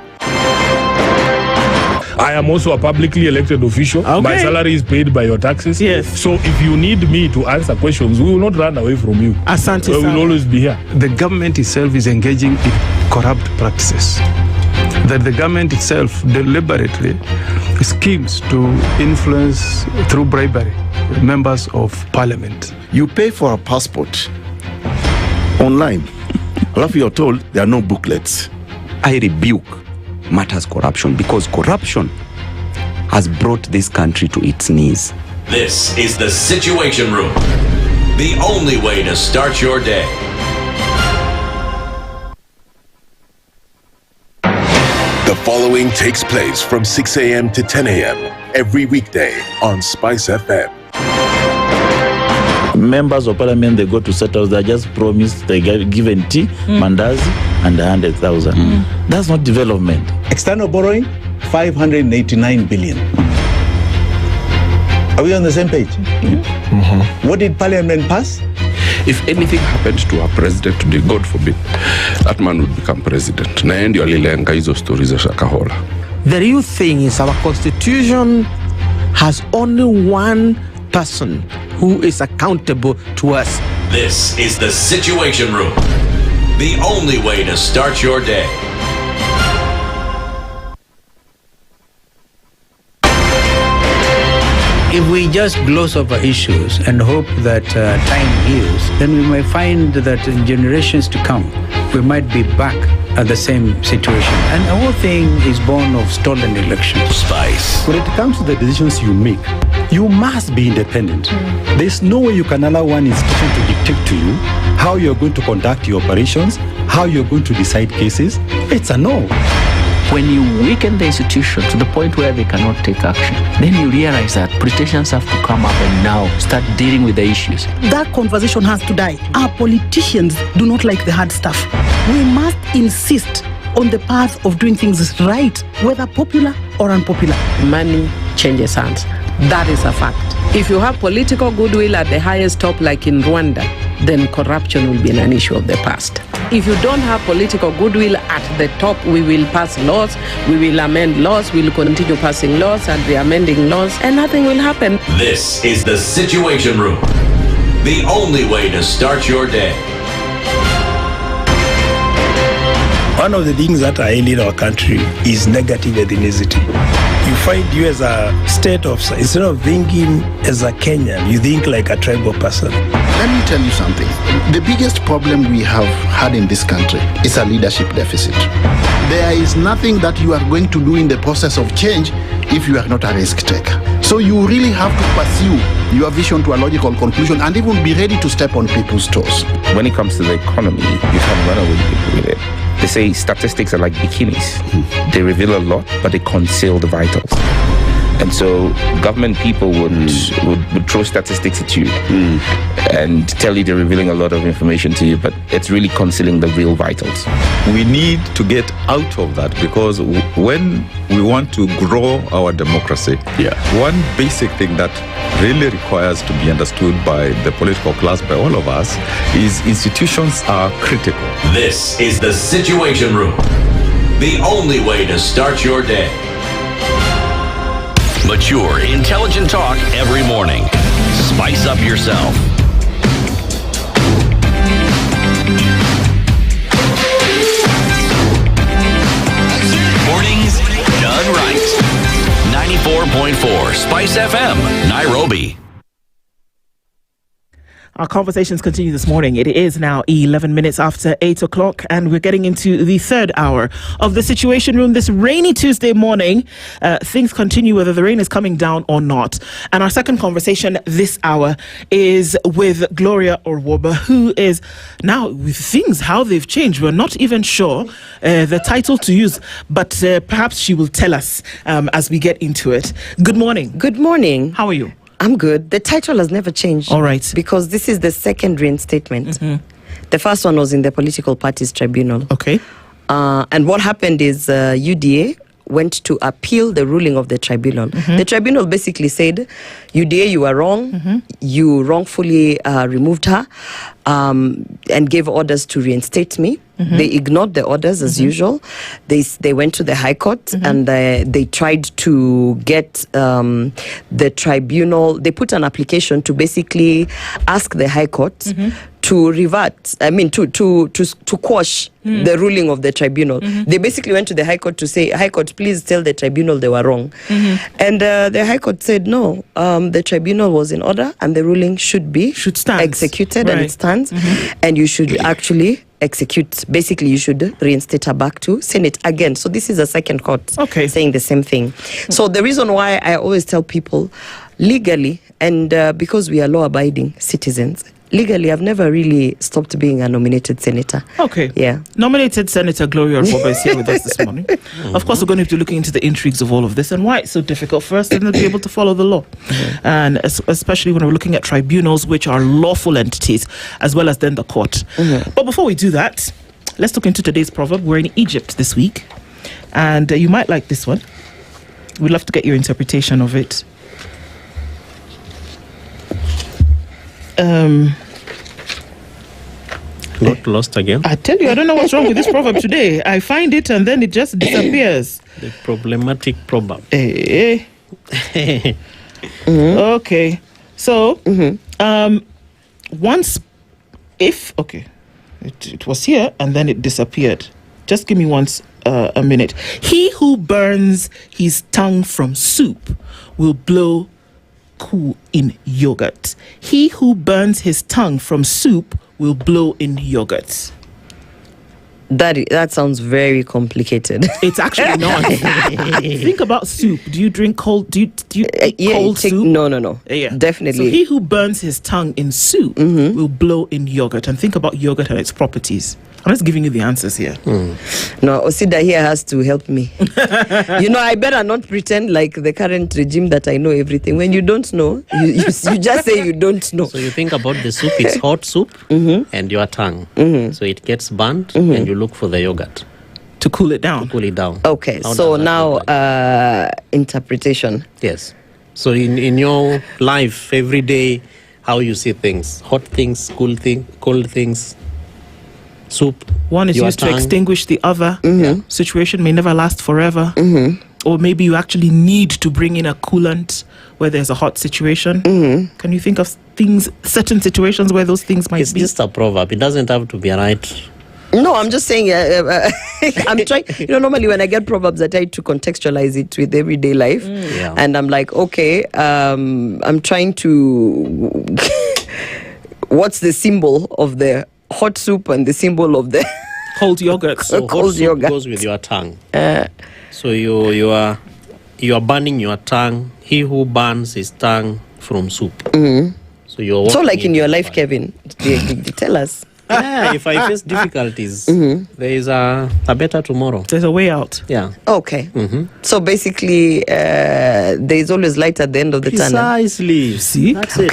I am also a publicly elected official. Okay. My salary is paid by your taxes. Yes. So if you need me to answer questions, we will not run away from you. Asante We will always be here. The government itself is engaging in corrupt practices. That the government itself deliberately schemes to influence through bribery members of parliament. You pay for a passport online. Alafu you're told there are no booklets. I rebuke matters corruption because corruption has brought this country to its knees. This is the Situation Room, the only way to start your day. The following takes place from 6 a.m. to 10 a.m. every weekday on SpiceFM. Members of parliament, they go to settle, they're just promised, they get given tea, mandazi, and 100,000. That's not development. External borrowing, 589 billion. Are we on the same page? What did parliament pass? If anything happened to our president today, God forbid, that man would become president. Na ndio alilenga hizo stories za Shakahola. The real thing is our constitution has only one person who is accountable to us. This is the Situation Room, the only way to start your day. If we just gloss over issues and hope that time heals, then we may find that in generations to come, we might be back at the same situation. And the whole thing is born of stolen elections. Spice. When it comes to the decisions you make, you must be independent. There's no way you can allow one institution to dictate to you how you're going to conduct your operations, how you're going to decide cases. It's a no. When you weaken the institution to the point where they cannot take action, then you realize that politicians have to come up and now start dealing with the issues. That conversation has to die. Our politicians do not like the hard stuff. We must insist on the path of doing things right, whether popular or unpopular. Money changes hands. That is a fact. If you have political goodwill at the highest top, like in Rwanda, then corruption will be an issue of the past. If you don't have political goodwill at the top, we will pass laws, we will amend laws, we will continue passing laws and re-amending laws, and nothing will happen. This is the Situation Room, the only way to start your day. One of the things that are ailing our country is negative ethnicity. You find you as a state officer, instead of thinking as a Kenyan, you think like a tribal person. Let me tell you something. The biggest problem we have had in this country is a leadership deficit. There is nothing that you are going to do in the process of change if you are not a risk taker. So you really have to pursue your vision to a logical conclusion and even be ready to step on people's toes. When it comes to the economy, you can run away with it. They say statistics are like bikinis. They reveal a lot, but they conceal the vitals. And so government people would throw statistics at you and tell you they're revealing a lot of information to you, but it's really concealing the real vitals. We need to get out of that, because when we want to grow our democracy, one basic thing that really requires to be understood by the political class, by all of us, is institutions are critical. This is the Situation Room, the only way to start your day. Mature, intelligent talk every morning. Spice up yourself. Mornings done right. 94.4 Spice FM, Nairobi. Our conversations continue this morning. It is now 11 minutes after 8 o'clock, and we're getting into the third hour of the Situation Room this rainy Tuesday morning. Things continue whether the rain is coming down or not. And our second conversation this hour is with Gloria Orwoba, who is now with things, how they've changed. We're not even sure the title to use, but perhaps she will tell us as we get into it. Good morning. Good morning. How are you? I'm good. The title has never changed. All right. Because this is the second reinstatement. The first one was in the Political Parties Tribunal. Okay. And what happened is UDA went to appeal the ruling of the tribunal. The tribunal basically said, UDA, you are wrong. You wrongfully removed her and gave orders to reinstate me. They ignored the orders as usual. They went to the High Court and they tried to get the tribunal. They put an application to basically ask the High Court to revert. I mean, to quash the ruling of the tribunal. They basically went to the High Court to say, High Court, please tell the tribunal they were wrong. And the High Court said, no, the tribunal was in order and the ruling should stand. Executed, and it stands. And you should actually execute. Basically, you should reinstate her back to Senate again. So this is a second court saying the same thing. So the reason why I always tell people, legally, and because we are law-abiding citizens, legally, I've never really stopped being a nominated senator. Okay. Yeah. Nominated Senator Gloria Orwoba is here with us this morning. Of course, we're going to be looking into the intrigues of all of this and why it's so difficult for us to be able to follow the law. And especially when we're looking at tribunals, which are lawful entities, as well as then the court. But before we do that, let's look into today's proverb. We're in Egypt this week. And you might like this one. We'd love to get your interpretation of it. Got lost again. I tell you, I don't know what's wrong with this proverb today. I find it and then it just disappears. The problematic proverb. Okay. So, once, it was here and then it disappeared. Just give me a minute. He who burns his tongue from soup will blow cool in yogurt. He who burns his tongue from soup will blow in yogurt. That sounds very complicated. It's actually not. Think about soup. Do you drink cold? Do you cold soup? No. Definitely. So he who burns his tongue in soup will blow in yogurt. And think about yogurt and its properties. I'm just giving you the answers here. No, Osido here has to help me. I better not pretend like the current regime that I know everything. When you don't know, you just say you don't know. So you think about the soup, it's hot soup and your tongue. So it gets burnt and you look for the yogurt. To cool it down. Okay, so now interpretation. Yes. So in your life, every day, how you see things. Hot things, cold things. Soup. One is used to extinguish the other. Situation may never last forever. Or maybe you actually need to bring in a coolant where there's a hot situation. Can you think of certain situations where those things might be? It's just a proverb. It doesn't have to be right. No, I'm just saying, I'm trying, normally when I get proverbs, I try to contextualize it with everyday life. And I'm like, okay, I'm trying to, what's the symbol of the hot soup and the symbol of the cold yogurt? So hot soup goes with your tongue. So you are burning your tongue. He who burns his tongue from soup. So you're so like in your life, Kevin. Tell us. Yeah, if I face difficulties, there is a better tomorrow. There's a way out. Yeah. Okay. So basically, there is always light at the end of the tunnel. Precisely. See? That's it.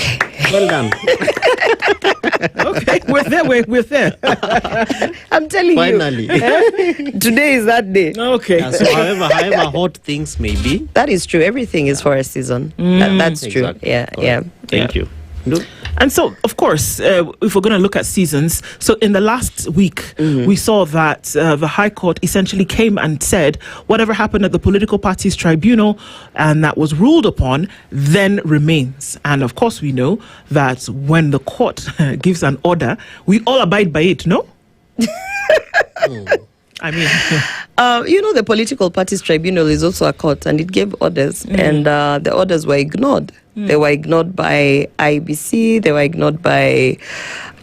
Well done. Okay, we're there. I'm telling Finally. you. Today is that day. Okay. Yeah, so however hot things may be. That is true. Everything is for a season. That's true. Exactly. Yeah. Thank you. And so, of course, if we're going to look at seasons, so in the last week, we saw that the High Court essentially came and said whatever happened at the political parties tribunal and that was ruled upon then remains. And of course, we know that when the court gives an order, we all abide by it, no? I mean, the political parties tribunal is also a court and it gave orders and the orders were ignored. They were ignored by IBC, they were ignored by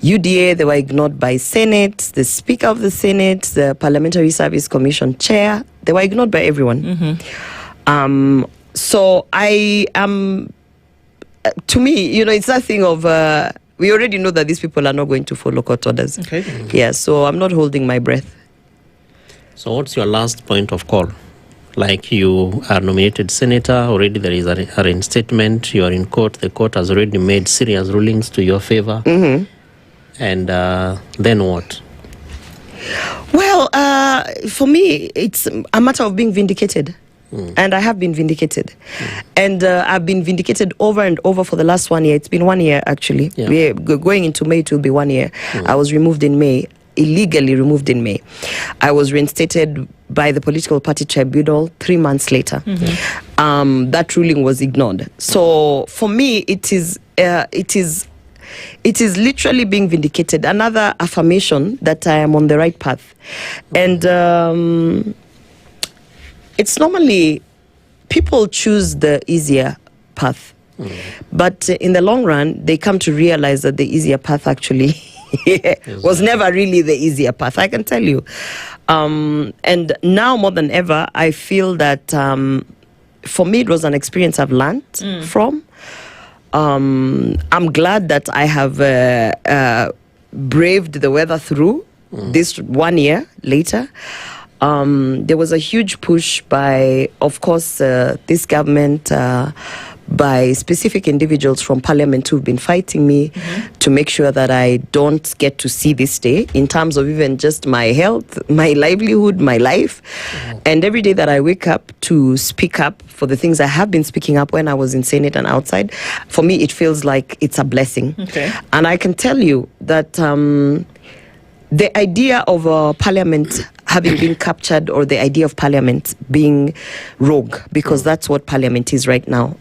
UDA, they were ignored by Senate, the Speaker of the Senate, the Parliamentary Service Commission Chair. They were ignored by everyone. So I am, to me, it's that thing of, we already know that these people are not going to follow court orders. Okay. Yeah, so I'm not holding my breath. So what's your last point of call? Like you are nominated senator, already there is a reinstatement, you are in court, the court has already made serious rulings to your favor. And then what? Well, for me, it's a matter of being vindicated. And I have been vindicated. And I've been vindicated over and over for the last 1 year. It's been 1 year, actually. We're going into May, it will be 1 year. I was removed in May, illegally removed in May. I was reinstated by the political party tribunal 3 months later. That ruling was ignored. So for me, it is literally being vindicated. Another affirmation that I am on the right path. And it's normally people choose the easier path. But in the long run, they come to realize that the easier path actually was never really the easier path, I can tell you. And now more than ever, I feel that for me, it was an experience I've learned from. I'm glad that I have braved the weather through this 1 year later. There was a huge push by, of course, this government, by specific individuals from Parliament who've been fighting me to make sure that I don't get to see this day in terms of even just my health, my livelihood, my life. And every day that I wake up to speak up for the things I have been speaking up when I was in Senate and outside, for me, it feels like it's a blessing. And I can tell you that the idea of Parliament having been captured, or the idea of Parliament being rogue, because that's what Parliament is right now,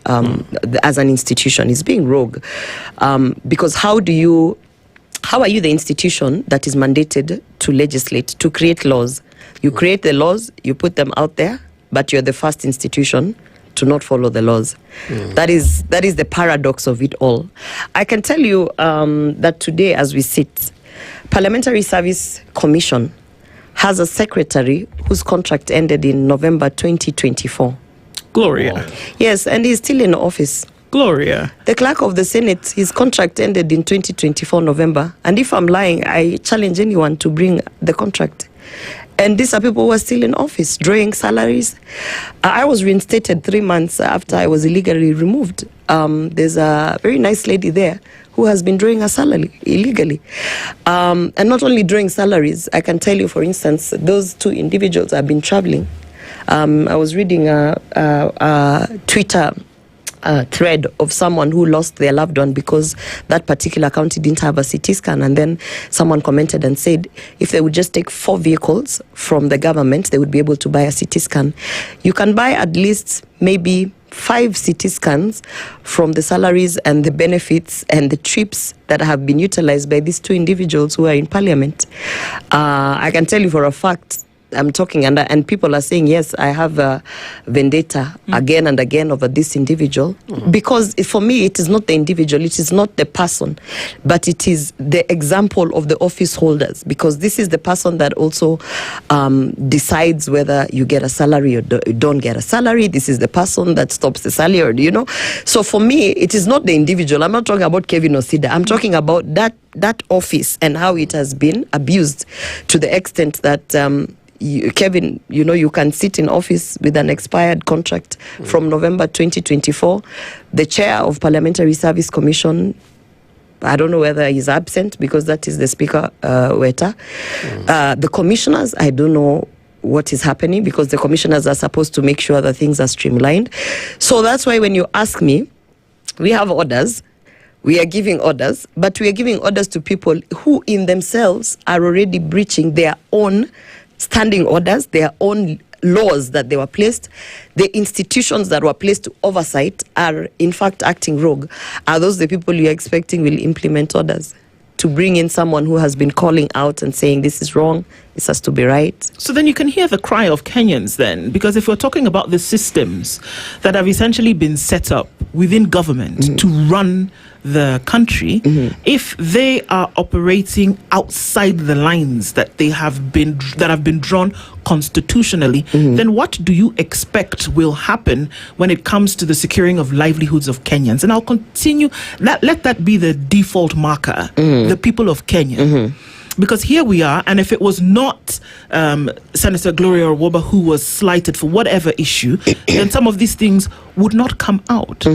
as an institution, is being rogue. Because how are you the institution that is mandated to legislate, to create laws? You create the laws, you put them out there, but you're the first institution to not follow the laws. That is the paradox of it all. I can tell you that today, as we sit, Parliamentary Service Commission has a secretary whose contract ended in November 2024. Gloria. Yes, and he's still in office. Gloria. The clerk of the Senate, his contract ended in 2024 November. And if I'm lying, I challenge anyone to bring the contract. And these are people who are still in office, drawing salaries. I was reinstated 3 months after I was illegally removed. There's a very nice lady there who has been drawing a salary illegally. And not only drawing salaries, I can tell you, for instance, those two individuals have been traveling. I was reading a Twitter thread of someone who lost their loved one because that particular county didn't have a CT scan, and then someone commented and said if they would just take 4 vehicles from the government, they would be able to buy a CT scan. You can buy at least maybe 5 CT scans from the salaries and the benefits and the trips that have been utilized by these two individuals who are in Parliament. I can tell you for a fact, I'm talking, and people are saying, yes, I have a vendetta again and again over this individual. Because for me, it is not the individual, it is not the person, but it is the example of the office holders. Because this is the person that also decides whether you get a salary or don't get a salary. This is the person that stops the salary, or, So for me, it is not the individual. I'm not talking about Kevin Osido. I'm talking about that office and how it has been abused to the extent that Kevin, you can sit in office with an expired contract from November 2024. The chair of Parliamentary Service Commission, I don't know whether he's absent because that is the Speaker, Weta. The commissioners, I don't know what is happening because the commissioners are supposed to make sure that things are streamlined. So that's why when you ask me, we have orders. We are giving orders, but we are giving orders to people who in themselves are already breaching their own standing orders, their own laws that they were placed. The institutions that were placed to oversight are in fact acting rogue. Are those the people you're expecting will implement orders? To bring in someone who has been calling out and saying this is wrong, this has to be right. So then you can hear the cry of Kenyans then, because if we're talking about the systems that have essentially been set up within government to run the country, if they are operating outside the lines that have been drawn constitutionally, then what do you expect will happen when it comes to the securing of livelihoods of Kenyans? And I'll continue, let that be the default marker, the people of Kenya. Because here we are, and if it was not Senator Gloria Orwoba who was slighted for whatever issue, then some of these things would not come out.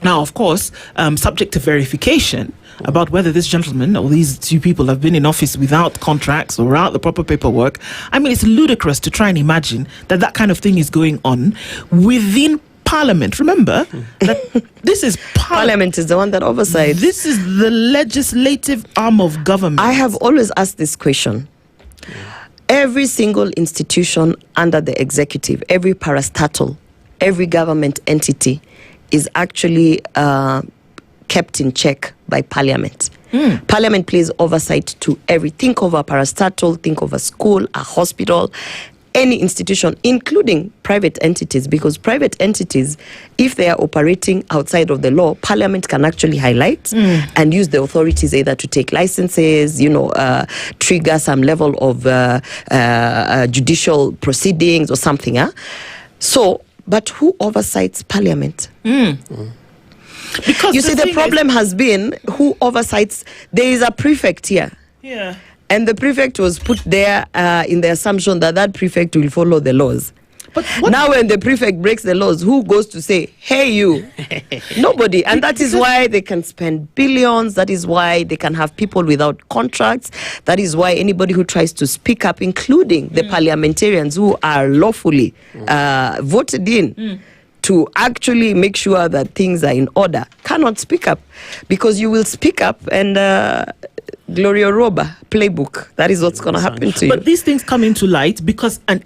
Now, of course, subject to verification about whether this gentleman or these two people have been in office without contracts or without the proper paperwork. I mean, it's ludicrous to try and imagine that kind of thing is going on within Parliament. Remember that this is Parliament is the one that oversights. This is the legislative arm of government. I have always asked this question. Every single institution under the executive, every parastatal, every government entity is actually kept in check by Parliament. Parliament plays oversight to everything. Think of a parastatal, think of a school, a hospital, any institution, including private entities, because private entities, if they are operating outside of the law, Parliament can actually highlight and use the authorities either to take licenses, trigger some level of judicial proceedings or something. But who oversights Parliament? Because you see, the problem has been who oversights. There is a prefect here. Yeah. And the prefect was put there in the assumption that prefect will follow the laws. But now when the prefect breaks the laws, who goes to say, hey, you? Nobody. And that is why they can spend billions. That is why they can have people without contracts. That is why anybody who tries to speak up, including the parliamentarians who are lawfully voted in to actually make sure that things are in order, cannot speak up. Because you will speak up and Gloria Orwoba playbook. That is what's going to happen to you. But these things come into light because an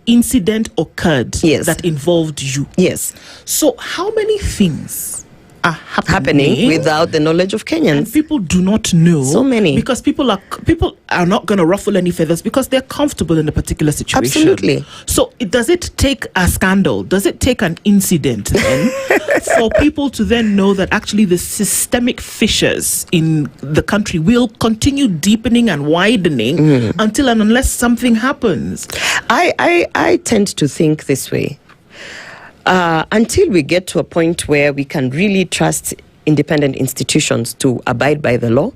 incident occurred that involved you. Yes. So how many things are happening without the knowledge of Kenyans? And people do not know. So many. Because people are not going to ruffle any feathers because they're comfortable in a particular situation. Absolutely. So does it take a scandal? Does it take an incident then for people to then know that actually the systemic fissures in the country will continue deepening and widening until and unless something happens? I tend to think this way. Until we get to a point where we can really trust independent institutions to abide by the law,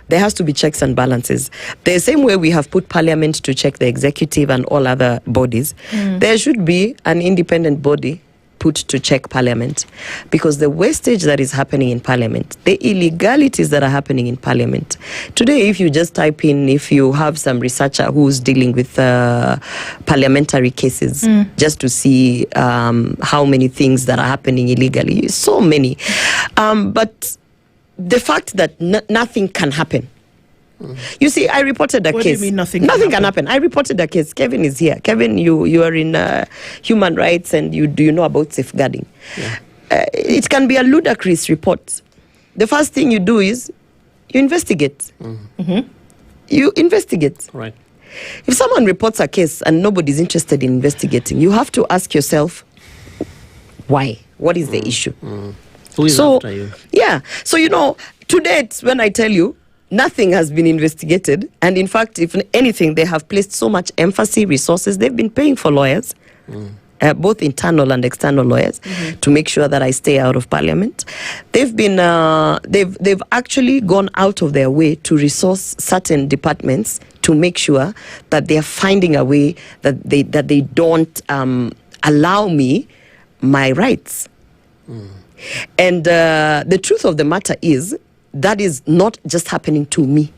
there has to be checks and balances. The same way we have put Parliament to check the executive and all other bodies, there should be an independent body put to check Parliament, because the wastage that is happening in Parliament, the illegalities that are happening in Parliament. Today, if you just type in, if you have some researcher who's dealing with parliamentary cases, just to see how many things that are happening illegally, so many. But the fact that nothing can happen. You see, I reported a What case. Do you mean nothing can happen? I reported a case. Kevin is here. Kevin, you are in human rights, and do you know about safeguarding? Yeah. It can be a ludicrous report. The first thing you do is you investigate. You investigate. Right. If someone reports a case and nobody's interested in investigating, you have to ask yourself, why? What is the issue? Who is after you? Yeah. So, to date, when I tell you, nothing has been investigated. And in fact, if anything, they have placed so much emphasis, resources. They've been paying for lawyers, both internal and external lawyers, to make sure that I stay out of Parliament. They've been, they've actually gone out of their way to resource certain departments to make sure that they are finding a way that they don't allow me my rights. And the truth of the matter is, that is not just happening to me.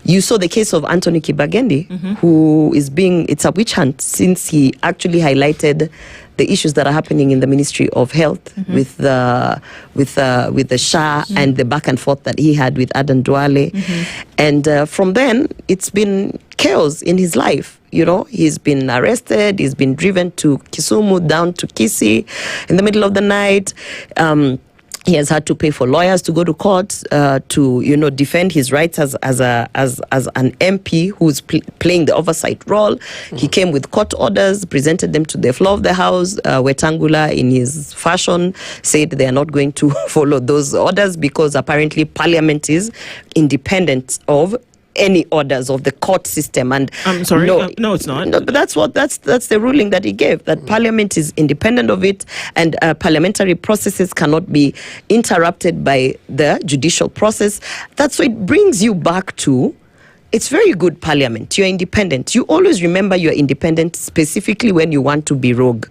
You saw the case of Anthony Kibagendi, who is it's a witch hunt since he actually highlighted the issues that are happening in the Ministry of Health with the SHA and the back and forth that he had with Adan Duale. And from then, it's been chaos in his life. He's been arrested, he's been driven to Kisumu, down to Kisii in the middle of the night. He has had to pay for lawyers to go to court to defend his rights as an MP who's playing the oversight role. He came with court orders, presented them to the floor of the House. Wetangula, in his fashion, said they are not going to follow those orders because apparently Parliament is independent of any orders of the court system. And I'm sorry, no, it's not. No, but that's the ruling that he gave, that Parliament is independent of it, and parliamentary processes cannot be interrupted by the judicial process. That's why it brings you back to, it's very good Parliament. You're independent. You always remember you're independent specifically when you want to be rogue.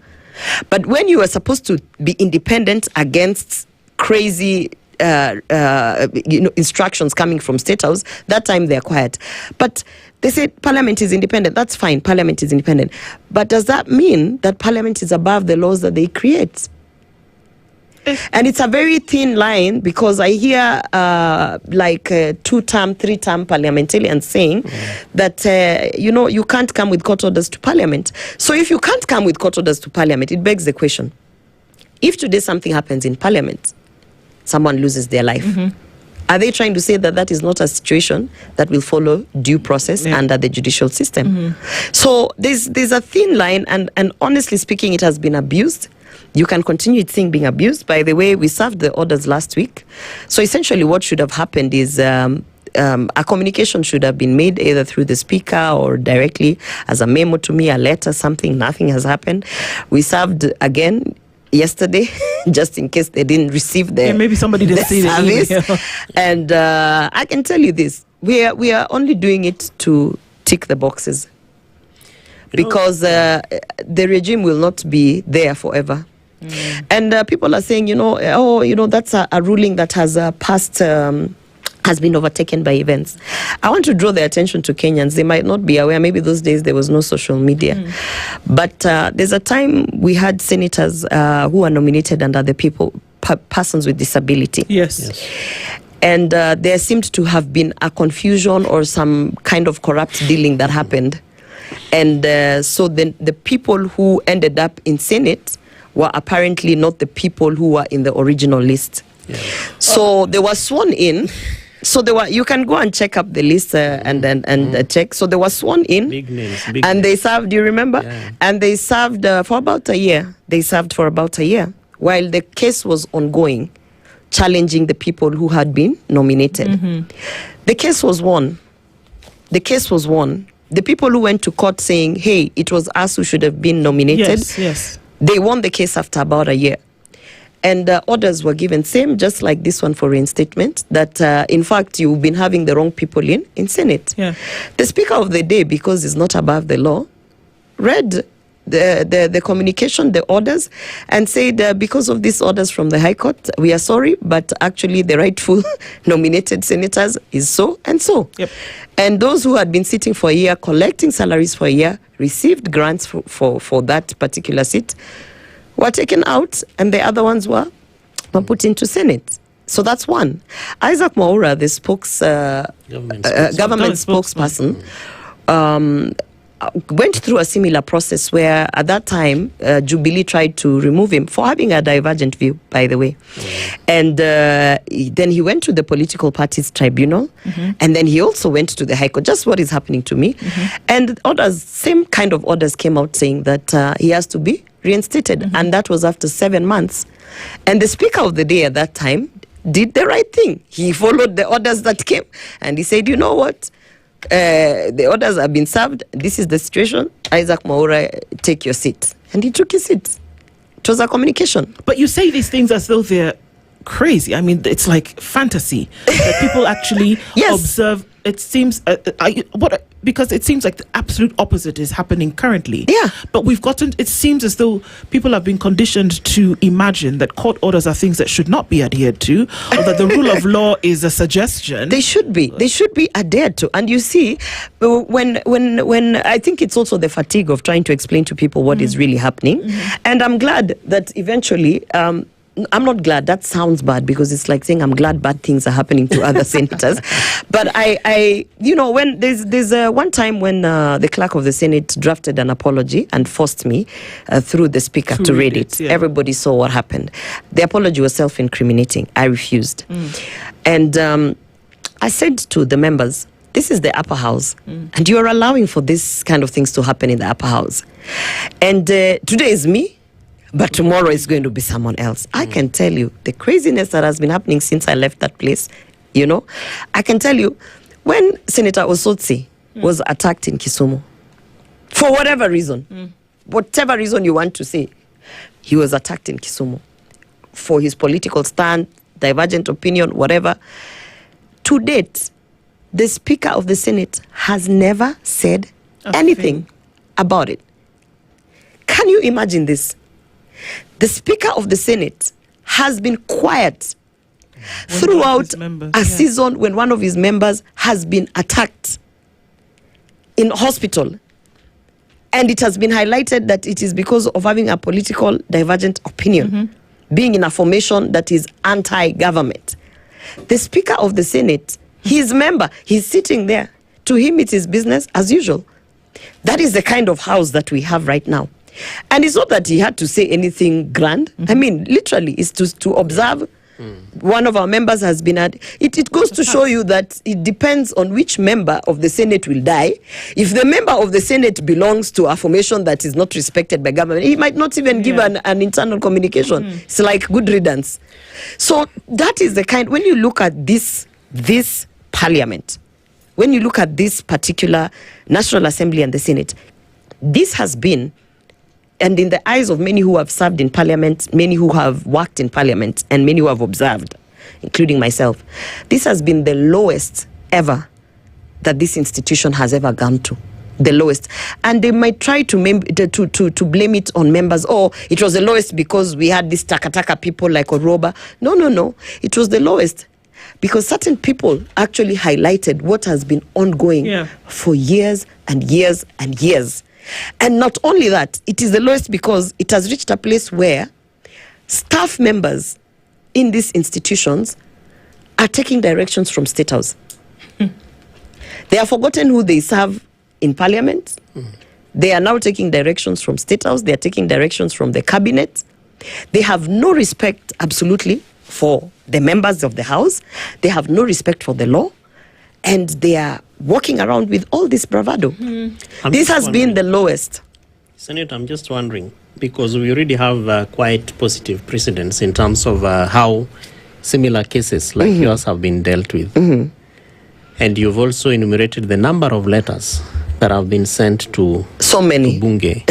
But when you are supposed to be independent against crazy instructions coming from State House, that time they're quiet. But they said Parliament is independent. That's fine. Parliament is independent. But does that mean that Parliament is above the laws that they create? And it's a very thin line, because I hear like 2-term, 3-term parliamentarians saying that, you can't come with court orders to Parliament. So if you can't come with court orders to Parliament, it begs the question, if today something happens in Parliament, someone loses their life, are they trying to say that that is not a situation that will follow due process under the judicial system? So there's a thin line, and honestly speaking, it has been abused. You can continue seeing being abused. By the way, we served the orders last week. So essentially what should have happened is a communication should have been made either through the speaker or directly as a memo to me, a letter, something. Nothing has happened. We served again yesterday, just in case they didn't receive maybe somebody didn't see the email. And I can tell you this, we are only doing it to tick the boxes, because the regime will not be there forever. And people are saying, that's a ruling that has passed, has been overtaken by events. I want to draw their attention to Kenyans. They might not be aware. Maybe those days there was no social media. But there's a time we had senators who are nominated under the persons with disability. Yes. And there seemed to have been a confusion or some kind of corrupt dealing that happened. And so then the people who ended up in Senate were apparently not the people who were in the original list. So they were sworn in. So you can go and check up the list and check. So they were sworn in. Big names. They served, do you remember? Yeah. And they served for about a year. While the case was ongoing, challenging the people who had been nominated. The case was won. The people who went to court saying, hey, it was us who should have been nominated. Yes. They won the case after about a year. And orders were given, same just like this one for reinstatement, that in fact you've been having the wrong people in Senate. Yeah. The Speaker of the Day, because it's not above the law, read the communication, the orders, and said because of these orders from the High Court, we are sorry, but actually the rightful nominated senators is so and so. Yep. And those who had been sitting for a year, collecting salaries for a year, received grants for that particular seat, were taken out, and the other ones were put into Senate. So that's one. Isaac Mwaura, the government spokesperson, went through a similar process where at that time Jubilee tried to remove him for having a divergent view, by the way. And then he went to the political parties tribunal, and then he also went to the High Court, just what is happening to me. And orders, same kind of orders came out saying that he has to be reinstated, and that was after 7 months. And the Speaker of the Day at that time did the right thing. He followed the orders that came, and he said, you know what? The orders have been served. This is the situation. Isaac Mwaura, take your seat. And he took his seat. It was a communication. But you say these things as though they're crazy. I mean, it's like fantasy that people actually observe. It seems because it seems like the absolute opposite is happening currently. Yeah. But it seems as though people have been conditioned to imagine that court orders are things that should not be adhered to, or that the rule of law is a suggestion. They should be adhered to. And you see, when I think it's also the fatigue of trying to explain to people what is really happening. And I'm glad that eventually, I'm not glad, that sounds bad, because it's like saying I'm glad bad things are happening to other senators. But when there's one time when the clerk of the Senate drafted an apology and forced me through the speaker to read it. Yeah. Everybody saw what happened. The apology was self-incriminating. I refused. And I said to the members, this is the upper house, and you are allowing for this kind of things to happen in the upper house. And today is me, but tomorrow is going to be someone else. I can tell you the craziness that has been happening since I left that place. I can tell you, when Senator Osotsi was attacked in Kisumu, for whatever reason, whatever reason you want to say, he was attacked in Kisumu for his political stand, divergent opinion, whatever. To date, the Speaker of the Senate has never said anything about it. Can you imagine this? The Speaker of the Senate has been quiet throughout a season when one of his members has been attacked in hospital. And it has been highlighted that it is because of having a political divergent opinion, being in a formation that is anti-government. The Speaker of the Senate, his member, he's sitting there. To him, it is business as usual. That is the kind of house that we have right now. And it's not that he had to say anything grand. I mean, literally, it's to observe. One of our members has been at it goes to show you that it depends on which member of the Senate will die. If the member of the Senate belongs to a formation that is not respected by government, he might not even give an internal communication. It's like good riddance. So that is the kind, when you look at this parliament, when you look at this particular National Assembly and the Senate, this has been, and in the eyes of many who have served in parliament, many who have worked in parliament, and many who have observed, including myself, this has been the lowest ever that this institution has ever gone to. The lowest. And they might try to blame it on members. Oh, it was the lowest because we had these taka people like Orwoba. No. It was the lowest because certain people actually highlighted what has been ongoing for years and years and years. And not only that, it is the lowest because it has reached a place where staff members in these institutions are taking directions from State House. They have forgotten who they serve in Parliament. They are now taking directions from State House. They are taking directions from the Cabinet. They have no respect, absolutely, for the members of the House. They have no respect for the law. And they are walking around with all this bravado. This has been the lowest. Senator, I'm just wondering, because we already have quite positive precedents in terms of how similar cases like yours have been dealt with. And you've also enumerated the number of letters that have been sent to so many to Bunge,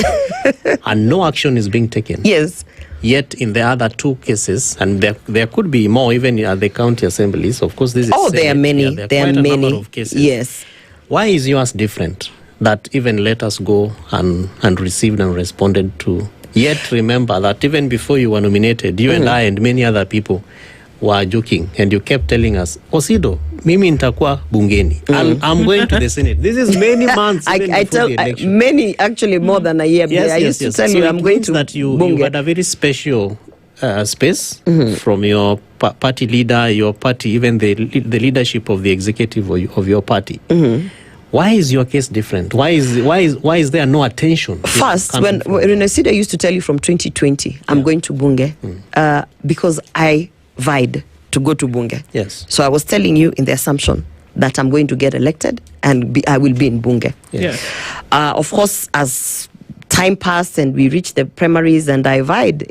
and no action is being taken. Yes. Yet in the other two cases, and there could be more even at the county assemblies. Of course, this is there are many. There are quite many. A number of cases. Yes. Why is yours different? That even letters go and received and responded to. Yet remember that even before you were nominated, you and I and many other people were joking, and you kept telling us, Osido, mimi nitakuwa bungeni. I'm going to the Senate. This is many months. I tell many, actually more than a year. I used to tell you I'm going to that you had a very special space from your party leader, your party, even the leadership of the executive of your party. Why is your case different? Why is there no attention? First, when Osido used to tell you from 2020, I'm going to Bunge, because I vied to go to Bunge. Yes. So I was telling you in the assumption that I'm going to get elected and I will be in Bunge. Yes. Of course, as time passed and we reached the primaries, and I vied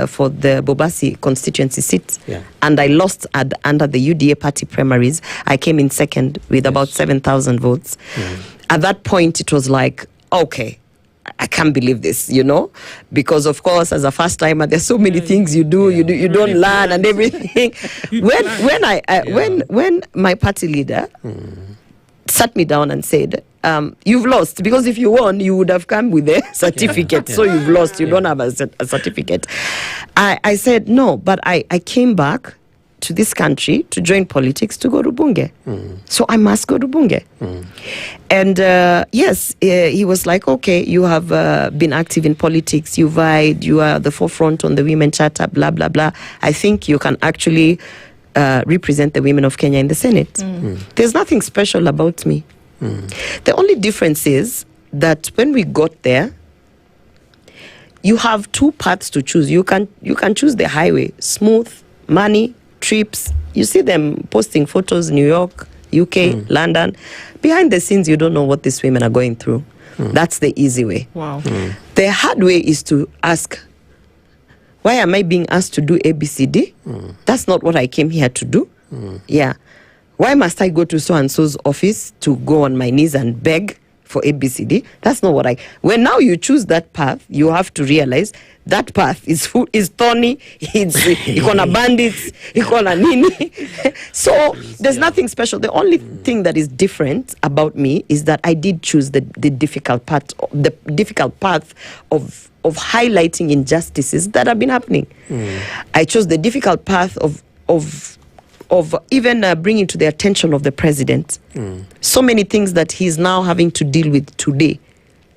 for the Bobasi constituency seat, and I lost under the UDA party primaries. I came in second with about 7,000 votes. At that point, it was like, okay, I can't believe this, because of course, as a first timer, there's so many things you do, you don't learn and everything. When my party leader sat me down and said, you've lost, because if you won, you would have come with a certificate. So you've lost, you don't have a certificate. I said, no, but I came back to this country to join politics to go to Bunge. So I must go to Bunge. And yes, he was like, okay, you have been active in politics, you vied, you are the forefront on the Women Charter, blah, blah, blah. I think you can actually represent the women of Kenya in the Senate. There's nothing special about me. The only difference is that when we got there, you have two paths to choose. You can choose the highway, smooth, money, trips. You see them posting photos, New York, UK, London. Behind the scenes, you don't know what these women are going through. That's the easy way. Wow. The hard way is to ask, why am I being asked to do ABCD? That's not what I came here to do. Why must I go to so-and-so's office to go on my knees and beg for ABCD. That's not what when now you choose that path, you have to realize that path is thorny, it's ikona bandits, ikona nini. So there's nothing special. The only thing that is different about me is that I did choose the difficult path of highlighting injustices that have been happening. I chose the difficult path of even bringing to the attention of the president so many things that he's now having to deal with today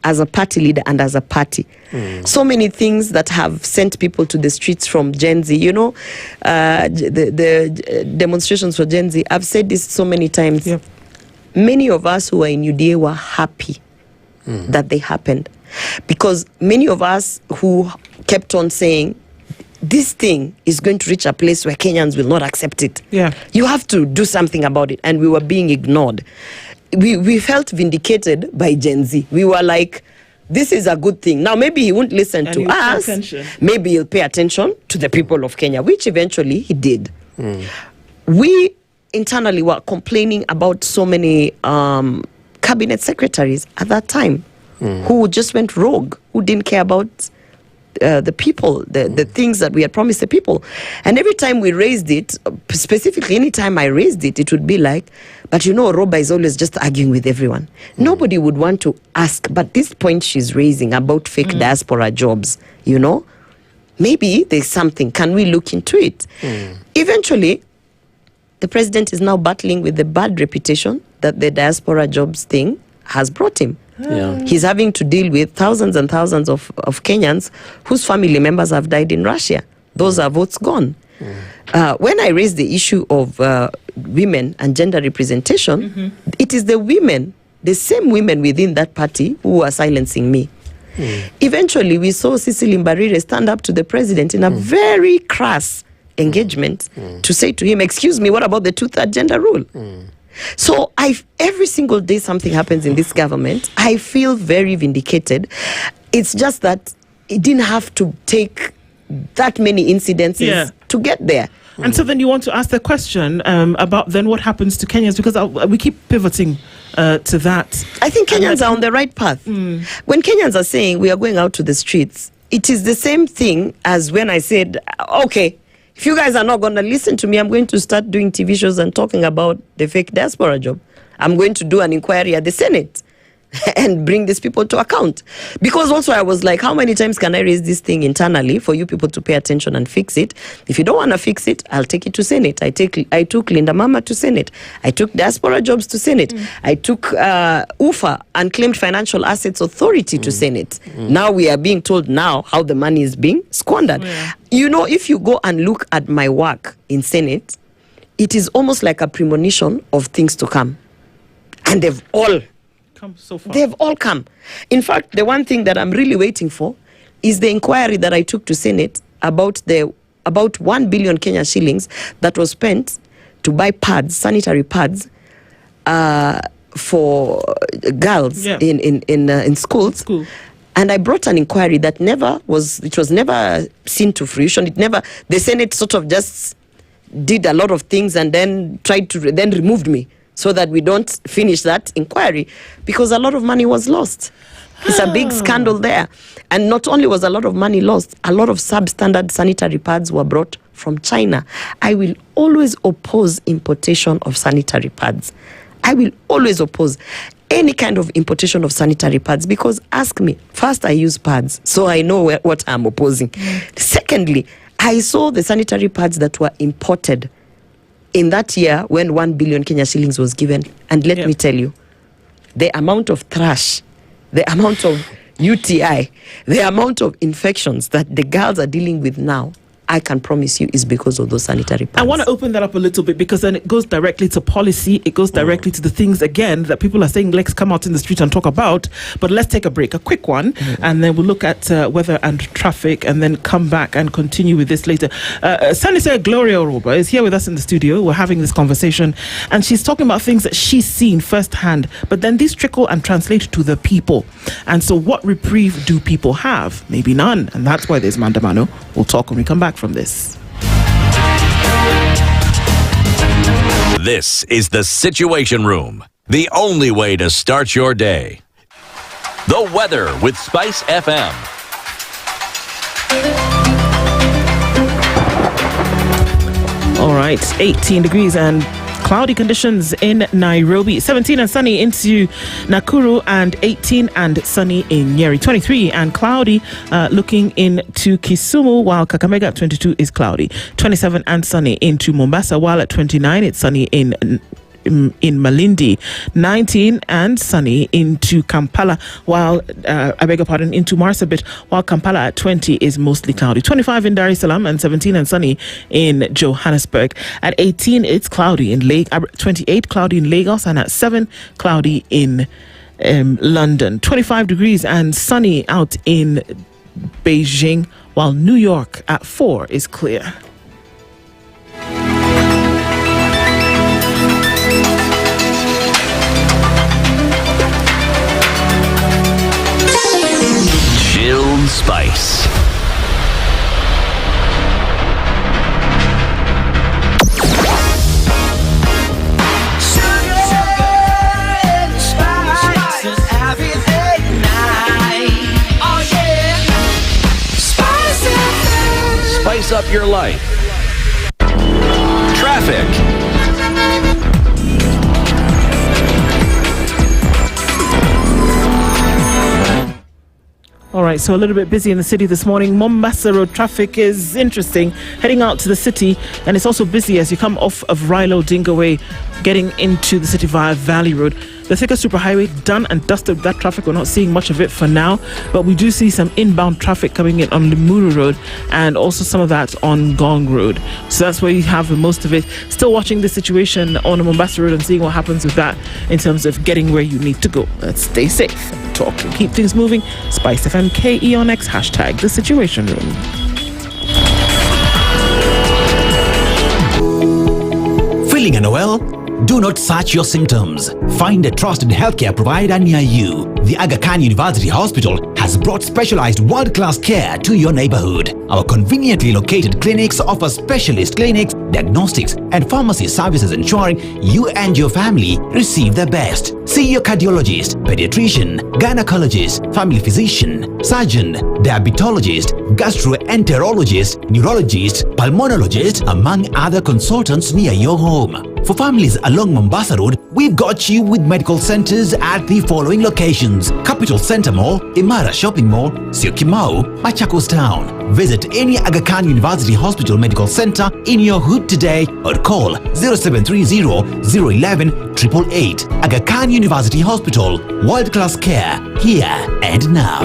as a party leader and as a party. So many things that have sent people to the streets from Gen Z. You know, the demonstrations for Gen Z, I've said this so many times. Yep. Many of us who are in UDA were happy that they happened. Because many of us who kept on saying, this thing is going to reach a place where Kenyans will not accept it. Yeah. You have to do something about it. And we were being ignored. We felt vindicated by Gen Z. We were like, this is a good thing. Now, maybe he won't listen to us. Maybe he'll pay attention to the people of Kenya, which eventually he did. We internally were complaining about so many cabinet secretaries at that time who just went rogue, who didn't care about the people, the things that we had promised the people. And every time we raised it, specifically any time I raised it, it would be like, but you know, Orwoba is always just arguing with everyone. Nobody would want to ask, but this point she's raising about fake diaspora jobs, you know, maybe there's something. Can we look into it? Eventually, the president is now battling with the bad reputation that the diaspora jobs thing has brought him. Yeah. He's having to deal with thousands and thousands of Kenyans whose family members have died in Russia. Those are votes gone. When I raised the issue of women and gender representation, it is the women, the same women within that party who are silencing me. Eventually, we saw Cecily Mbarire stand up to the president in a very crass engagement to say to him, excuse me, what about the 2/3 gender rule? So every single day something happens in this government, I feel very vindicated. It's just that it didn't have to take that many incidences to get there. And so then you want to ask the question about then what happens to Kenyans, because we keep pivoting to that. I think Kenyans are on the right path. When Kenyans are saying we are going out to the streets, it is the same thing as when I said, okay, if you guys are not going to listen to me, I'm going to start doing TV shows and talking about the fake diaspora job. I'm going to do an inquiry at the Senate and bring these people to account. Because also I was like, how many times can I raise this thing internally for you people to pay attention and fix it? If you don't want to fix it, I'll take it to Senate. I took Linda Mama to Senate. I took diaspora jobs to Senate. I took UFA, Unclaimed Financial Assets Authority, to Senate. Now we are being told now how the money is being squandered. You know, if you go and look at my work in Senate, it is almost like a premonition of things to come. And they've all come so far. They've all come. In fact, the one thing that I'm really waiting for is the inquiry that I took to Senate about 1 billion Kenya shillings that was spent to buy pads, sanitary pads, for girls in schools. And I brought an inquiry that was never seen to fruition. The Senate sort of just did a lot of things and then then removed me, so that we don't finish that inquiry, because a lot of money was lost. It's a big scandal there. And not only was a lot of money lost, a lot of substandard sanitary pads were brought from China. I will always oppose importation of sanitary pads. I will always oppose any kind of importation of sanitary pads, because ask me, first I use pads, so I know what I'm opposing. Secondly, I saw the sanitary pads that were imported in that year when 1 billion Kenya shillings was given. And let me tell you, the amount of trash, the amount of UTI, the amount of infections that the girls are dealing with now, I can promise you is because of those sanitary pads. I want to open that up a little bit, because then it goes directly to policy. It goes directly to the things, again, that people are saying, let's come out in the street and talk about. But let's take a break, a quick one, and then we'll look at weather and traffic, and then come back and continue with this later. Senator Gloria Orwoba is here with us in the studio. We're having this conversation, and she's talking about things that she's seen firsthand, but then these trickle and translate to the people. And so what reprieve do people have? Maybe none. And that's why there's Mandamano. We'll talk when we come back from this. This is the Situation Room, the only way to start your day. The weather with Spice FM. All right, 18 degrees and cloudy conditions in Nairobi, 17 and sunny into Nakuru, and 18 and sunny in Njeri, 23 and cloudy looking into Kisumu, while Kakamega at 22 is cloudy, 27 and sunny into Mombasa, while at 29 it's sunny in Malindi, 19 and sunny into Kampala, while into Marsabit, while Kampala at 20 is mostly cloudy, 25 in Dar es Salaam, and 17 and sunny in Johannesburg. At 18 it's cloudy in 28 cloudy in Lagos, and at 7 cloudy in London, 25 degrees and sunny out in Beijing, while New York at 4 is clear. Chilled Spice. Spice up your life. Traffic. All right, so a little bit busy in the city this morning. Mombasa Road traffic is interesting, heading out to the city, and it's also busy as you come off of Rilo Dinga Way, getting into the city via Valley Road. The Thika Superhighway, done and dusted that traffic. We're not seeing much of it for now, but we do see some inbound traffic coming in on Limuru Road, and also some of that on Gong Road. So that's where you have most of it. Still watching the situation on Mombasa Road and seeing what happens with that in terms of getting where you need to go. Let's stay safe, talk and keep things moving. Spice FM KE on X, hashtag The Situation Room. Feeling unwell? Do not search your symptoms. Find a trusted healthcare provider near you. The Aga Khan University Hospital has brought specialized world-class care to your neighborhood. Our conveniently located clinics offer specialist clinics, diagnostics, and pharmacy services, ensuring you and your family receive the best. See your cardiologist, pediatrician, gynecologist, family physician, surgeon, diabetologist, gastroenterologist, neurologist, pulmonologist, among other consultants near your home. For families along Mombasa Road, we've got you with medical centers at the following locations: Capital Center Mall, Imara Shopping Mall, Syokimau, Machakos Town. Visit any Aga Khan University Hospital Medical Center in your hood today or call 0730-011-888. Aga Khan University Hospital, world-class care, here and now.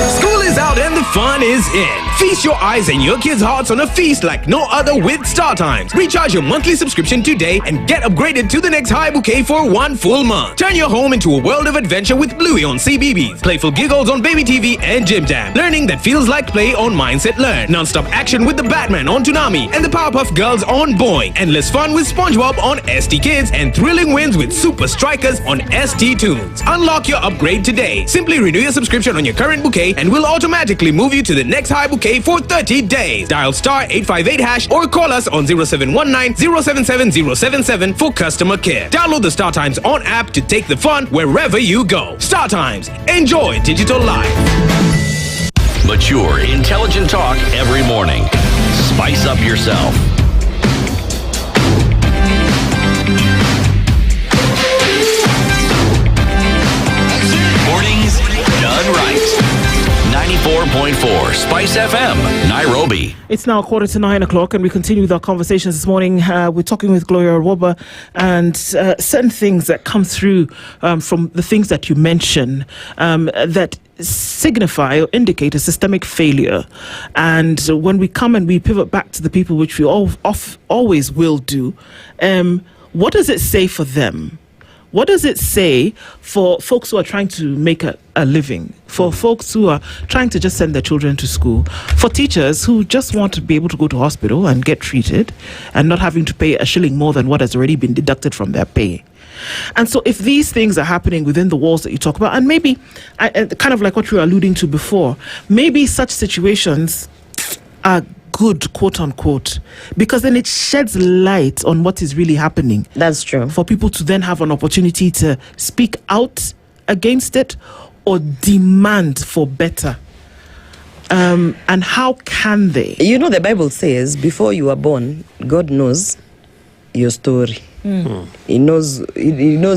School is out and the fun is in. Feast your eyes and your kids' hearts on a feast like no other with StarTimes. Recharge your monthly subscription today and get upgraded to the next high bouquet for 1 full month. Turn your home into a world of adventure with Bluey on CBBS. Playful giggles on Baby TV and Jim Jam. Learning that feels like play on Mindset Learn. Non-stop action with the Batman on Toonami and the Powerpuff Girls on Boing. Endless fun with SpongeBob on ST Kids and thrilling wins with Super Strikers on ST Tunes. Unlock your upgrade today. Simply renew your subscription on your current bouquet and we'll automatically move you to the next high bouquet for 30 days. Dial *858# or call us on 0719-077-077 for customer care. Download the StarTimes on app to take the fun wherever you go. StarTimes. Enjoy digital life. Mature, intelligent talk every morning. Spice up yourself. Mornings done right. 94.4 Spice FM, Nairobi. It's now 8:45, and we continue with our conversations this morning. We're talking with Gloria Orwoba, and certain things that come through from the things that you mention that signify or indicate a systemic failure. And when we come and we pivot back to the people, which we always will do, what does it say for them? What does it say for folks who are trying to make a living, for folks who are trying to just send their children to school, for teachers who just want to be able to go to hospital and get treated and not having to pay a shilling more than what has already been deducted from their pay? And so if these things are happening within the walls that you talk about, and maybe, kind of like what you were alluding to before, maybe such situations are good, quote unquote, because then it sheds light on what is really happening. That's true. For people to then have an opportunity to speak out against it or demand for better. And how can they? You know, the Bible says, before you are born, God knows your story. He knows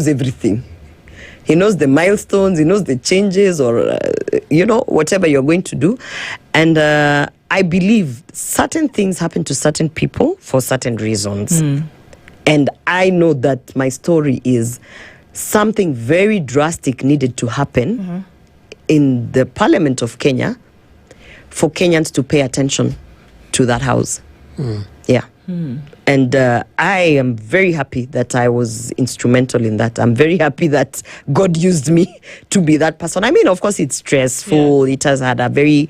everything. He knows the milestones, he knows the changes, or whatever you're going to do. And I believe certain things happen to certain people for certain reasons. And I know that my story is something very drastic needed to happen in the Parliament of Kenya for Kenyans to pay attention to that house. Yeah. And I am very happy that I was instrumental in that. I'm very happy that God used me to be that person. I mean, of course, it's stressful. It has had a very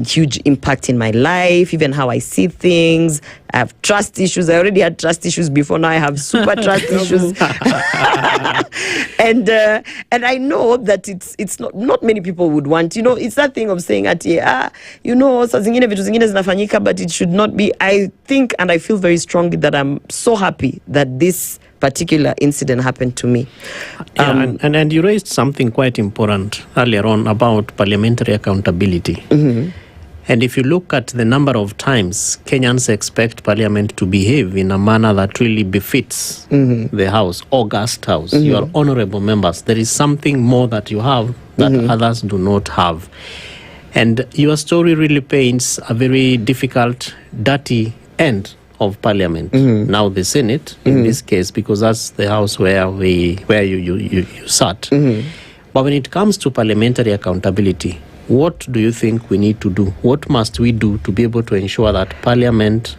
huge impact in my life, even how I see things. I have trust issues. I already had trust issues before. Now I have super trust issues. And I know that it's not many people would want. It's that thing of saying saa zingine vitu zingine zinafanyika, but it should not be. I think and I feel very strongly that I'm so happy that this particular incident happened to me. And you raised something quite important earlier on about parliamentary accountability. And if you look at the number of times Kenyans expect Parliament to behave in a manner that really befits the House, august House, your honorable members, there is something more that you have that others do not have. And your story really paints a very difficult, dirty end of Parliament. Now the Senate, in this case, because that's the House where you sat. But when it comes to parliamentary accountability, what do you think we need to do? What must we do to be able to ensure that Parliament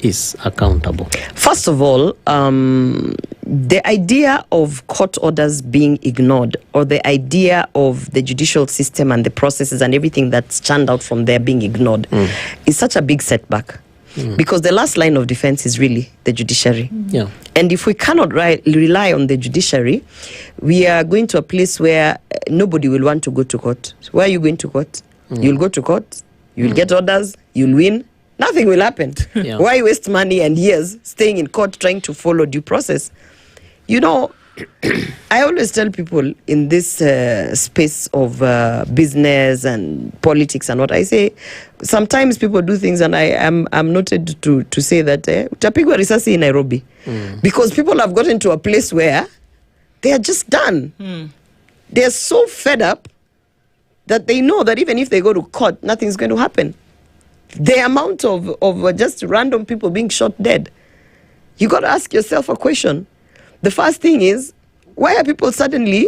is accountable? First of all, the idea of court orders being ignored, or the idea of the judicial system and the processes and everything that's churned out from there being ignored is such a big setback. Because the last line of defense is really the judiciary. And if we cannot rely on the judiciary, we are going to a place where nobody will want to go to court. Why are you going to court? You'll go to court, you'll get orders, you'll win, nothing will happen. Why waste money and years staying in court trying to follow due process? I always tell people in this space of business and politics and what I say, sometimes people do things and I'm noted to say that utapigwa risasi in Nairobi because people have gotten to a place where they are just done. They're so fed up that they know that even if they go to court, nothing's going to happen. The amount of just random people being shot dead, you got to ask yourself a question. The first thing is, why are people suddenly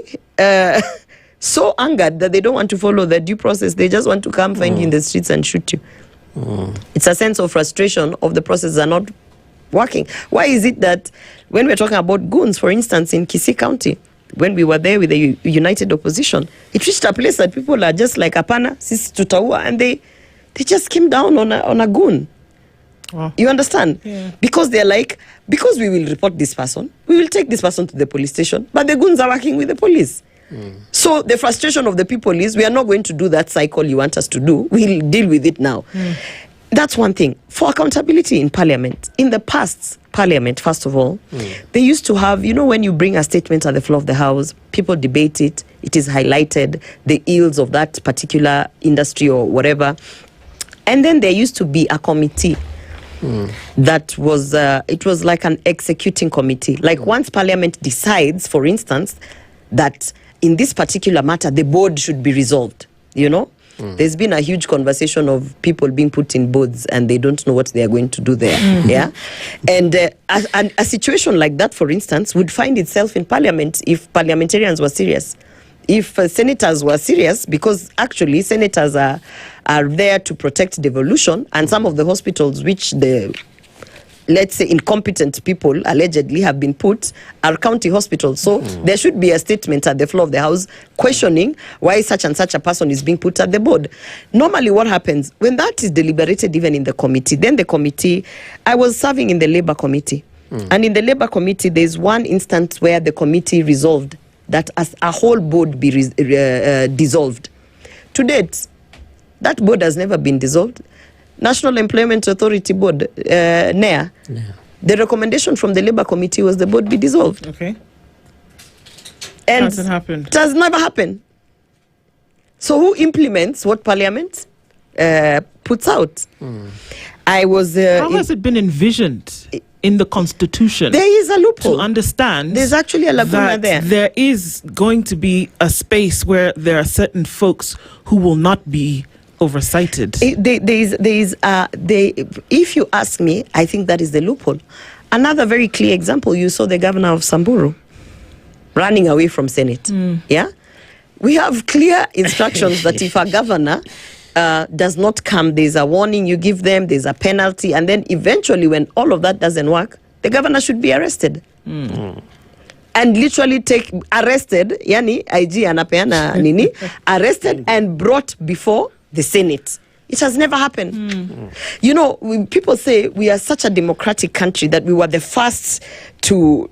so angered that they don't want to follow the due process? They just want to come find you in the streets and shoot you. It's a sense of frustration of the processes are not working. Why is it that when we're talking about goons, for instance, in Kisii County, when we were there with the United Opposition, it reached a place that people are just like, apana, sisi tutaua, and they just came down on a goon. You understand? Because they're like, because we will report this person, we will take this person to the police station, but the goons are working with the police. So the frustration of the people is, we are not going to do that cycle you want us to do. We'll deal with it now. That's one thing. For accountability in Parliament, in the past Parliament, first of all, they used to have, when you bring a statement at the floor of the House, people debate it, it is highlighted, the ills of that particular industry or whatever. And then there used to be a committee that was, it was like an executing committee. Like once Parliament decides, for instance, that in this particular matter, the board should be resolved, There's been a huge conversation of people being put in boards and they don't know what they are going to do there. And a situation like that, for instance, would find itself in Parliament if parliamentarians were serious. If senators were serious, because actually senators are there to protect devolution, and some of the hospitals which the, let's say, incompetent people allegedly have been put are county hospitals. So there should be a statement at the floor of the House questioning why such and such a person is being put at the board. Normally what happens, when that is deliberated even in the committee, then the committee, I was serving in the Labour Committee, and in the Labour Committee there's one instance where the committee resolved that as a whole board be dissolved. To date, that board has never been dissolved. National Employment Authority Board, NEA, the recommendation from the Labour Committee was the board be dissolved. Okay. And hasn't happened. It has never happened. So who implements what Parliament puts out? I was. How has it been envisioned in the Constitution? There is a loophole. To understand, there's actually a lacuna there. There is going to be a space where there are certain folks who will not be oversighted. If you ask me, I think that is the loophole. Another very clear example, you saw the governor of Samburu running away from Senate. Yeah, we have clear instructions that if a governor does not come, there's a warning you give them, there's a penalty, and then eventually when all of that doesn't work, the governor should be arrested. And literally arrested, yani IG anapeana nini, arrested and brought before the Senate. It has never happened. You know, people say we are such a democratic country that we were the first to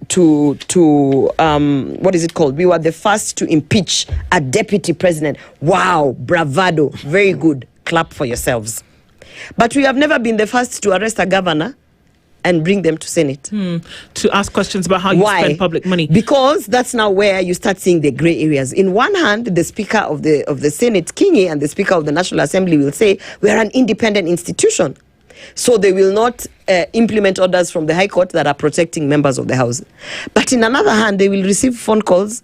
what is it called? We were the first to impeach a deputy president. Wow, bravado, very good. Clap for yourselves. But we have never been the first to arrest a governor and bring them to Senate. To ask questions about how you spend public money. Because that's now where you start seeing the grey areas. In one hand, the Speaker of the Senate, Kingi, and the Speaker of the National Assembly will say, we are an independent institution. So they will not implement orders from the High Court that are protecting members of the House. But in another hand, they will receive phone calls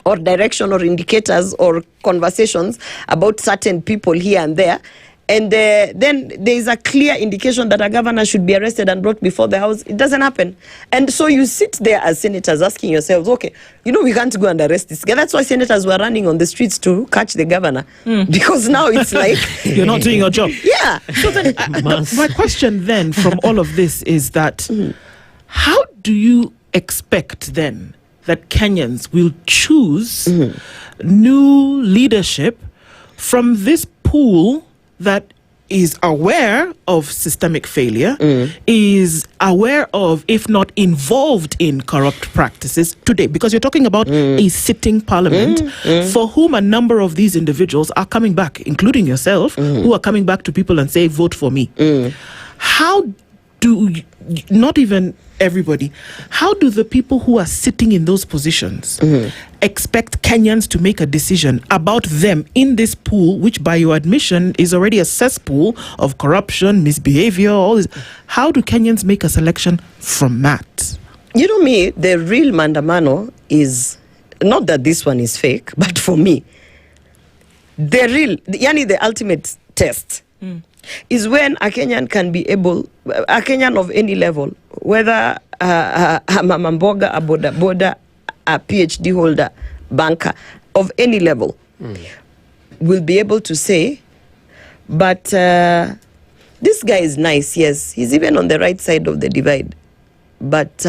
or direction or indicators or conversations about certain people here and there. And then there is a clear indication that a governor should be arrested and brought before the House. It doesn't happen. And so you sit there as senators asking yourselves, okay, you know, we can't go and arrest this guy. That's why senators were running on the streets to catch the governor. Because now it's like... You're not doing your job. Yeah. So then, my question then from all of this is that how do you expect then that Kenyans will choose new leadership from this pool that is aware of systemic failure, is aware of, if not involved in corrupt practices today? Because you're talking about a sitting parliament for whom a number of these individuals are coming back, including yourself, who are coming back to people and say, vote for me. How do, not even everybody, how do the people who are sitting in those positions expect Kenyans to make a decision about them in this pool, which by your admission is already a cesspool of corruption, misbehavior, all this? How do Kenyans make a selection from that? You know me, the real mandamano is, not that this one is fake, but for me, the ultimate test is when a Kenyan can be able, a Kenyan of any level, whether a mama mboga, a boda boda, a PhD holder, banker, of any level, will be able to say, but this guy is nice, yes, he's even on the right side of the divide, but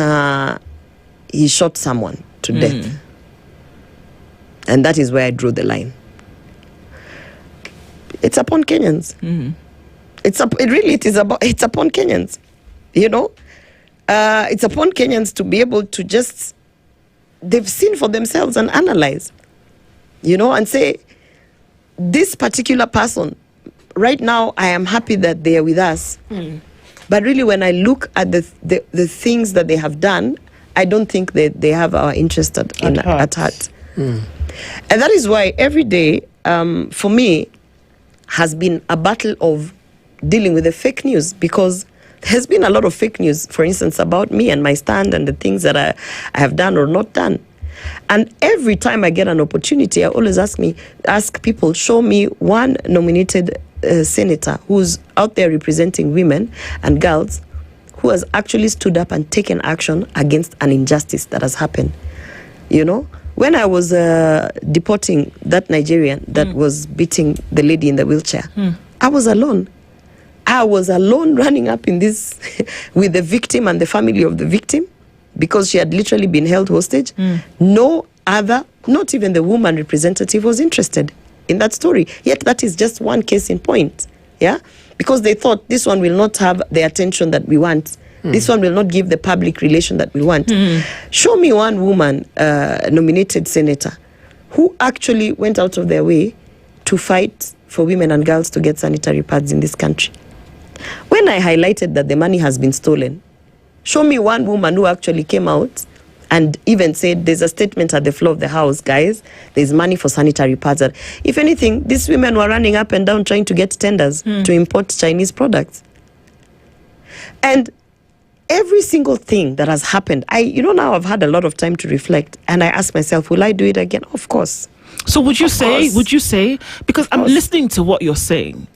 he shot someone to death. And that is where I drew the line. It's upon Kenyans. It's upon Kenyans, you know. It's upon Kenyans to be able to just, they've seen for themselves and analyze, you know, and say, this particular person, right now, I am happy that they are with us. But really, when I look at the things that they have done, I don't think that they have our interest at heart. And that is why every day, for me, has been a battle of dealing with the fake news, because there's been a lot of fake news, for instance, about me and my stand and the things that I have done or not done. And every time I get an opportunity, I always ask people, show me one nominated senator who's out there representing women and girls who has actually stood up and taken action against an injustice that has happened. You know, when I was deporting that Nigerian that was beating the lady in the wheelchair, I was alone. I was alone running up in this with the victim and the family of the victim, because she had literally been held hostage. No other, not even the woman representative, was interested in that story. Yet that is just one case in point. Yeah? Because they thought this one will not have the attention that we want. This one will not give the public relation that we want. Show me one woman nominated senator who actually went out of their way to fight for women and girls to get sanitary pads in this country. When I highlighted that the money has been stolen, show me one woman who actually came out and even said, there's a statement at the floor of the house, guys, there's money for sanitary pads. If anything, these women were running up and down trying to get tenders to import Chinese products. And every single thing that has happened, now I've had a lot of time to reflect, and I ask myself, will I do it again? Of course. So would you say, because I'm listening to what you're saying,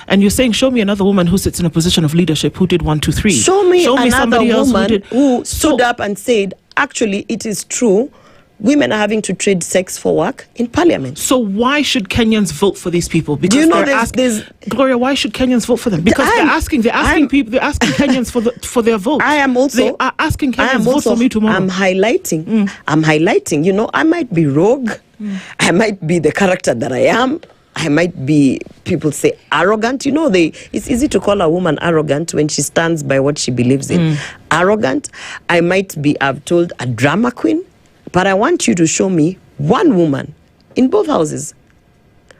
and you're saying, show me another woman who sits in a position of leadership who did 1, 2, 3. Show me another somebody woman who stood up and said, actually, it is true, women are having to trade sex for work in Parliament. So why should Kenyans vote for these people? Because Gloria, why should Kenyans vote for them? Because they're asking Kenyans for their vote. I am also they are asking Kenyans vote for me tomorrow. I'm highlighting. I might be rogue. I might be the character that I am. I might be, people say, arrogant. It's easy to call a woman arrogant when she stands by what she believes in. Arrogant. I might be, I've told, a drama queen. But I want you to show me one woman in both houses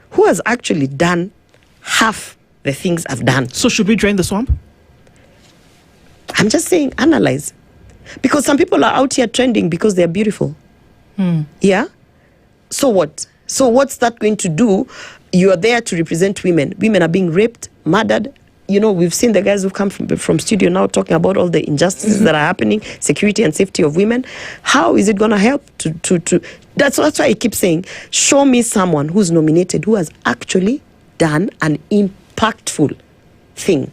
who has actually done half the things I've done. So should we drain the swamp? I'm just saying, analyze. Because some people are out here trending because they're beautiful. Yeah? So what? So what's that going to do? You are there to represent women. Women are being raped, murdered. We've seen the guys who've come from studio now talking about all the injustices that are happening, security and safety of women. How is it going to help to that's why I keep saying, show me someone who's nominated who has actually done an impactful thing.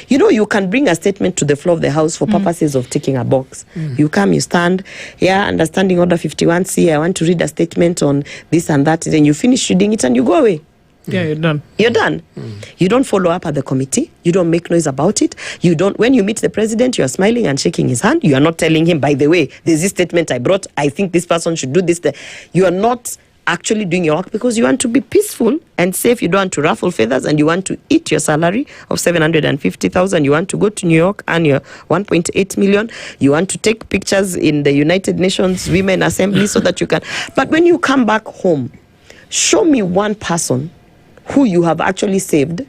You can bring a statement to the floor of the House for purposes of ticking a box. You come, you stand, understanding Order 51C, I want to read a statement on this and that, then you finish reading it and you go away. Yeah, you're done. You're done. You don't follow up at the committee. You don't make noise about it. When you meet the president, you are smiling and shaking his hand. You are not telling him, by the way, there's this statement I brought. I think this person should do this. You are not actually doing your work because you want to be peaceful and safe. You don't want to ruffle feathers, and you want to eat your salary of 750,000. You want to go to New York and your 1.8 million. You want to take pictures in the United Nations Women Assembly so that you can. But when you come back home, show me one person who you have actually saved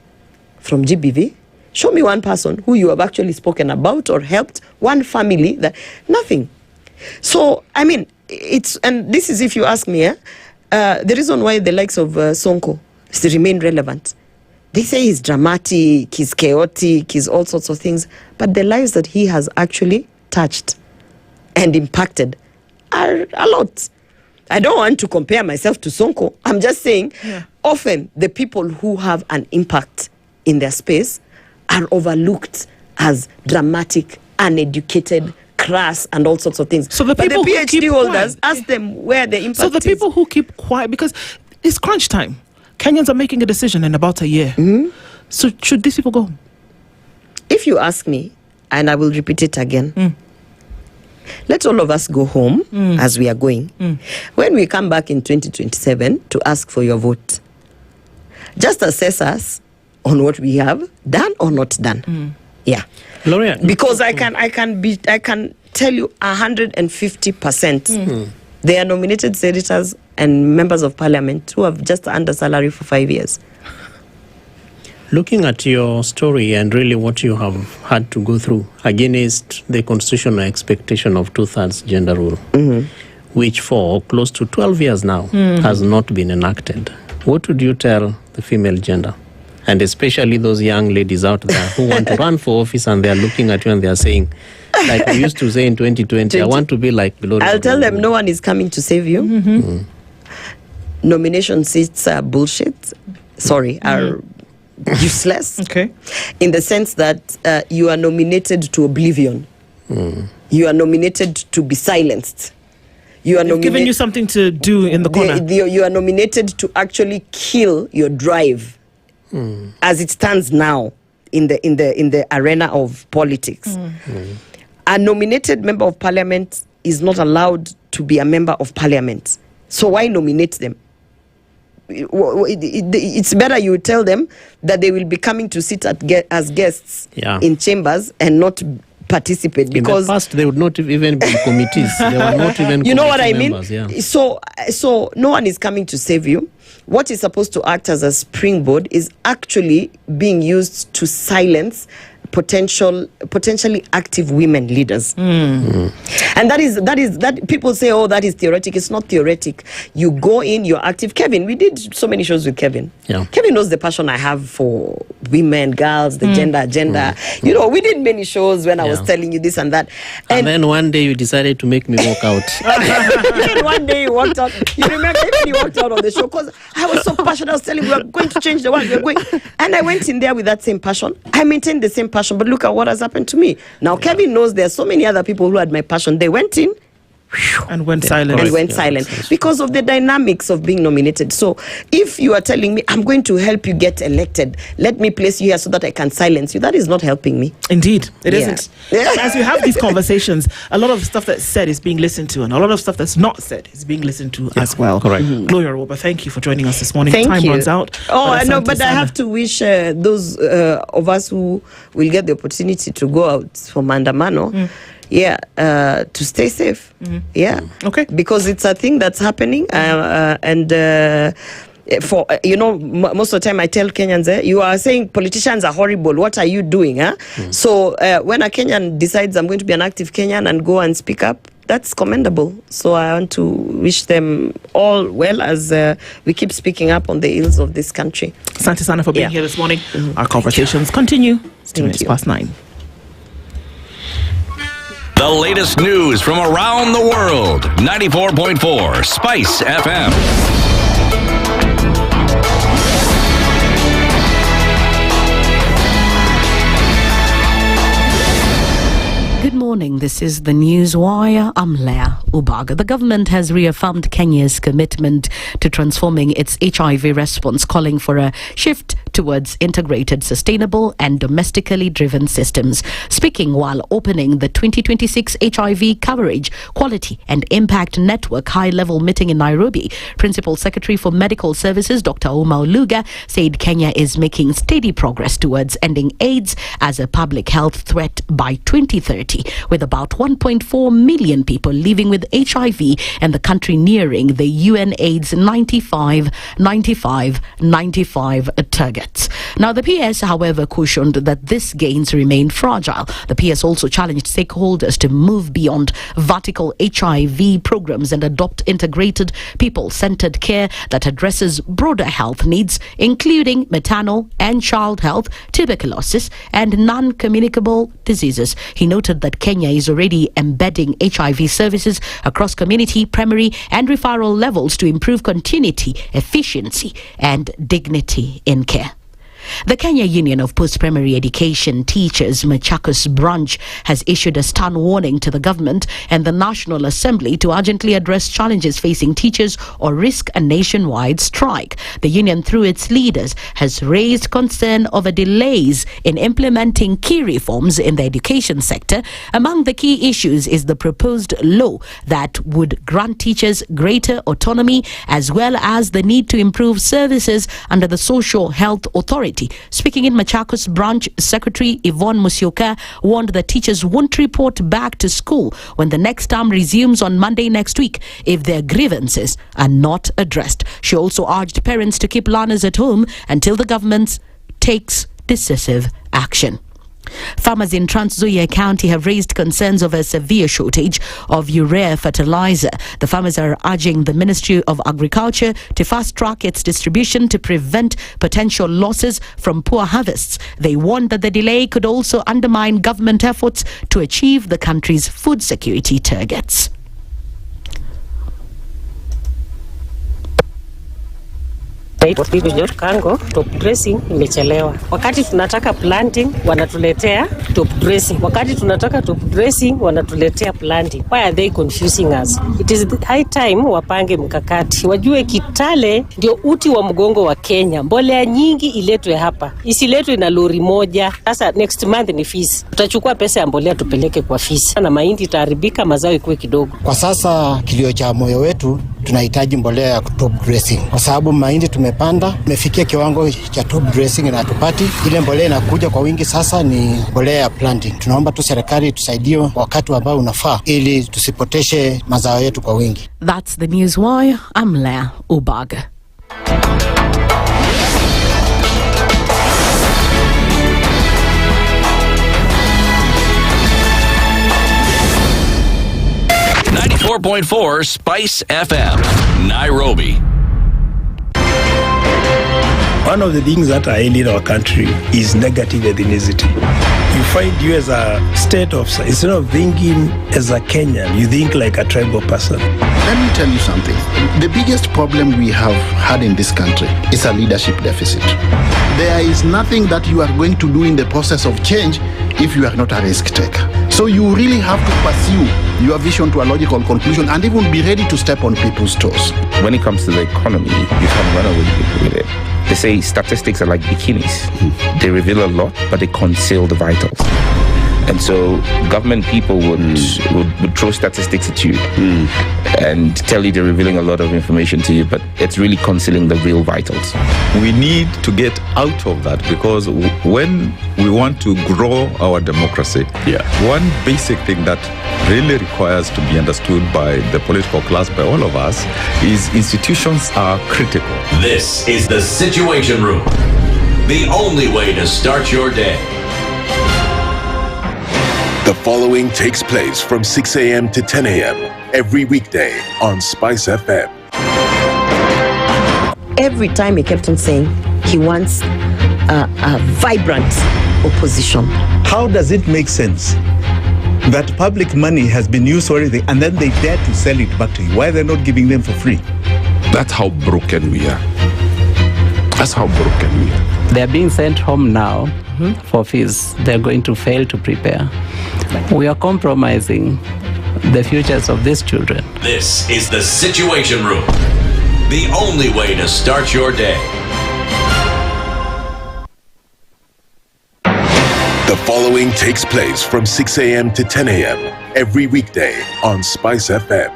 from GBV. Show me one person who you have actually spoken about or helped, one family that, nothing. So, and this is, if you ask me, the reason why the likes of Sonko remain relevant. They say he's dramatic, he's chaotic, he's all sorts of things, but the lives that he has actually touched and impacted are a lot. I don't want to compare myself to Sonko. I'm just saying, often the people who have an impact in their space are overlooked as dramatic, uneducated, crass, and all sorts of things. So the people but the PhD holders, quiet. ask them where the impact is. So the people who keep quiet, because it's crunch time. Kenyans are making a decision in about a year. So should these people go? If you ask me, and I will repeat it again, let all of us go home as we are going. When we come back in 2027 to ask for your vote, just assess us on what we have done or not done. Yeah. Gloria, because I can tell you 150%. They are nominated senators and members of parliament who have just earned a salary for 5 years. Looking at your story and really what you have had to go through against the constitutional expectation of 2/3 gender rule, which for close to 12 years now has not been enacted, what would you tell the female gender? And especially those young ladies out there who want to run for office and they're looking at you and they're saying, like we used to say in 2020, I want to be like Gloria. I'll tell them no one is coming to save you. Nomination seats are bullshit. Sorry, are useless. In the sense that you are nominated to oblivion. You are nominated to be silenced. They've given you something to do in the corner. You are nominated to actually kill your drive as it stands now in the arena of politics. A nominated member of parliament is not allowed to be a member of parliament. So why nominate them? It's better you tell them that they will be coming to sit as guests in chambers and not participate, because in the past they would not even be in committees. They were not even you know what I mean? Members, yeah. So no one is coming to save you. What is supposed to act as a springboard is actually being used to silence potentially active women leaders. And that people say, oh, that is theoretic. It's not theoretic. You go in, you're active. Kevin, we did so many shows with Kevin. Yeah. Kevin knows the passion I have for women, girls, the gender agenda. You know, we did many shows when I was telling you this and that. And then one day you decided to make me walk out. Then one day you walked out. You remember even you walked out on the show because I was so passionate. I was telling you, we're going to change the world. We're going. And I went in there with that same passion. I maintained the same passion. But look at what has happened to me. Now, Kevin knows there are so many other people who had my passion. They went in and went silent. And went silent because of the dynamics of being nominated. So if you are telling me, I'm going to help you get elected, let me place you here so that I can silence you, that is not helping me. Indeed, it isn't. As we have these conversations, a lot of stuff that's said is being listened to, and a lot of stuff that's not said is being listened to as well. Correct. Gloria Orwoba, thank you for joining us this morning. Thank Time you. runs out. Oh, I know, but I have to wish those of us who will get the opportunity to go out for Mandamano, to stay safe. Okay. Because it's a thing that's happening, and for most of the time I tell Kenyans, you are saying politicians are horrible. What are you doing? So when a Kenyan decides I'm going to be an active Kenyan and go and speak up, that's commendable. So I want to wish them all well as we keep speaking up on the ills of this country. Asante sana for being here this morning. Our conversations continue. It's 9:02. The latest news from around the world. 94.4 Spice FM. Good morning. This is the News Wire. I'm Leah Ubaga. The government has reaffirmed Kenya's commitment to transforming its HIV response, calling for a shift towards integrated, sustainable and domestically driven systems. Speaking while opening the 2026 HIV Coverage, Quality and Impact Network high-level meeting in Nairobi, Principal Secretary for Medical Services Dr. Uma Oluga said Kenya is making steady progress towards ending AIDS as a public health threat by 2030, with about 1.4 million people living with HIV and the country nearing the UN AIDS 95 target. Now, the PS, however, cautioned that these gains remain fragile. The PS also challenged stakeholders to move beyond vertical HIV programs and adopt integrated, people-centered care that addresses broader health needs, including maternal and child health, tuberculosis, and non-communicable diseases. He noted that Kenya is already embedding HIV services across community, primary, and referral levels to improve continuity, efficiency, and dignity in care. The Kenya Union of Post-Primary Education Teachers Machakos branch has issued a stern warning to the government and the National Assembly to urgently address challenges facing teachers or risk a nationwide strike. The union, through its leaders, has raised concern over delays in implementing key reforms in the education sector. Among the key issues is the proposed law that would grant teachers greater autonomy, as well as the need to improve services under the Social Health Authority. Speaking in Machakos branch, Secretary Yvonne Musyoka warned that teachers won't report back to school when the next term resumes on Monday next week if their grievances are not addressed. She also urged parents to keep learners at home until the government takes decisive action. Farmers in Trans Nzoia County have raised concerns over a severe shortage of urea fertilizer. The farmers are urging the Ministry of Agriculture to fast-track its distribution to prevent potential losses from poor harvests. They warn that the delay could also undermine government efforts to achieve the country's food security targets. Kango, top dressing imechelewa. Wakati tunataka planting wanatuletea top dressing. Wakati tunataka top dressing wanatuletea planting. Why are they confusing us? It is high time wapange mkakati. Wajue Kitale ndio uti wa mgongo wa Kenya. Mbolea nyingi iletwe hapa. Isiletwe na lori moja. Sasa next month ni fees. Tutachukua pesa ya mbolea tupeleke kwa fees. Na mahindi itaharibika, mazao ikuwe kidogo. Kwa sasa kilio cha moyo wetu tunahitaji mbolea ya top dressing, kwa sababu mahindi tumepanda, tumefikia kiwango cha top dressing na hatupati ile mbolea. Inakuja kwa wingi sasa ni mbolea ya planting. Tunaomba tu serikali tusaidie wakati ambao unafaa ili tusipoteshe mazao yetu kwa wingi. That's the news wire. I'm Lea Ubaga. .4 Spice FM, Nairobi. One of the things that are ailing our country is negative ethnicity. You find you as a state officer, instead of thinking as a Kenyan, you think like a tribal person. Let me tell you something. The biggest problem we have had in this country is a leadership deficit. There is nothing that you are going to do in the process of change if you are not a risk taker. So you really have to pursue your vision to a logical conclusion and even be ready to step on people's toes. When it comes to the economy, you can run away with it. They say statistics are like bikinis. They reveal a lot, but they conceal the vitals. And so government people would throw statistics at you and tell you they're revealing a lot of information to you, but it's really concealing the real vitals. We need to get out of that, because when we want to grow our democracy, one basic thing that really requires to be understood by the political class, by all of us, is institutions are critical. This is the Situation Room, the only way to start your day. The following takes place from 6 a.m. to 10 a.m. every weekday on Spice FM. Every time he kept on saying he wants a vibrant opposition. How does it make sense that public money has been used for everything and then they dare to sell it back to you? Why are they not giving them for free? That's how broken we are. That's how broken we are. They're being sent home now for fees. They're going to fail to prepare. We are compromising the futures of these children. This is the Situation Room, the only way to start your day. The following takes place from 6 a.m. to 10 a.m. every weekday on Spice FM.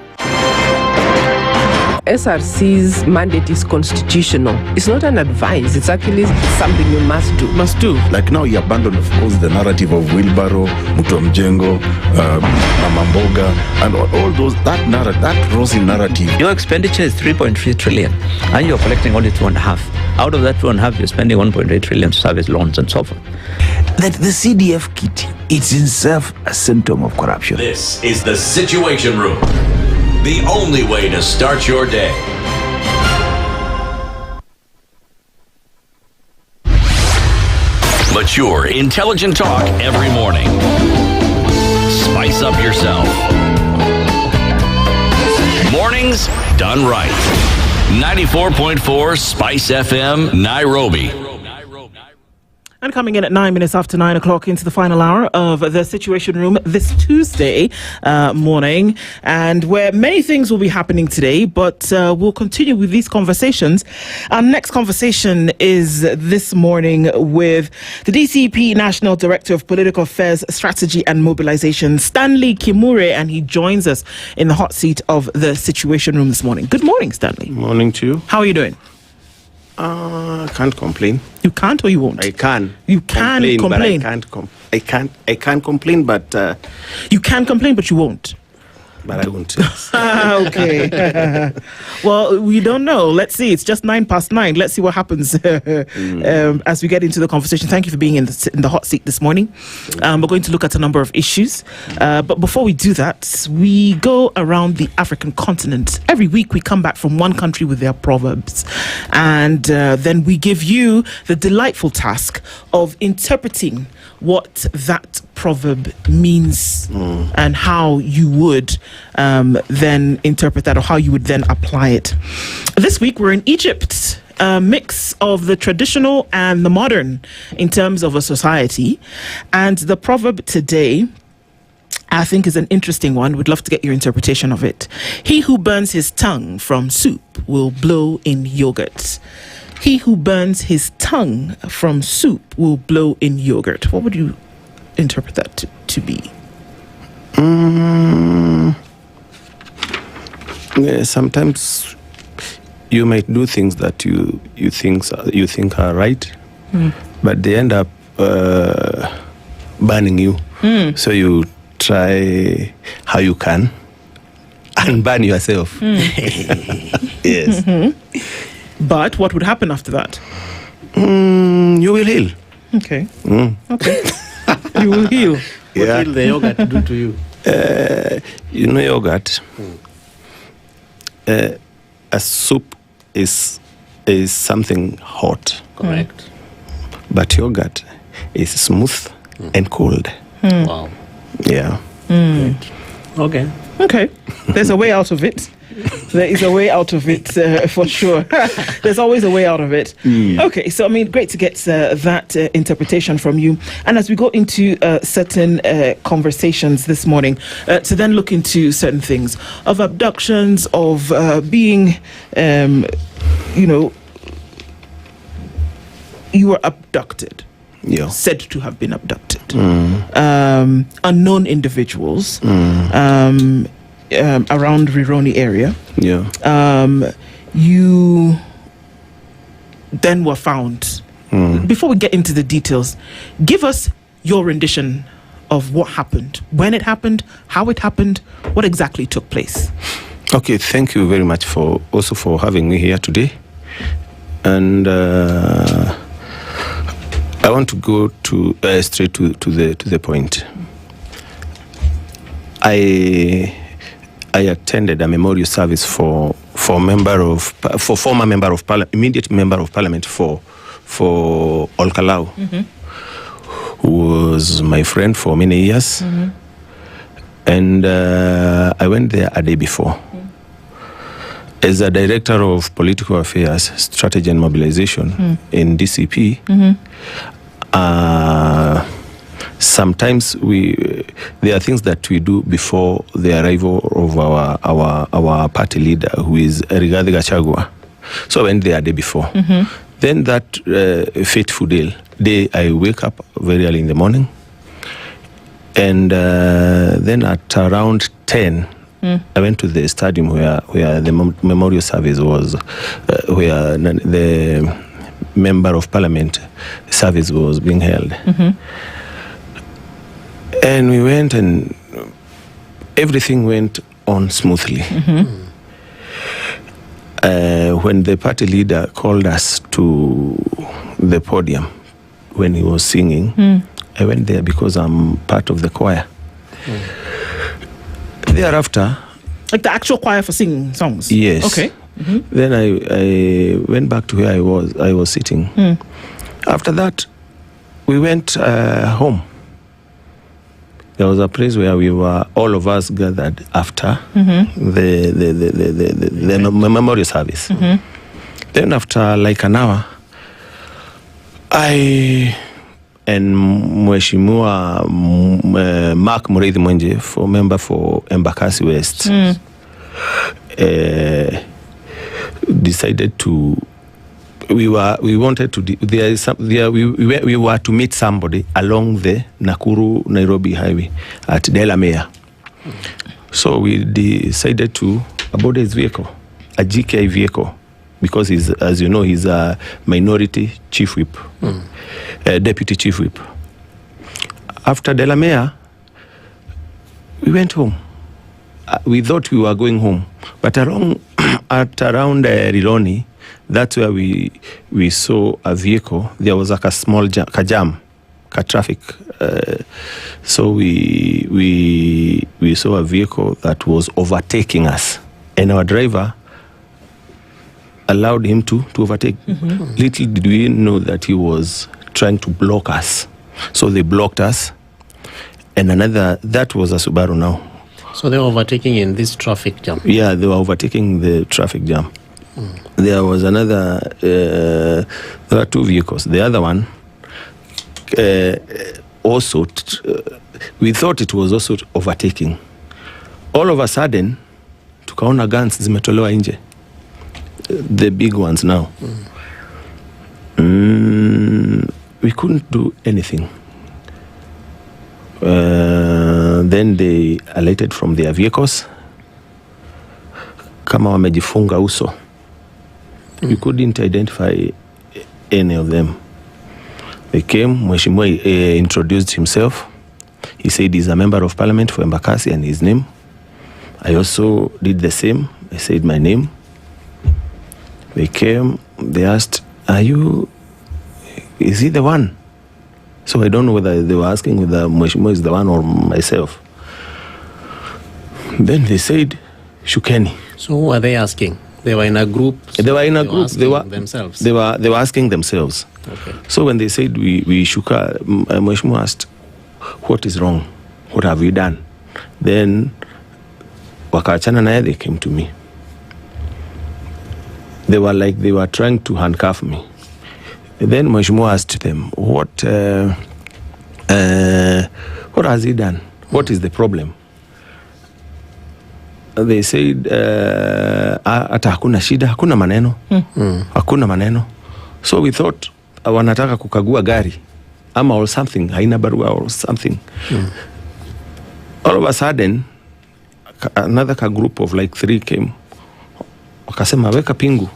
SRC's mandate is constitutional. It's not an advice. It's actually something you must do. Must do. Like now, you abandon, of course, the narrative of Wheelbarrow, Mutomjengo, Mamamboga, and all those, that rosy narrative. Your expenditure is 3.3 trillion, and you're collecting only 2.5. Out of that 2.5, you're spending 1.8 trillion service loans and so forth. That the CDF kit, it's in itself a symptom of corruption. This is the Situation Room, the only way to start your day. Mature, intelligent talk every morning. Spice up yourself. Mornings done right. 94.4 Spice FM, Nairobi. And coming in at 9 minutes after 9 o'clock into the final hour of the Situation Room this Tuesday morning, and where many things will be happening today, but we'll continue with these conversations. Our next conversation is this morning with the DCP National Director of Political Affairs, Strategy and Mobilization, Stanley Kimura, and he joins us in the hot seat of the Situation Room this morning. Good morning, Stanley. Morning to you. How are you doing? Can't complain. You can't, or you won't? I can. You can complain. But I can't complain, but you can complain, but you won't. But I won't. Okay. Well, we don't know. Let's see. It's just 9:09. Let's see what happens as we get into the conversation. Thank you for being in the hot seat this morning. We're going to look at a number of issues. But before we do that, we go around the African continent. Every week we come back from one country with their proverbs. And then we give you the delightful task of interpreting what that proverb means and how you would then interpret that, or how you would then apply it. This week we're in Egypt, a mix of the traditional and the modern in terms of a society. And the proverb today, I think, is an interesting one. We'd love to get your interpretation of it. He who burns his tongue from soup will blow in yogurt. He who burns his tongue from soup will blow in yogurt. What would you interpret that to be? Sometimes you might do things that you think are right, but they end up banning you. So you try how you can and ban yourself. Yes. But what would happen after that? You will heal. Okay. Okay. You will heal. What will the yogurt do to you? Yogurt. A soup is something hot. Correct. But yogurt is smooth and cold. Wow. Yeah. Okay. Okay. There's a way out of it. There is a way out of it for sure. There's always a way out of it. Okay, so great to get that interpretation from you. And as we go into certain conversations this morning, to then look into certain things of abductions, of being, you were abducted. Yeah. Said to have been abducted. Unknown individuals. Around Rironi area. Yeah. You then were found. Before we get into the details, give us your rendition of what happened, when it happened, how it happened, what exactly took place. Okay, thank you very much for having me here today. And I want to go straight to the point. I attended a memorial service for former member of Parliament, immediate member of Parliament for Olkalau, who was my friend for many years, and I went there a day before. As a director of political affairs, strategy and mobilization in DCP. Sometimes there are things that we do before the arrival of our party leader, who is Rigathi Gachagua. So I went there a day before. Then that fateful day, I wake up very early in the morning, and then at around 10, I went to the stadium where the memorial service was, where the member of Parliament service was being held. And we went, and everything went on smoothly. When the party leader called us to the podium when he was singing, I went there because I'm part of the choir. Thereafter, like the actual choir for singing songs? Yes. Okay. Then I went back to where I was sitting. After that, we went home. There was a place where we were, all of us gathered after the memorial service. Then after like an hour, I and Mheshimiwa Mark Mureithi Mwenje, for member for Embakasi West, decided to. We were to meet somebody along the Nakuru-Nairobi highway at Delamere. So we decided to board his vehicle, a GKI vehicle, because he's, as you know, he's a minority chief whip, deputy chief whip. After Delamere, we went home. We thought we were going home, but around Rironi, that's where we saw a vehicle. There was like a small jam, traffic. So we saw a vehicle that was overtaking us, and our driver allowed him to overtake. Little did we know that he was trying to block us. So they blocked us, and that was a Subaru now. So they were overtaking in this traffic jam? Yeah, they were overtaking the traffic jam. There was another, there are two vehicles. The other one also, we thought it was also overtaking. All of a sudden, tukaona guns zimetolewa nje. The big ones now. We couldn't do anything. Then they alighted from their vehicles, kama wamejifunga uso. You couldn't identify any of them. They came, Mheshimiwa introduced himself. He said he's a member of parliament for Embakasi and his name. I also did the same. I said my name. They came, they asked, is he the one? So I don't know whether they were asking whether Mheshimiwa is the one or myself. Then they said, Shukeni. So who are they asking? They were in a group? They were in a group. They were themselves? They were asking themselves. Okay. So when they said we shook her, Mheshimiwa asked, what is wrong? What have we done? Then wakaachana naye, they came to me. They were trying to handcuff me. Then Mheshimiwa asked them, what has he done? What is the problem? They said, hata hakuna shida, hakuna maneno. Hakuna maneno. So we thought, wanataka kukagua gari ama or something, haina barua or something. All of a sudden, another group of like 3 came. Wakasema, weka pingu.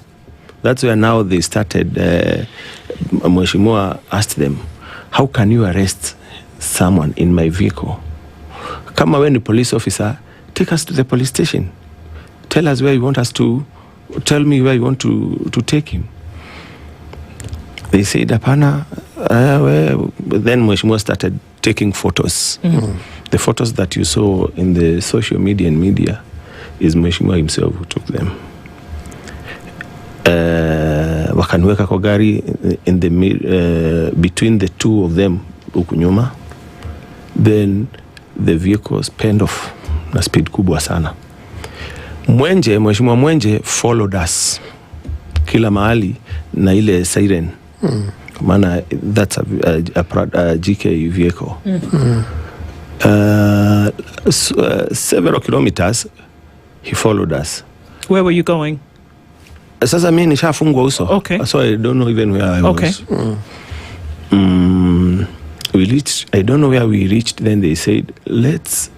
That's where now they started, Mheshimiwa asked them, how can you arrest someone in my vehicle? Kama we ni police officer, take us to the police station. Tell us where you want us to, tell me where you want to take him. They said, hapana. Then Mheshimiwa started taking photos. The photos that you saw in the social media and media is Mheshimiwa himself who took them. Wakaniweka kwa gari in the between the two of them huku nyuma. Then the vehicle sped off na speed kubwa sana. Mheshimiwa Mwenje followed us kila mahali na ile siren. Maana that's a GK vehicle. Several kilometers he followed us. Where were you going? Sasa mimi nishafungwa uso. Okay. So I don't know even where I was. We reached, I don't know where we reached. Then they said, let's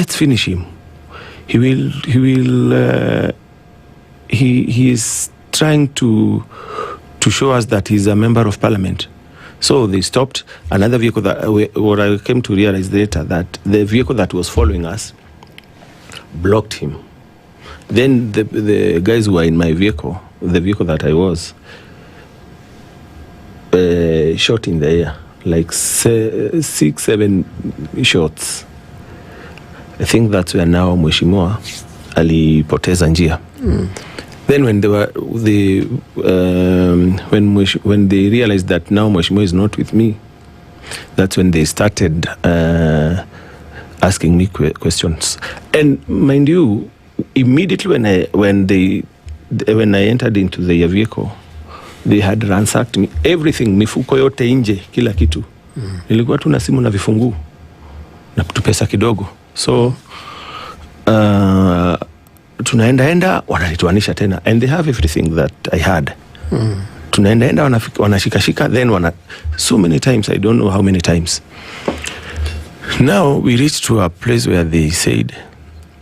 finish him. He is trying to show us that he's a member of parliament. So they stopped another vehicle what I came to realize later, that the vehicle that was following us blocked him. Then the guys who were in my vehicle, the vehicle that I was, shot in the air, like 6-7 shots. I think that's where now Mheshimiwa alipoteza njia. Then when when they realized that now Mheshimiwa is not with me, that's when they started asking me questions. And mind you, immediately when I entered into the vehicle, they had ransacked me, everything, mifuko yote nje, kila kitu. Nilikuwa tu na simu na vifungu na pesa kidogo. So tunaenda wanalituanisha tena, and they have everything that I had. Tunaenda wanashika then so many times, I don't know how many times. Now we reached to a place where they said,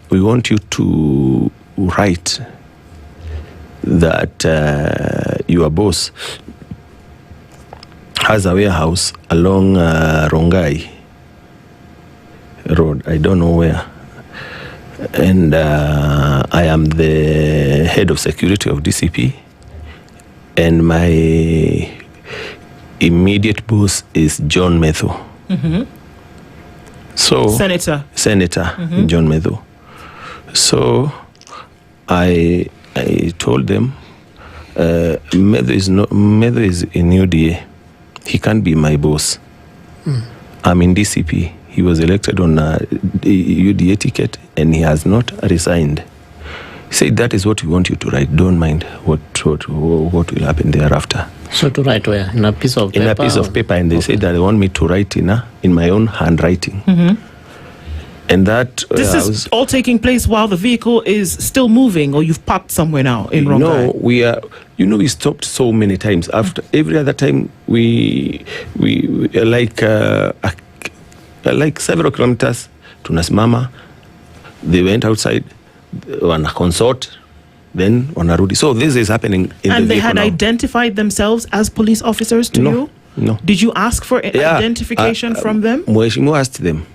we want you to write that your boss has a warehouse along Mungai Road, I don't know where, and I am the head of security of DCP, and my immediate boss is John Metho. So Senator John Metho. So I told them, Metho is in UDA. He can't be my boss. I'm in DCP. He was elected on a UDA ticket and he has not resigned. He said, that is what we want you to write. Don't mind what will happen thereafter. So to write where? In a piece of paper? In a piece of paper. And they said that they want me to write in my own handwriting. And that this is all taking place while the vehicle is still moving, or you've parked somewhere now in Mungai? No, we stopped so many times. After every other time, we like several kilometers, tunasimama. They went outside, wana consort, then wanarudi. So this is happening in and the they had now. identified themselves as police officers to you? No. Did you ask for identification from them? Mheshimiwa asked them.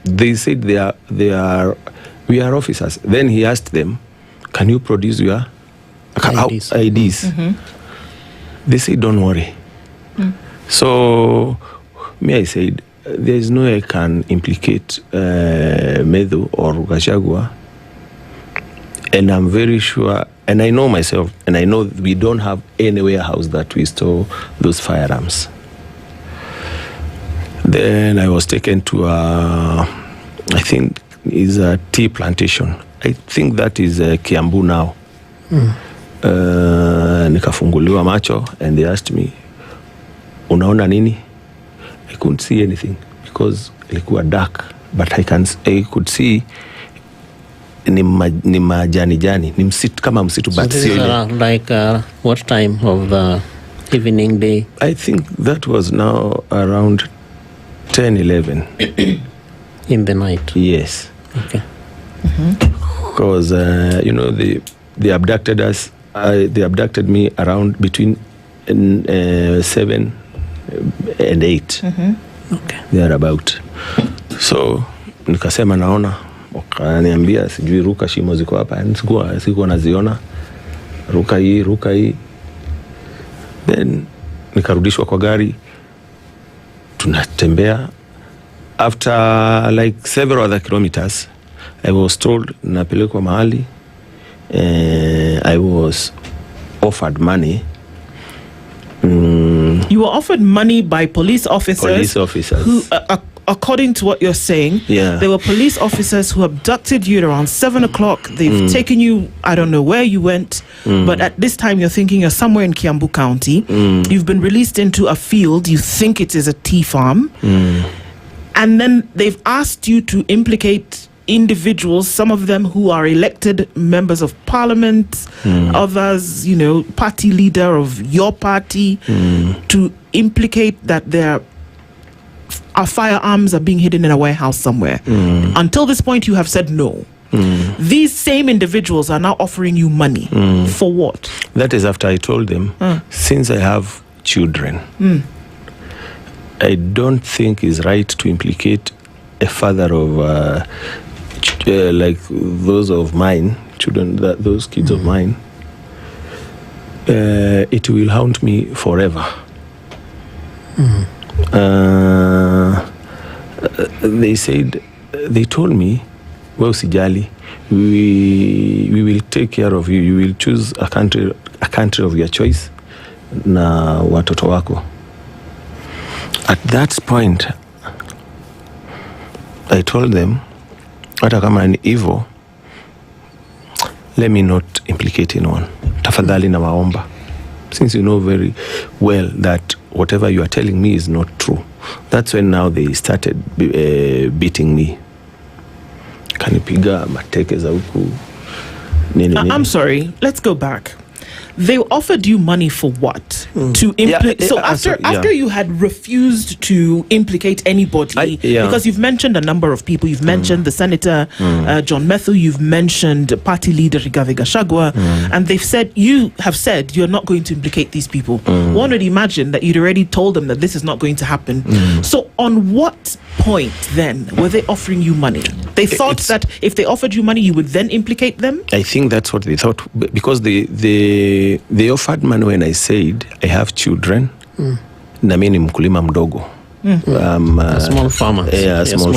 They said we are officers. Then he asked them, can you produce your IDs? They said, don't worry. So me, I said, there is no way I can implicate Medhu or Gachagua, and I'm very sure, and I know myself, and I know we don't have any warehouse that we store those firearms. Then I was taken to I think is a tea plantation. I think that is Kiambu now. Nikafunguliwa macho, and they asked me, unaona nini? I couldn't see anything because ilikuwa dark, but I could see ni majani jani, ni msitu kama msitu, but this is like what time of the evening day? I think that was now around 10-11 in the night. Yes. Okay. Because they abducted us. They abducted me around between 7 and 8. Okay. They are about. So nikasema naona, wakaniambia sijui ruka shimo ziko hapa, sikuwa naziona, ruka hii. Then nikarudishwa kwa gari, tunatembea. After like several other kilometers, I was told napelekwa mahali. I was offered money. You were offered money by police officers. Who, according to what you're saying, there were police officers who abducted you at around 7 o'clock. They've taken you, I don't know where you went, but at this time you're thinking you're somewhere in Kiambu County. You've been released into a field. You think it is a tea farm. And then they've asked you to implicate individuals, some of them who are elected members of parliament, others, party leader of your party, to implicate that our firearms are being hidden in a warehouse somewhere. Until this point, you have said no. These same individuals are now offering you money. For what? That is after I told them, since I have children, I don't think it's right to implicate a father of like those of mine, children, those kids of mine. It will haunt me forever. They told me, well, usijali, we will take care of you. You will choose a country of your choice na watoto wako. At that point, I told them, hata kama ni evil, let me not implicate anyone. Tafadhali na waomba. Since you know very well that whatever you are telling me is not true. That's when now they started beating me. Kanipiga mateke za huku. I'm sorry, let's go back. They offered you money for what? To implicate. So after you had refused to implicate anybody, because you've mentioned a number of people, you've mentioned the Senator John Methu, you've mentioned Party Leader Rigathi Gachagua, and you have said you're not going to implicate these people. One would imagine that you'd already told them that this is not going to happen. So on what point then were they offering you money? They thought that if they offered you money, you would then implicate them? I think that's what they thought, because they offered money when I said I have children. Na mimi ni mkulima mdogo. A small farmer. Yeah, a small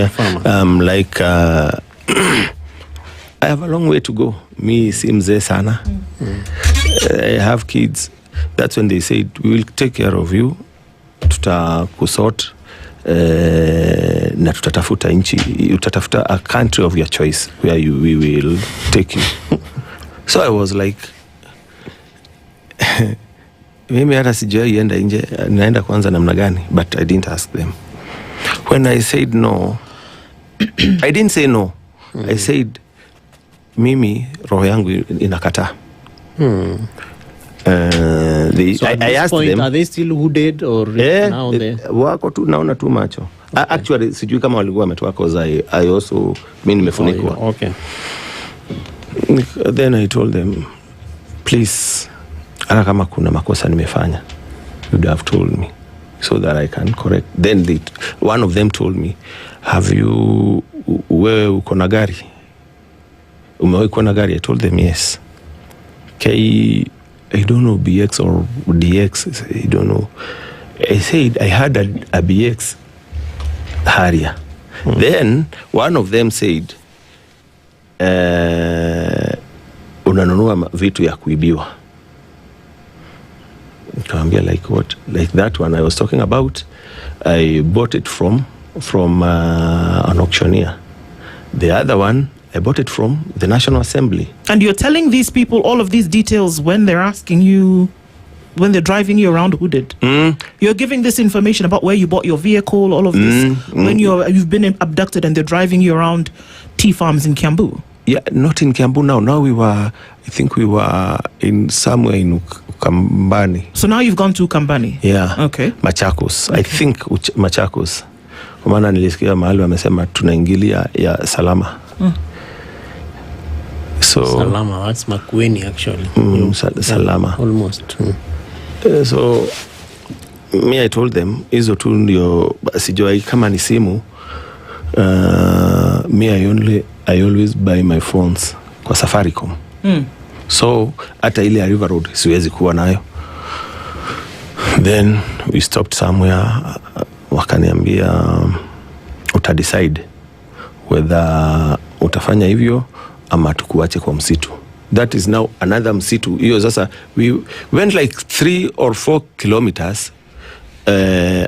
farmer. Like I have a long way to go. Me si mzee sana. I have kids. That's when they said, we will take care of you. Tutakusort na tutatafuta nchi. Utatafuta a country of your choice where we will take you. So I was like, mimi hata sijui enda nje, naenda kwanza namna gani, but I didn't ask them. When I said no, I didn't say no. I said mimi roho yangu inakataa. So at this point, them, are they still hooded or now they? Wako tu naona tu macho. Actually sijui kama walikuwa wametoka, cause I also mimi nimefunikwa. Okay. Then I told them, please, hata kama kuna makosa nimefanya, you'd have told me so that I can correct. Then one of them told me, have you, wewe uko na gari? Umewahi kuwa na gari? I told them yes. I don't know, BX or DX, I don't know. I said I had a BX Harrier. Then one of them said, unanunua vitu ya kuibiwa. Nikamwambia, like what? Like that one I was talking about. I bought it from an auctioneer. The other one, I bought it from the National Assembly. And you're telling these people all of these details when they're asking you, when they're driving you around hooded. You're giving this information about where you bought your vehicle, all of this, when you've been abducted and they're driving you around tea farms in Kiambu. Yeah, not in Kiambu now. Now I think we were in somewhere in Ukambani. So now you've gone to Ukambani? Yeah. Okay. Machakos. Okay. I think Machakos. Kwa maana nilisikia mahali wamesema tunaingilia ya Salama. So Salama, that's Makueni actually. Salama. Almost. So me, I told them, hizo tu ndio sijui kama ni simu. Me, I always buy my phones kwa Safaricom. So hata ile ya River Road siwezi kuwa nayo. Then we stopped somewhere, wakaniambia utadecide whether utafanya hivyo ama tukuache kwa msitu. That is now another msitu. Hiyo sasa we went like 3 or 4 kilometers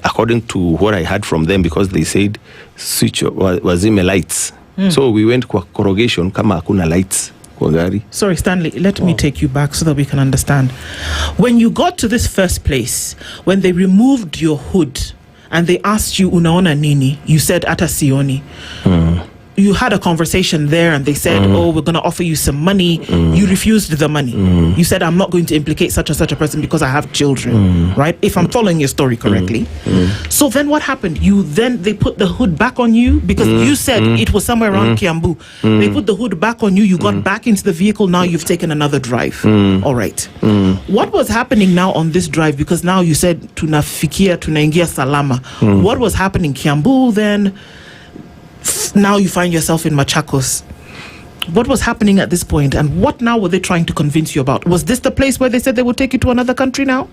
according to what I heard from them, because they said switch wazime lights. So we went kwa corrugation kama hakuna lights kwa gari. Sorry Stanley, let me take you back so that we can understand. When you got to this first place, when they removed your hood and they asked you unaona nini, you said ata sioni. You had a conversation there and they said, oh, we're going to offer you some money. You refused the money. You said, I'm not going to implicate such and such a person because I have children, right? If I'm following your story correctly. So then what happened? They put the hood back on you because you said it was somewhere around Kiambu. They put the hood back on you. You got back into the vehicle. Now you've taken another drive. All right. What was happening now on this drive? Because now you said, tunafikia, tunaingia salama. What was happening? Kiambu then? Now you find yourself in Machakos. What was happening at this point, and what now were they trying to convince you about? Was this the place where they said they would take you to another country now?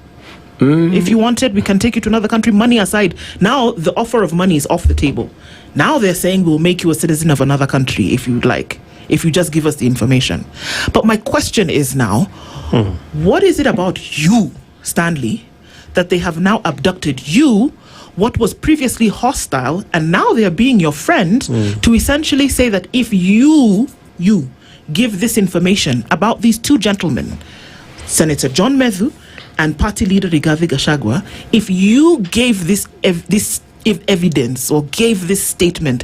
If you wanted, we can take you to another country, money aside. Now the offer of money is off the table. Now they're saying we'll make you a citizen of another country if you'd like, if you just give us the information. But my question is now, what is it about you, Stanley, that they have now abducted you, what was previously hostile, and now they are being your friend, to essentially say that if you give this information about these two gentlemen, Senator John Methu and Party Leader Rigathi Gachagua, if you gave this evidence or gave this statement,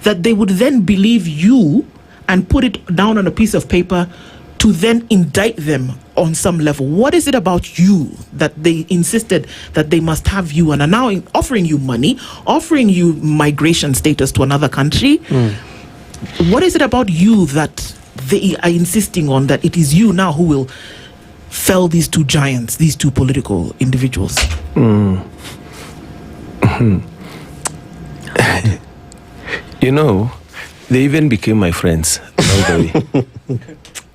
that they would then believe you and put it down on a piece of paper to then indict them on some level. What is it about you that they insisted that they must have you and are now offering you money, offering you migration status to another country? What is it about you that they are insisting on, that it is you now who will fell these two giants, these two political individuals? You know, they even became my friends.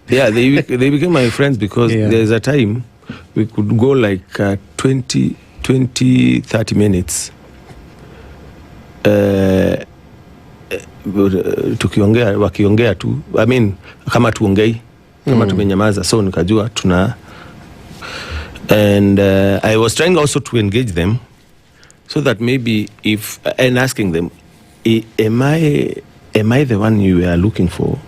Yeah, they became my friends because there's a time we could go like 20, 30 minutes wakiongea tu, I mean, kama tuongei, kama tumenyamaza, so nikajua tuna. And I was trying also to engage them so that maybe and asking them, am I the one you were looking for?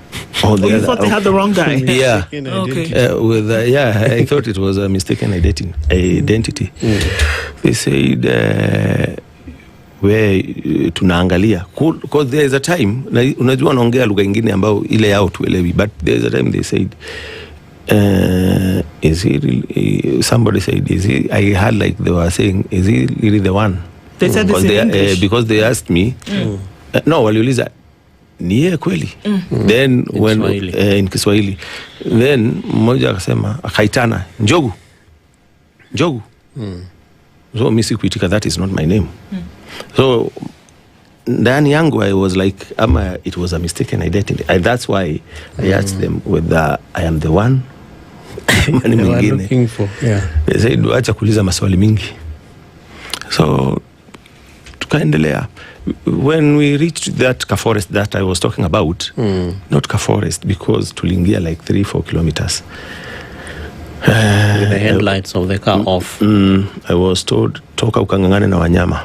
Or you thought they had the wrong guy? Yeah. Okay. I thought it was a mistaken identity. They said, where tunaangalia. Because there is a time, unajua naongea lugha ingine ambao ile yao tuelewi, but there is a time they said, is he really, somebody said, is he, I heard like they were saying, is he really the one? They said this in English? Because they asked me, no, waliuliza, ni yeye kweli. Then when in Kiswahili, then mmoja akasema, akaitana Njogu. So mimi sikuitika, that is not my name. So ndani yangu I was like, it was a mistaken identity. That's why I asked them whether I am the one mani mwingine. They said, acha kuuliza maswali mingi. So tukaendelea. When we reached that Forest that I was talking about, not Forest, because tuliingia like 3-4 kilometers. With the headlights of the car off. I was told, toka ukangangane na wanyama.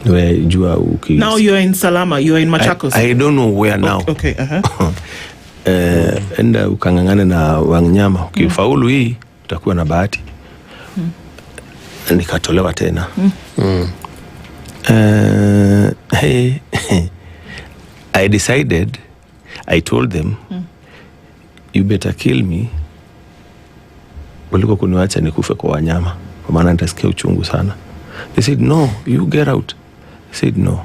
Now you're in Salama, you're in Machakos. I don't know where now. Okay, enda ukangangane na wanyama. Ukifaulu hii, utakuwa na bahati. Nikatolewa tena. I decided, I told them, you better kill me kuliko kuniacha nikufe kwa wanyama, kwa maana nitasikia uchungu sana. They said, no, you get out. I said, no.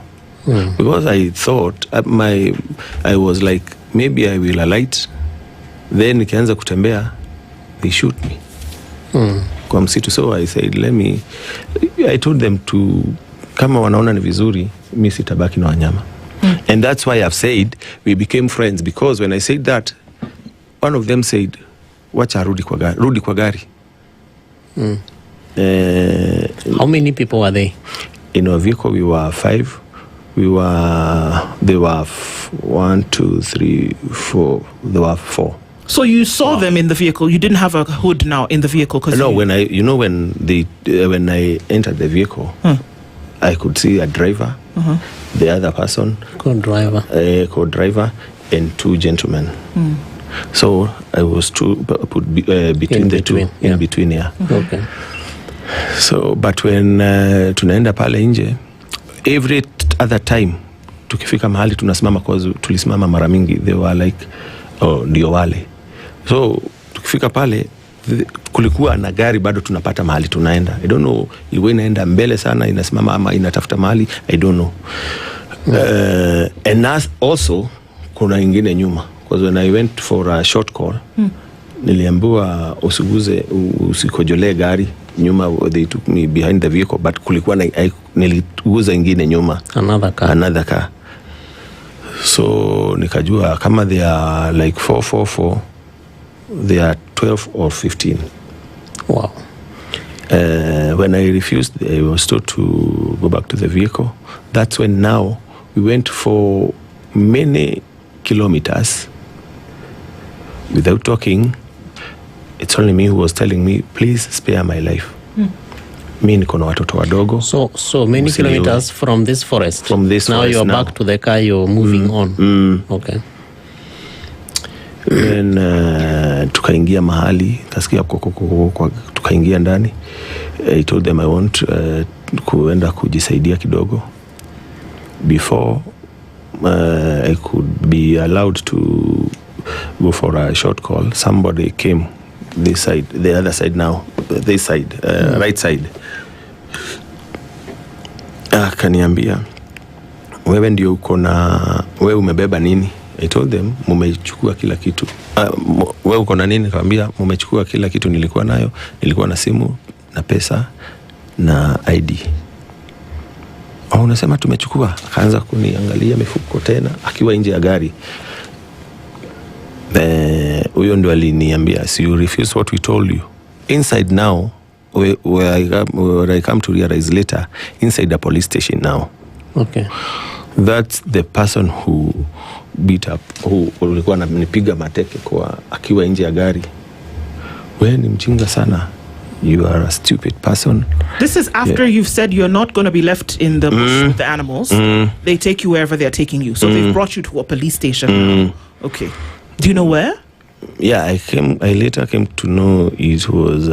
Because I thought, I was like, maybe I will alight, then nikianza kutembea, they shoot me. Kwa msitu. So I said, I told them to, kama wanaona ni vizuri, mimi sitabaki na wanyama. And that's why I've said we became friends, because when I said that, one of them said, wacha rudi kwa gari. How many people were they? In our vehicle we were 5. They were 1, 2, 3, 4. There were 4. So you saw them in the vehicle. You didn't have a hood now in the vehicle, no. When I entered the vehicle, I could see a driver, the other person, co-driver, and 2 gentlemen. So I was put between the two, in between. Okay. So, but when tunaenda pale nje, every other time tukifika mahali tunasimama, kwa tulisimama mara mingi, they were like, ndio wale. So tukifika pale, kulikuwa na gari bado tunapata mahali tunaenda. I don't know, ilikuwa inaenda mbele sana, inasimama ama inatafuta mahali, I don't know. And also kuna ingine nyuma, because when I went for a short call, niliambiwa usikojolee gari nyuma. They took me behind the vehicle, but kulikuwa niliguza ingine nyuma, another car. So nikajua kama they are like 444, they are 12 or 15. Wow. When I refused, I was told to go back to the vehicle. That's when now we went for many kilometers without talking. It's only me who was telling me, please spare my life. Mi niko na watoto wadogo. So many kilometers from this forest. From this now forest. You're back to the car, you're moving on. Okay. Then tukaingia mahali, kasikia tukaingia ndani. I told them I want kuenda kujisaidia kidogo before I could be allowed to go for a short call. Somebody came this side, the other side now, this side, right side. Akaniambia, wewe ndio uko na, wewe umebeba nini? I told them, mumechukua kila kitu. Wewe uko na nini? Nikamwambia, mumechukua kila kitu nilikuwa nayo. Nilikuwa na simu, na pesa, na ID. Unasema tumechukua? Akaanza kuniangalia mifuko tena, akiwa nje ya gari. Huyo ndo aliniambia, so you refuse what we told you. Inside now, where I come to realize later, inside the police station now. Okay. That's the person who beat up, who ulikuwa ananipiga mateke kwa akiwa nje ya gari. Wewe ni mjinga sana. You are a stupid person. This is after you've said you're not going to be left in the bush with the animals. They take you wherever they're taking you. So they've brought you to a police station. Okay. Do you know where? Yeah, I later came to know it was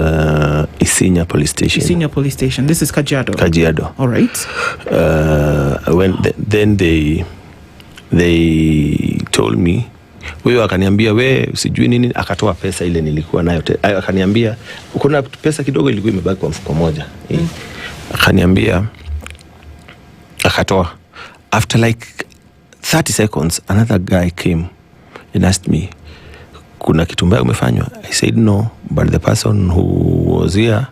Isinya police station. Isinya police station. This is Kajiado. Kajiado. All right. Then they told me, wewe akaniambia wewe usijui nini, akatoa pesa ile nilikuwa nayo. Akaniambia kuna pesa kidogo ilikuwa imebaki kwa mfuko moja. Akaniambia akatoa after like 30 seconds, another guy came and asked me, kuna kitu mbaya umefanywa? I said no, but the person who was here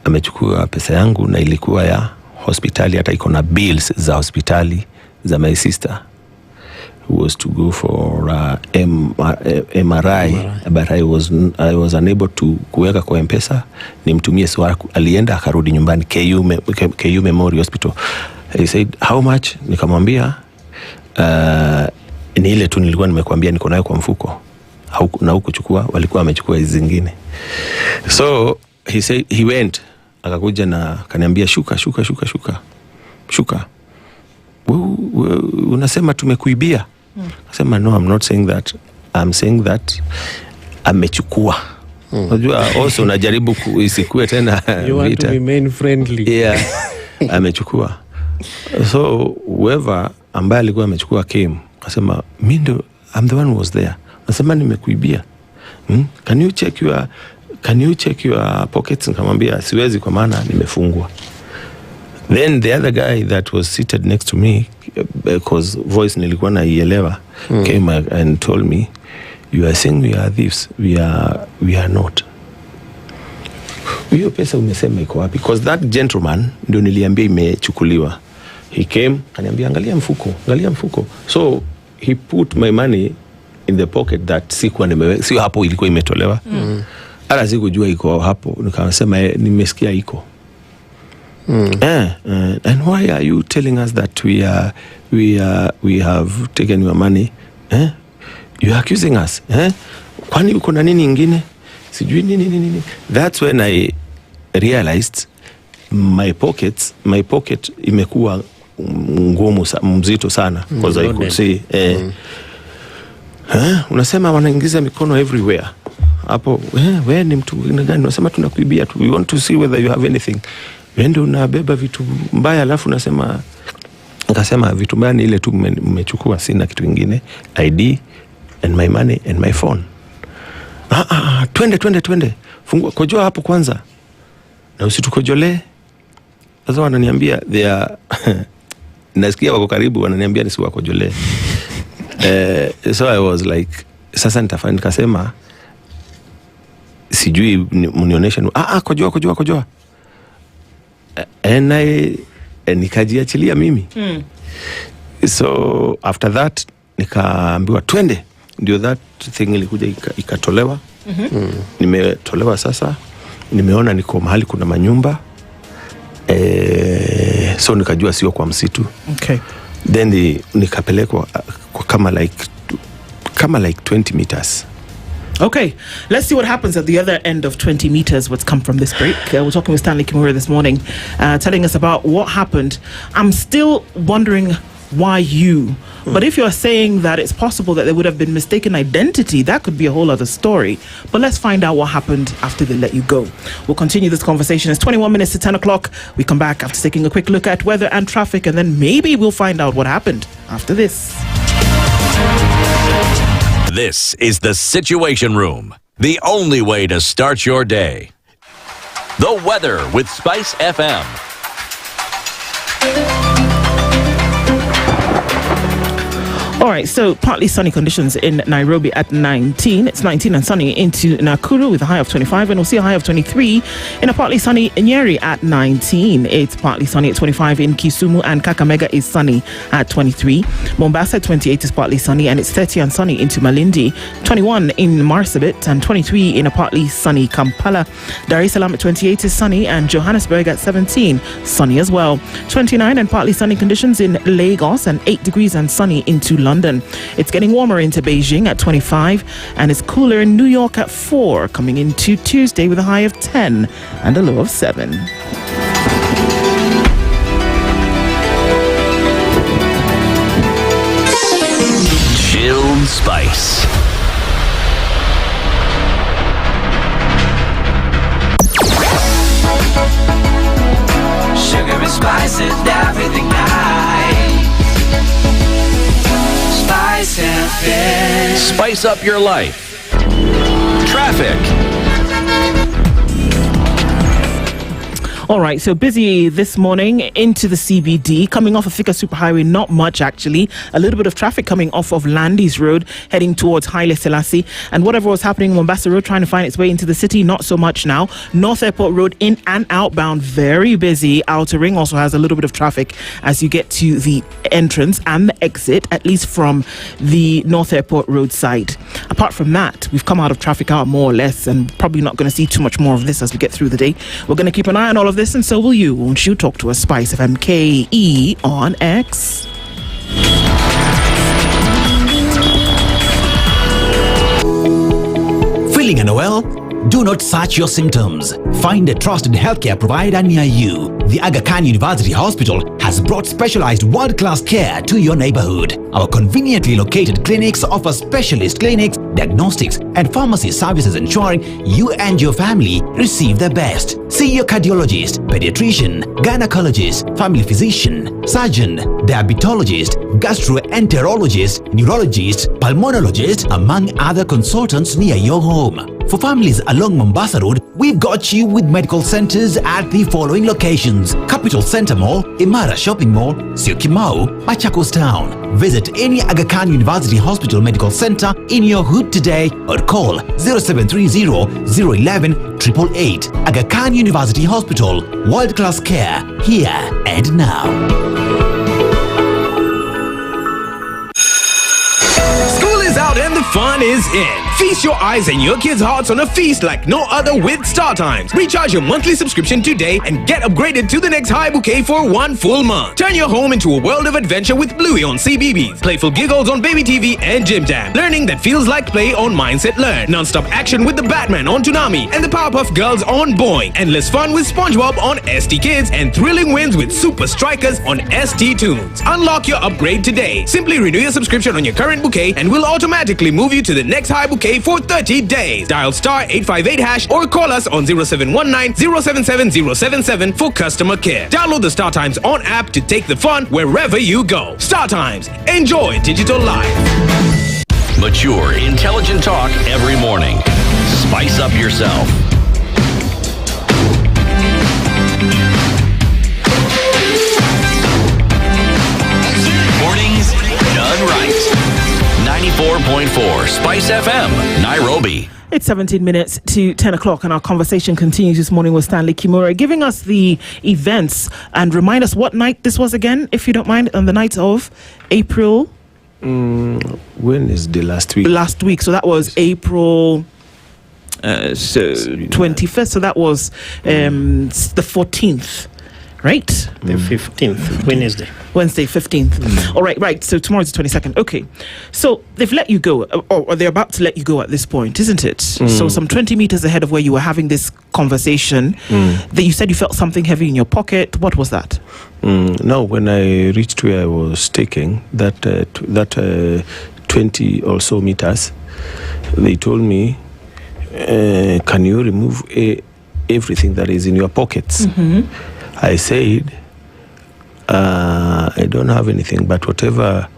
amechukua pesa yangu na ilikuwa ya hospitali, hata iko na bills za hospitali za my sister who was to go for MRI, but I was unable to kuweka kwa M-Pesa nimtumie, so alienda akarudi nyumbani KU Memorial Hospital. He said how much? Nikamwambia ni ile tu nilikuwa nimekuambia niko nayo kwa mfuko, na hukuchukua, walikuwa wamechukua hizo zingine. So he said he went, akakuja na kaniambia shuka. Unasema tumekuibia? Nasema no, I'm not saying that. I'm saying that amechukua. Unajua also unajaribu isikue tena you want to remain friendly. Yeah. Amechukua. So whoever ambaye alikuwa amechukua came, akasema mimi I'm the one who was there. Nasema nimekuibia. Can you check your pockets? Nikamwambia siwezi kwa maana nimefungwa. Then the other guy that was seated next to me, because voice nilikuwa naielewa, came and told me, you are saying we are thieves. We are not. Hiyo pesa umesema iko wapi? Because that gentleman ndio niliambia imechukuliwa. He came, kaniambia angalia mfuko. So he put my money in the pocket that sio hapo ilikuwa imetolewa. Ala sikujua iko hapo. Nikasema nimesikia iko. And why are you telling us that we have taken your money? You are accusing us. Kwani uko na nini ingine? Sijui nini. That's when I realized my pocket imekuwa ngumu mzito sana, because I could see unasema wanaingiza mikono everywhere. Hapo wewe ni mtu gani? Unasema tunakuibia tu. We want to see whether you have anything. Wende unabeba vitu mbaya alafu unasema, nikasema vitu mbaya ni ile tu mmechukua, sina kitu kingine. ID and my money and my phone. Twende. Fungua, kojoa hapo kwanza. Na usitukojolee. Sasa wananiambia they are nasikia wako karibu, wananiambia nisiwakojolee. So I was like, sasa nitafanya, nikasema sijui mnionyeshe. Kojoa. And nikajiachilia mimi. So after that nikaambiwa twende, ndio that thing ilikuja ikatolewa. Nimetolewa sasa, nimeona niko mahali kuna manyumba, so nikajua sio kwa msitu. Okay. Then nikapelekwa kama like 20 meters. Okay, let's see what happens at the other end of 20 meters, what's come from this break. We're talking with Stanley Kimura this morning, telling us about what happened. I'm still wondering why you. But if you're saying that it's possible that there would have been mistaken identity, that could be a whole other story. But let's find out what happened after they let you go. We'll continue this conversation. It's 21 minutes to 10 o'clock. We come back after taking a quick look at weather and traffic, and then maybe we'll find out what happened after this. This is the Situation Room, the only way to start your day. The weather with SpiceFM. All right, so partly sunny conditions in Nairobi at 19. It's 19 and sunny into Nakuru with a high of 25, and we'll see a high of 23 in a partly sunny Njeri at 19. It's partly sunny at 25 in Kisumu, and Kakamega is sunny at 23. Mombasa at 28 is partly sunny, and it's 30 and sunny into Malindi. 21 in Marsabit and 23 in a partly sunny Kampala. Dar es Salaam at 28 is sunny, and Johannesburg at 17 sunny as well. 29 and partly sunny conditions in Lagos, and 8 degrees and sunny into London. It's getting warmer into Beijing at 25, and it's cooler in New York at 4, coming into Tuesday with a high of 10 and a low of 7. Chilled Spice. Sugar and spice and everything nice. SpiceFM. Spice up your life. Traffic. All right, so busy this morning into the CBD, coming off of Thika Superhighway, not much actually. A little bit of traffic coming off of Landis Road, heading towards Haile Selassie. And whatever was happening in Mombasa Road, trying to find its way into the city, not so much now. North Airport Road, in and outbound, very busy. Outer Ring also has a little bit of traffic as you get to the entrance and the exit, at least from the North Airport Road side. Apart from that, we've come out of traffic hour more or less, and probably not going to see too much more of this as we get through the day. We're going to keep an eye on all of this, and so will you. Won't you? Talk to us, SpiceFM KE on X. Feeling unwell? Do not search your symptoms. Find a trusted healthcare provider near you. The Aga Khan University Hospital has brought specialized world-class care to your neighborhood. Our conveniently located clinics offer specialist clinics, diagnostics, and pharmacy services, ensuring you and your family receive the best. See your cardiologist, pediatrician, gynecologist, family physician, surgeon, diabetologist, gastroenterologist, neurologist, pulmonologist, among other consultants near your home. For families along Mombasa Road, we've got you with medical centers at the following locations: Capital Center Mall, Imara Shopping Mall, Syokimau, Machakos Town. Visit any Aga Khan University Hospital Medical Center in your hood today or call 0730-011-888. Aga Khan University Hospital, world-class care, here and now. School is out and the fun is in. Feast your eyes and your kids' hearts on a feast like no other with StarTimes. Recharge your monthly subscription today and get upgraded to the next high bouquet for 1 full month. Turn your home into a world of adventure with Bluey on CBeebies, playful giggles on Baby TV and Jim Jam, learning that feels like play on Mindset Learn, non-stop action with the Batman on Toonami and the Powerpuff Girls on Boing, endless fun with SpongeBob on ST Kids, and thrilling wins with Super Strikers on ST Tunes. Unlock your upgrade today. Simply renew your subscription on your current bouquet and we'll automatically move you to the next high bouquet for 30 days. Dial *858# or call us on 0719-077-077 for customer care. Download the StarTimes On app to take the fun wherever you go. StarTimes. Enjoy digital life. Mature, intelligent talk every morning. Spice up yourself. Mornings done right. 94.4 Spice FM, Nairobi. It's 17 minutes to 10 o'clock, and our conversation continues this morning with Stanley Kimura, giving us the events and remind us what night this was again, if you don't mind, on the night of April. When is the last week? Last week, so that was April 25th, so that was the 14th. Right? The 15th, Wednesday, 15th. All right. So tomorrow's the 22nd. Okay. So they've let you go, or they're about to let you go at this point, isn't it? So some 20 meters ahead of where you were having this conversation, that you said you felt something heavy in your pocket. What was that? No, when I reached where I was taking, that 20 or so meters, they told me, can you remove everything that is in your pockets? I said, I don't have anything, but whatever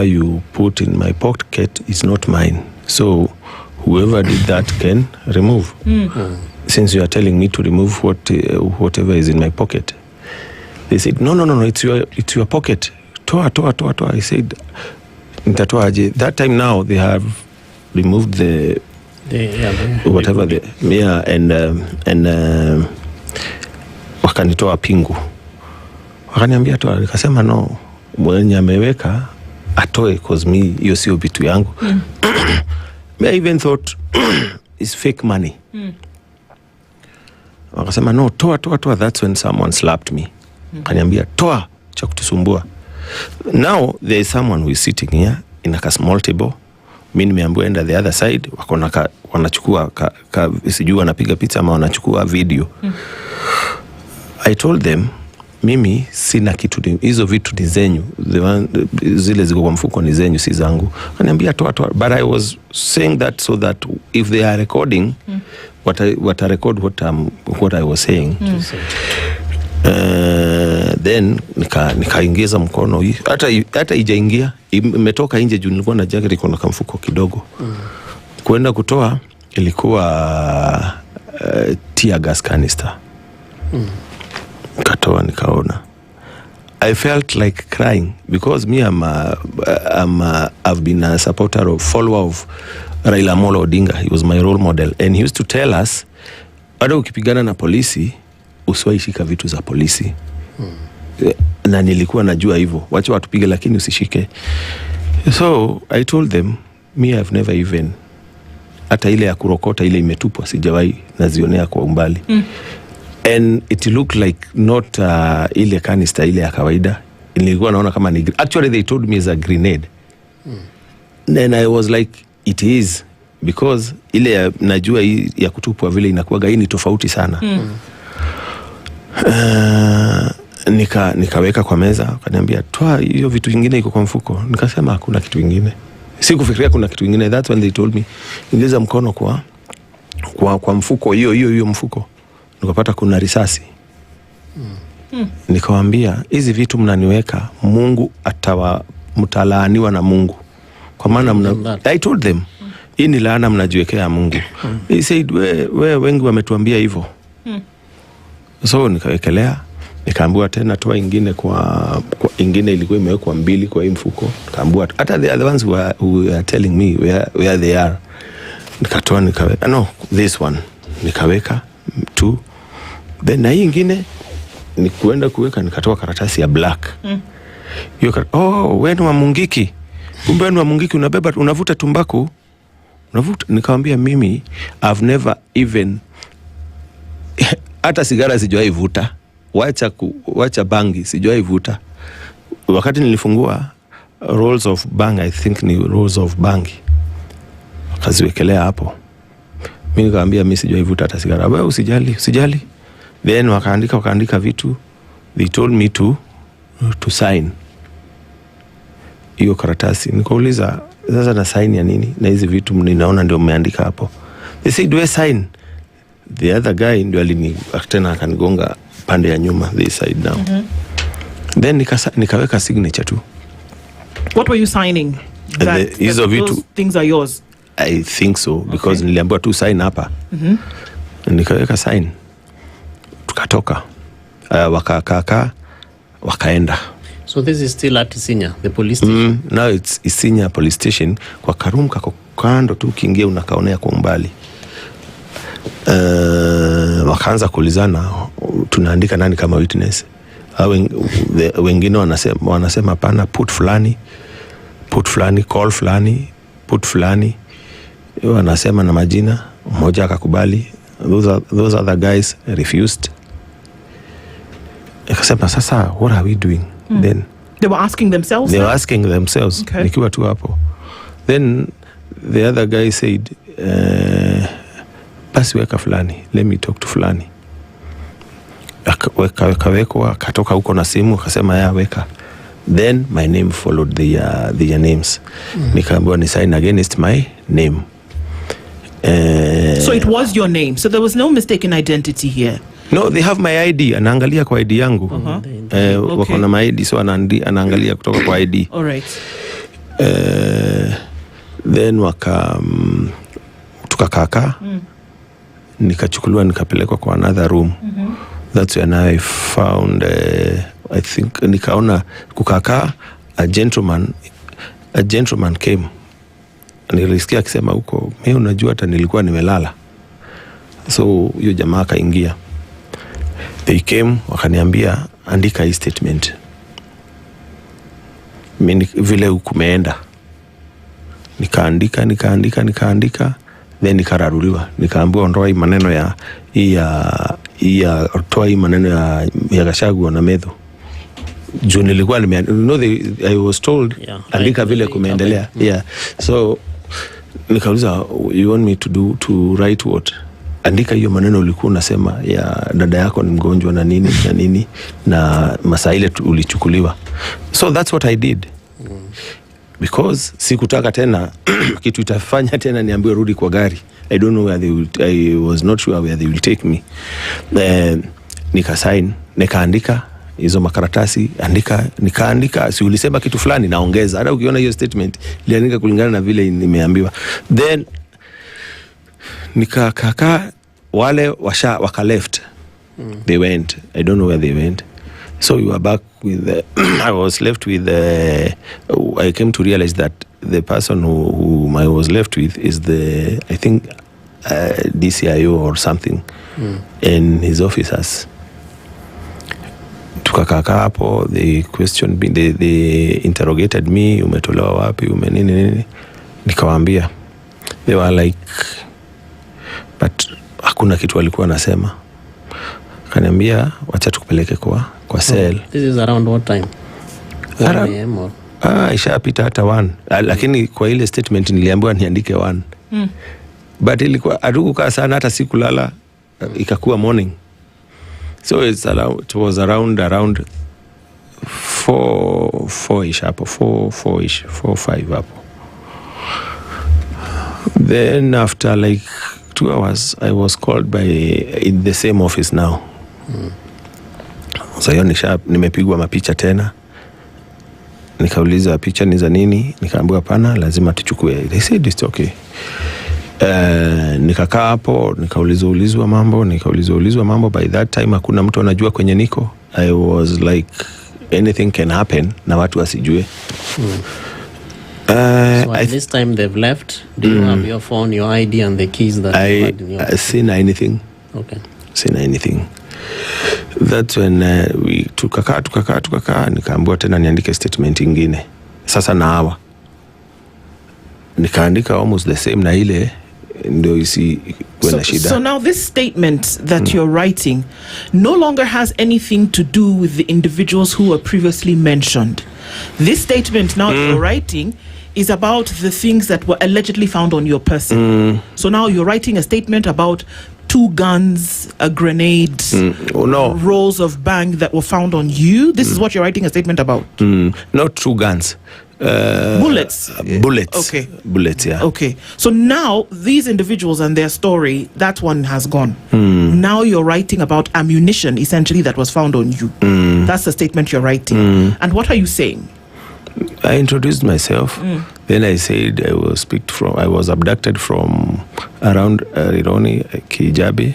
you put in my pocket is not mine. So whoever did that can remove. Since you are telling me to remove whatever is in my pocket. They said, no, it's your pocket. Toa. I said, that time now they have removed and wakanitoa pingu, wakaniambia toa, nikasema no, mwenye ameweka atoe, cause me hiyo sio vitu yangu. I even thought it's fake money. Wakasema no, toa. That's when someone slapped me. Kaniambia toa, cha kutusumbua. Now there is someone who is sitting here in a small table. Mimi nimeambiwa enda the other side, wanachukua sijui wanapiga picha ama wanachukua video. I told them, mimi sina kitu, hizo vitu ni zenyu, zile ziko kwa mfuko ni zenyu, si zangu. Kaniambia toa. But I was saying that so that if they are recording, what I record what I was saying. Then nikaingiza mkono hii, hata ijaingia, imetoka nje juu nilikuwa na jacket iko na mfuko kidogo. Kwenda kutoa ilikuwa tear gas canister. Nikatoa nikaona. I felt like crying because me I've been a supporter of follower of Raila Amolo Odinga. He was my role model and he used to tell us, hata ukipigana na polisi usiwaishika vitu za polisi. Na nilikuwa najua hivyo, wacha watupige lakini usishike. So I told them, me I've never even, hata ile ya kurokota ile imetupwa sijawahi nazionea kwa umbali. And it looked like not ile canister ile ya kawaida. Nilikuwa naona kama ni, actually they told me it's a grenade. And I was like, it is, because ile najua hii ya kutupwa vile inakuwa hii ni tofauti sana. Nikaweka kwa meza, akaniambia toa hiyo vitu vingine iko kwa mfuko. Nikasema hakuna kitu kingine. Sikufikiria kuna kitu kingine. That's when they told me ingiza mkono kwa mfuko hiyo mfuko. Nikapata kuna risasi. Nikawaambia hizi vitu mnaniweka, Mungu mtalaaniwa na Mungu. Kwa maana I told them hii ni laana mnajiwekea Mungu. He said we wengi wametuambia hivyo. So nikawekelea, nikaambiwa tena toa ingine kwa ingine ilikuwa imewekwa 2 kwa hii mfuko. Nikaambiwa hata the other ones who were telling me where they are. Nikatoa nikaweka, no, this one nikaweka 2. Then na hii ingine ni kuenda kuweka, nikatoa karatasi ya black. Hiyo wewe ni wa Mungiki. Kumbe ni wa Mungiki, unabeba unavuta tumbaku. Nikamwambia mimi I've never even hata sigara sijawahi vuta. Wacha bangi sijawahi vuta. Wakati nilifungua rolls of bang, I think ni rolls of bangi, kaziwekelea hapo. Mimi nikamwambia mimi sijawahi vuta hata sigara. Wewe usijali. Then wakaandika vitu. They told me to sign hiyo karatasi. Nikauliza sasa na sign ya nini? Na hizi vitu mnaona ndio mmeandika hapo. They said we sign. The other guy ndio tena akanigonga pande ya nyuma, this side down. Then nikaweka signature tu. What were you signing? Hizo vitu things are yours. I think so, because niliambiwa tu sign hapa. Nikaweka sign. Tukatoka. Wakaenda. So this is still at Isinya, the police station? Now it's Isinya police station. Kwa karum kako kando tu ukiingia unakaonea kwa umbali. Wakaanza kuulizana tunaandika nani kama witness. Wengine wanasema pana put fulani, call fulani, put fulani. Wanasema na majina, mmoja akakubali. Those other guys refused. Akasema sasa what are we doing? Then they were asking themselves. Okay. Nikiwa tu hapo. Then the other guy said basi weka fulani, let me talk to fulani. Akawekwa, katoka huko na simu, akasema ya weka. Then my name followed their names. Nikaambiwa ni sign against my name. So it was your name. So there was no mistaken identity here. No, they have my ID. Anaangalia kwa ID yangu. Wako na my ID, so anaangalia kutoka kwa ID. All right. Then tukakaa. Nikachukuliwa nikapelekwa kwa another room. That's when I found I think nikaona kukakaa a gentleman came. Nilisikia akisema huko, mimi unajua hata nilikuwa nimelala. So huyo jamaa akaingia. They came, wakaniambia andika hii statement. Mimi vile kumeenda. Nikaandika. Then nikararuliwa. Nikaambiwa ondoa hii maneno toa hii maneno ya Gachagua na Medho. Juu nilikuwa I was told andika vile kumeendelea. So nikauliza you want me to write what? Andika hiyo maneno ulikuwa unasema ya dada yako ni mgonjwa na nini na masaa ile ulichukuliwa. So that's what I did. Because sikutaka tena kitu itafanya tena niambiwe rudi kwa gari. I don't know I was not sure where they will take me. Nikasign, nikaandika hizo makaratasi, nikaandika, si ulisema kitu fulani naongeza. Hata ukiona hiyo statement niliandika kulingana na vile nimeambiwa. Then nikakaa wale waka left. They went. I don't know where they went. So we were back with I was left with I came to realize that the person whom I was left with is I think DCIO or something and his officers. Tukakaka hapo, they questioned me, they interrogated me, umetolewa wapi, nini. Nikawaambia. They were like, but hakuna kitu walikuwa nasema. Kaniambia wacha tukupeleke kwa cell. This is around what time? 1 a.m. or? Ishapita hata 1. Lakini kwa ile statement niliambiwa niandike 1. But ilikuwa hatukukaa sana, hata sikulala, ikakuwa morning. So it was around 4-ish hapo, 4-ish, 4-5 hapo. Then after like 2 hours, I was called in the same office now. So hiyo nimepigwa mapicha tena. Nikauliza picha ni za nini? Nikaambiwa pana, lazima tuchukue. They said it's okay. Nikakaa hapo, nikaulizwa mambo. By that time hakuna mtu anajua kwenye niko. I was like anything can happen na watu wasijue. So at this time they've left. Do you have your phone, your ID and the keys that you had in your phone? Seen anything. Okay. Seen anything. That's when we tukakaa nikaambiwa tena niandike statement ingine. Sasa na hawa nikaandika almost the same na ile ndio isi kuna shida. So now this statement that you're writing no longer has anything to do with the individuals who were previously mentioned. This statement now you're writing is about the things that were allegedly found on your person. So now you're writing a statement about 2 guns, a grenade, rolls of bang that were found on you. This is what you're writing a statement about. Not 2 guns. Bullets. Okay. Bullets, yeah. Okay. So now these individuals and their story, that one has gone. Now you're writing about ammunition, essentially, that was found on you. That's the statement you're writing. And what are you saying? I introduced myself. Then I said I was abducted from around Rironi, Kijabi,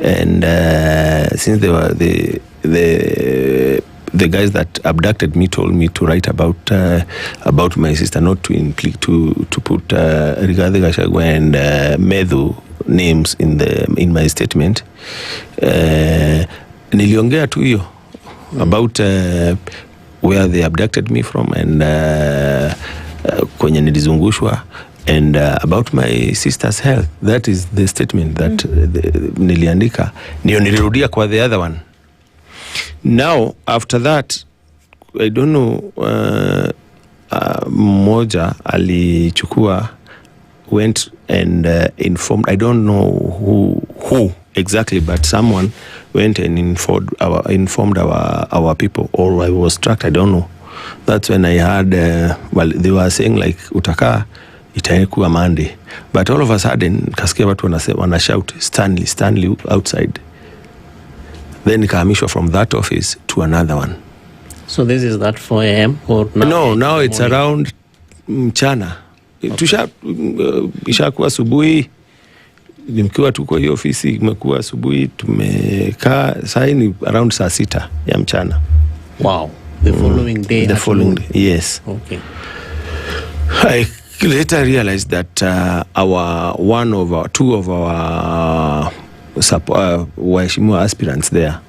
and since they were the guys that abducted me told me to write about my sister, not to put Rigathi Gachagua and Medhu names in my statement. Niliongea tu hiyo about where they abducted me from and kwenye nilizungushwa and about my sister's health. That is the statement that niliandika. Niyo nilirudia kwa the other one. Now after that I don't know, mmoja alichukua went and informed, I don't know who exactly, but someone went and informed our people, or I was struck, I don't know. That's when I heard they were saying like utaka itakuwa Monday, but all of a sudden kasikia watu wana shout Stanley outside. Then nikahamishwa from that office to another one. So this is that 4 a.m. or now it's around mchana. Ishakuwa asubuhi, nimkiwa tuko hiyo ofisi, imekuwa asubuhi, tumekaa saa ni around saa 6 ya mchana. Wow. The following day. The following day, yes. Okay. I later realized that two of our waheshimiwa aspirants there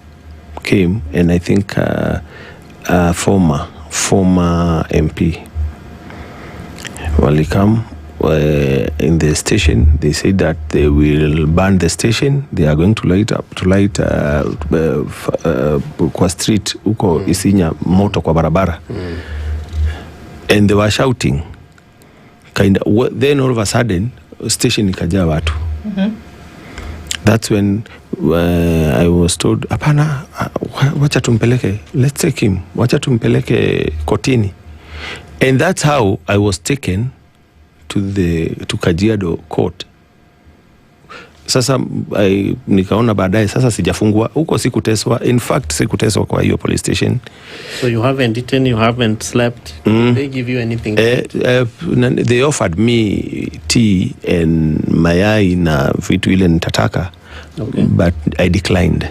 came, and I think former MP walikam in the station. They said that they will burn the station. They are going to light kwa street uko Isinya moto kwa barabara. And they were shouting then all of a sudden station ikajaa watu. That's when I was told, hapana, wacha tumpeleke, let's take him, wacha tumpeleke kotini. And that's how I was taken to Kajiado court. Sasa nikaona baadaye sasa sijafungwa huko, sikuteswa. In fact sikuteswa kwa hiyo police station. So you haven't eaten, you haven't slept. Did they give you anything? They offered me tea and mayai na vitu ile nitataka. Okay. But I declined.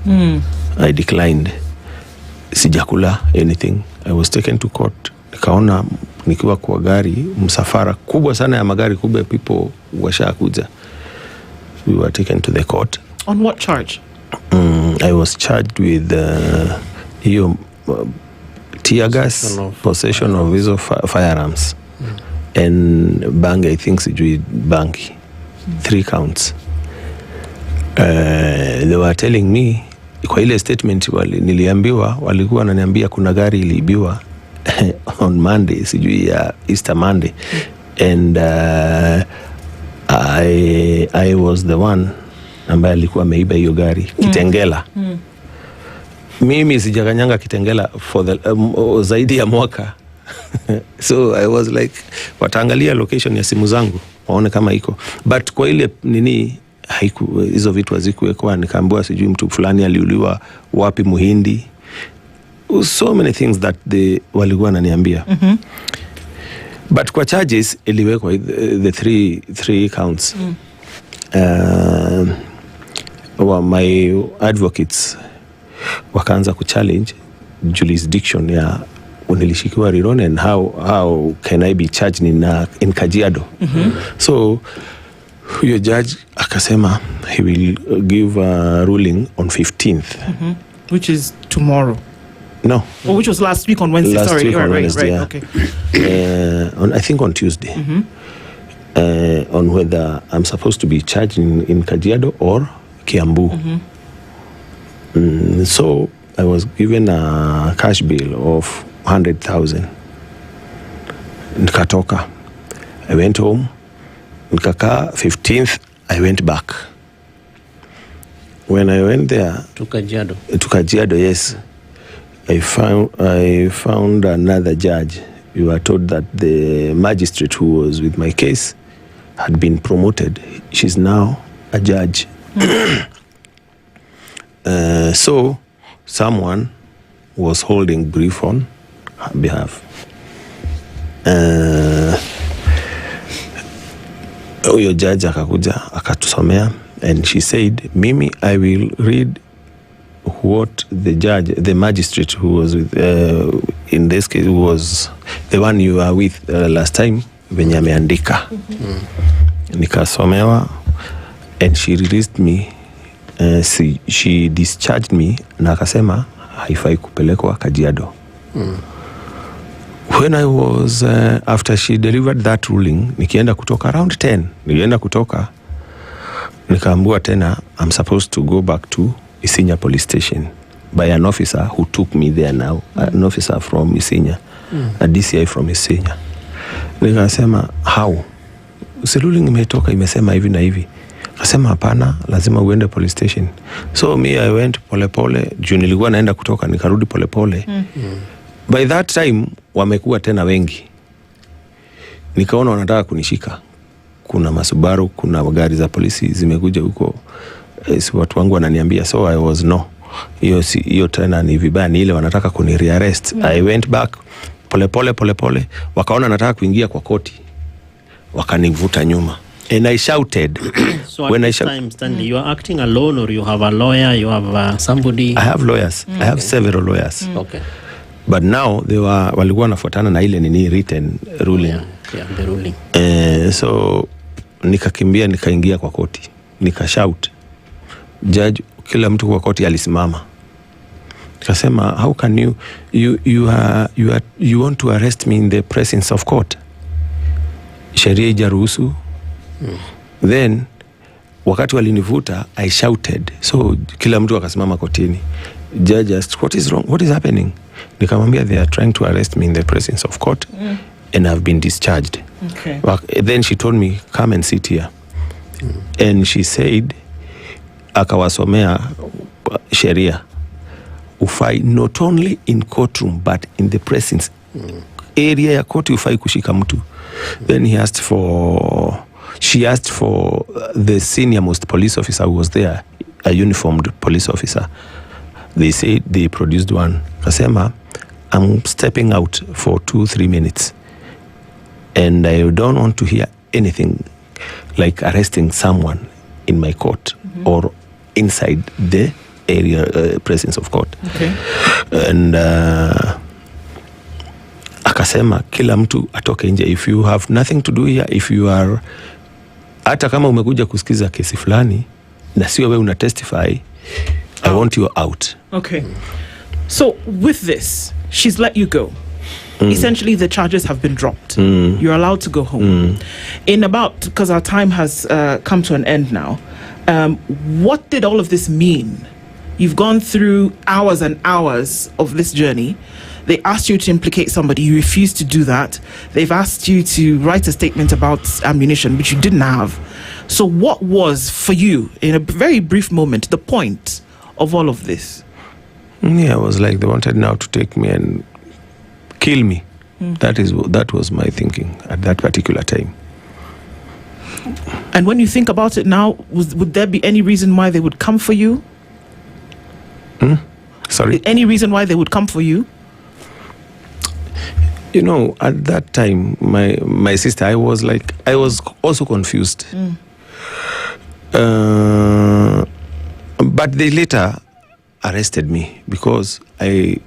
I declined. Sijakula anything. I was taken to court. Nikaona nikiwa kwa gari, msafara kubwa sana ya magari kubwa, people washakuja. We were taken to the court. On what charge? I was charged with tear gas, possession of these firearms, and bank, I think sijui banki. 3 counts. They were telling me, kwa ile statement niliambiwa, walikuwa wananiambia kuna gari iliibiwa on Monday, sijui ya Easter Monday, and I was the one ambaye alikuwa ameiba hiyo gari Kitengela. Mimi sijakanyanga Kitengela for the zaidi ya mwaka. So I was like, wataangalia location ya simu zangu waone kama iko, but kwa ile nini haiku, hizo vitu hazikuwekwa. Nikaambiwa sijui mtu fulani aliuliwa wapi Muhindi, so many things that walikuwa wananiambia. But kwa charges iliwekwa the three counts. My advocates wakaanza kuchallenge jurisdiction ya nilishikiwa Rirone and how can I be charged in Kajiado. So huyo judge akasema he will give a ruling on 15th, which is tomorrow. No. Oh, which was last week on Wednesday. Last Sorry, week on Wednesday, right. Okay. I think on Tuesday. On whether I'm supposed to be charged in Kajiado or Kiambu. So I was given a cash bill of 100,000. Nikatoka. I went home. Nikaka 15th, I went back. When I went there to Kajiado, yes. I found another judge. We were told that the magistrate who was with my case had been promoted. She's now a judge. So someone was holding brief on her behalf. Huyo judge akakuja akatusomea, and she said, Mimi, I will read what the magistrate who was with, in this case, who was the one you were with last time, venye ameandika. Nikasomewa, and she released me. She discharged me na akasema haifai kupelekwa Kajiado. When I was after she delivered that ruling, nikienda kutoka around 10, nilienda kutoka, nikaambiwa tena I'm supposed to go back to Isinya police station by an officer who took me there now, an officer from Isinya, a DCI from Isinya. Nikasema how? Si ruling imetoka imesema hivi na hivi. Akasema hapana, lazima uende police station. So me I went polepole, juu nilikuwa naenda kutoka, nikarudi polepole. By that time wamekuwa tena wengi. Nikaona wanataka kunishika. Kuna masubaru, kuna gari za polisi zimekuja huko. Watu wangu wananiambia, so I was no. Hiyo tena ni vibaya, ni ile wanataka kuni-rearrest. I went back polepole. Wakaona nataka kuingia kwa koti. Wakanivuta nyuma. And I shouted. So at this time, Stanley, you are acting alone, or you have a lawyer, you have somebody? I have lawyers. I have several lawyers. Okay. But now walikuwa wanafuatana na ile nini written ruling. Yeah, the ruling. So nikakimbia nikaingia kwa koti. Nikashout. Judge, kila mtu kwa koti alisimama. Nikasema, how can you want to arrest me in the presence of court? Sheria haijaruhusu. Then wakati walinivuta, I shouted. So kila mtu akasimama kotini. Judge asked, what is wrong? What is happening? Nikamwambia, they are trying to arrest me in the presence of court and I've been discharged. Okay. Then she told me, come and sit here. And she said, akawasomea sheria, ufai not only in courtroom but in the presence area ya koti ufai kushika mtu. Then she asked for the senior most police officer who was there, a uniformed police officer. They said they produced one. Kasema, I'm stepping out for 2-3 minutes and I don't want to hear anything like arresting someone in my court or inside the area presence of court. Okay. And akasema kila mtu atoke nje. If you have nothing to do here, if you are, hata kama umekuja kusikiza kesi fulani na sio wewe una testify, I want you out. Okay. So with this, she's let you go. Essentially, the charges have been dropped. You're allowed to go home. In about, because our time has come to an end now, what did all of this mean? You've gone through hours and hours of this journey. They asked you to implicate somebody. You refused to do that. They've asked you to write a statement about ammunition, which you didn't have. So what was, for you, in a very brief moment, the point of all of this? Yeah, it was like they wanted now to take me and kill me. That was my thinking at that particular time. And when you think about it now, would there be any reason why they would come for you? Sorry? Any reason why they would come for you? You know, at that time, my sister, I was also confused. But they later arrested me because I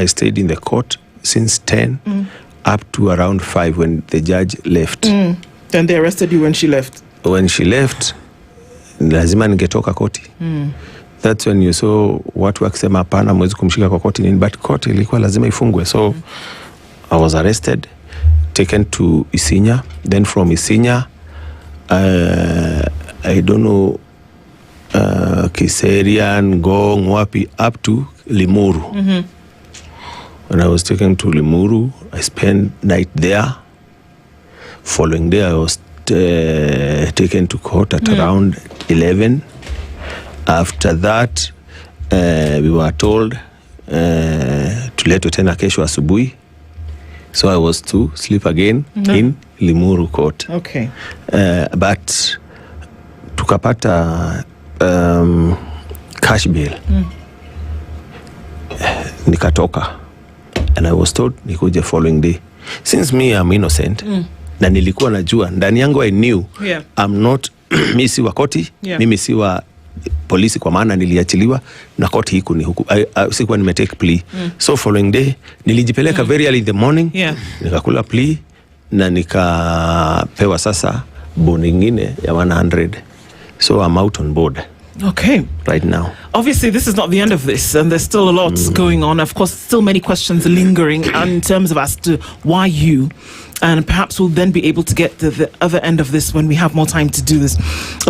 stayed in the court since 10 up to around 5 when the judge left. Then they arrested you when she left? When she left, lazima ningetoka koti. That's when you saw watu wakisema hapana mwezi kumshika kwa koti nini, but court ilikuwa lazima ifungwe. So I was arrested, taken to Isinya. Then from Isinya, I don't know, Kiserian, Ngong, Wapi, up to Limuru. When I was taken to Limuru, I spent night there. Following day, I was taken to court at around 11. After that, we were told tuletwe tena kesho asubuhi. So I was to sleep again in Limuru court. Okay. But tukapata cash bail. Nikatoka. And I was told nikuje following day. Since me I'm innocent, na nilikuwa najua ndani yangu I knew I'm not mimi si wa koti, mimi si wa polisi kwa maana niliachiliwa na koti hiku ni huku. Sikuwa nimetake plea. So following day nilijipeleka very early in the morning. Nikakula plea na nikapewa sasa bond nyingine ya 100. So I'm out on board. Okay. Right now. Obviously, this is not the end of this, and there's still a lot going on. Of course, still many questions lingering in terms of as to why you, and perhaps we'll then be able to get to the other end of this when we have more time to do this.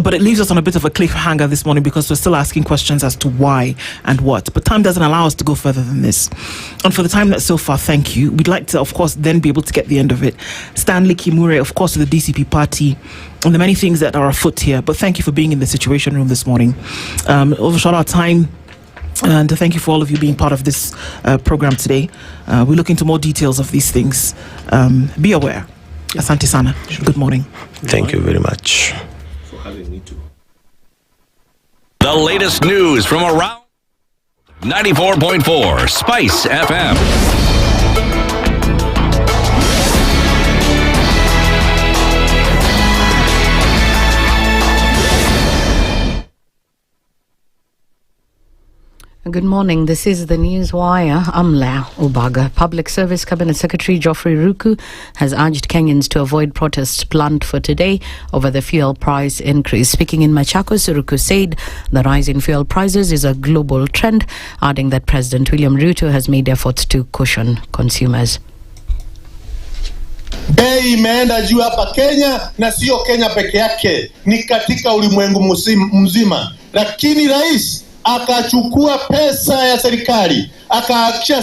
But it leaves us on a bit of a cliffhanger this morning because we're still asking questions as to why and what. But time doesn't allow us to go further than this. And for the time that's so far, thank you. We'd like to, of course, then be able to get the end of it. Stanley Kimura, of course, of the DCP party, and the many things that are afoot here. But thank you for being in the Situation Room this morning. Overshot our time. And thank you for all of you being part of this program today. We look into more details of these things. Be aware. Asante sana. Good morning. Thank you very much. For having me too. The latest news from around 94.4 Spice FM. Good morning. This is the News Wire. I'm La Ubaga. Public Service Cabinet Secretary Geoffrey Ruku has urged Kenyans to avoid protests planned for today over the fuel price increase. Speaking in Machakos, Ruku said the rise in fuel prices is a global trend, adding that President William Ruto has made efforts to cushion consumers. Bei imeenda juu hapa Kenya, na sio Kenya peke yake, ni katika ulimwengu mzima. Lakini rais akachukua pesa ya serikali akahakisha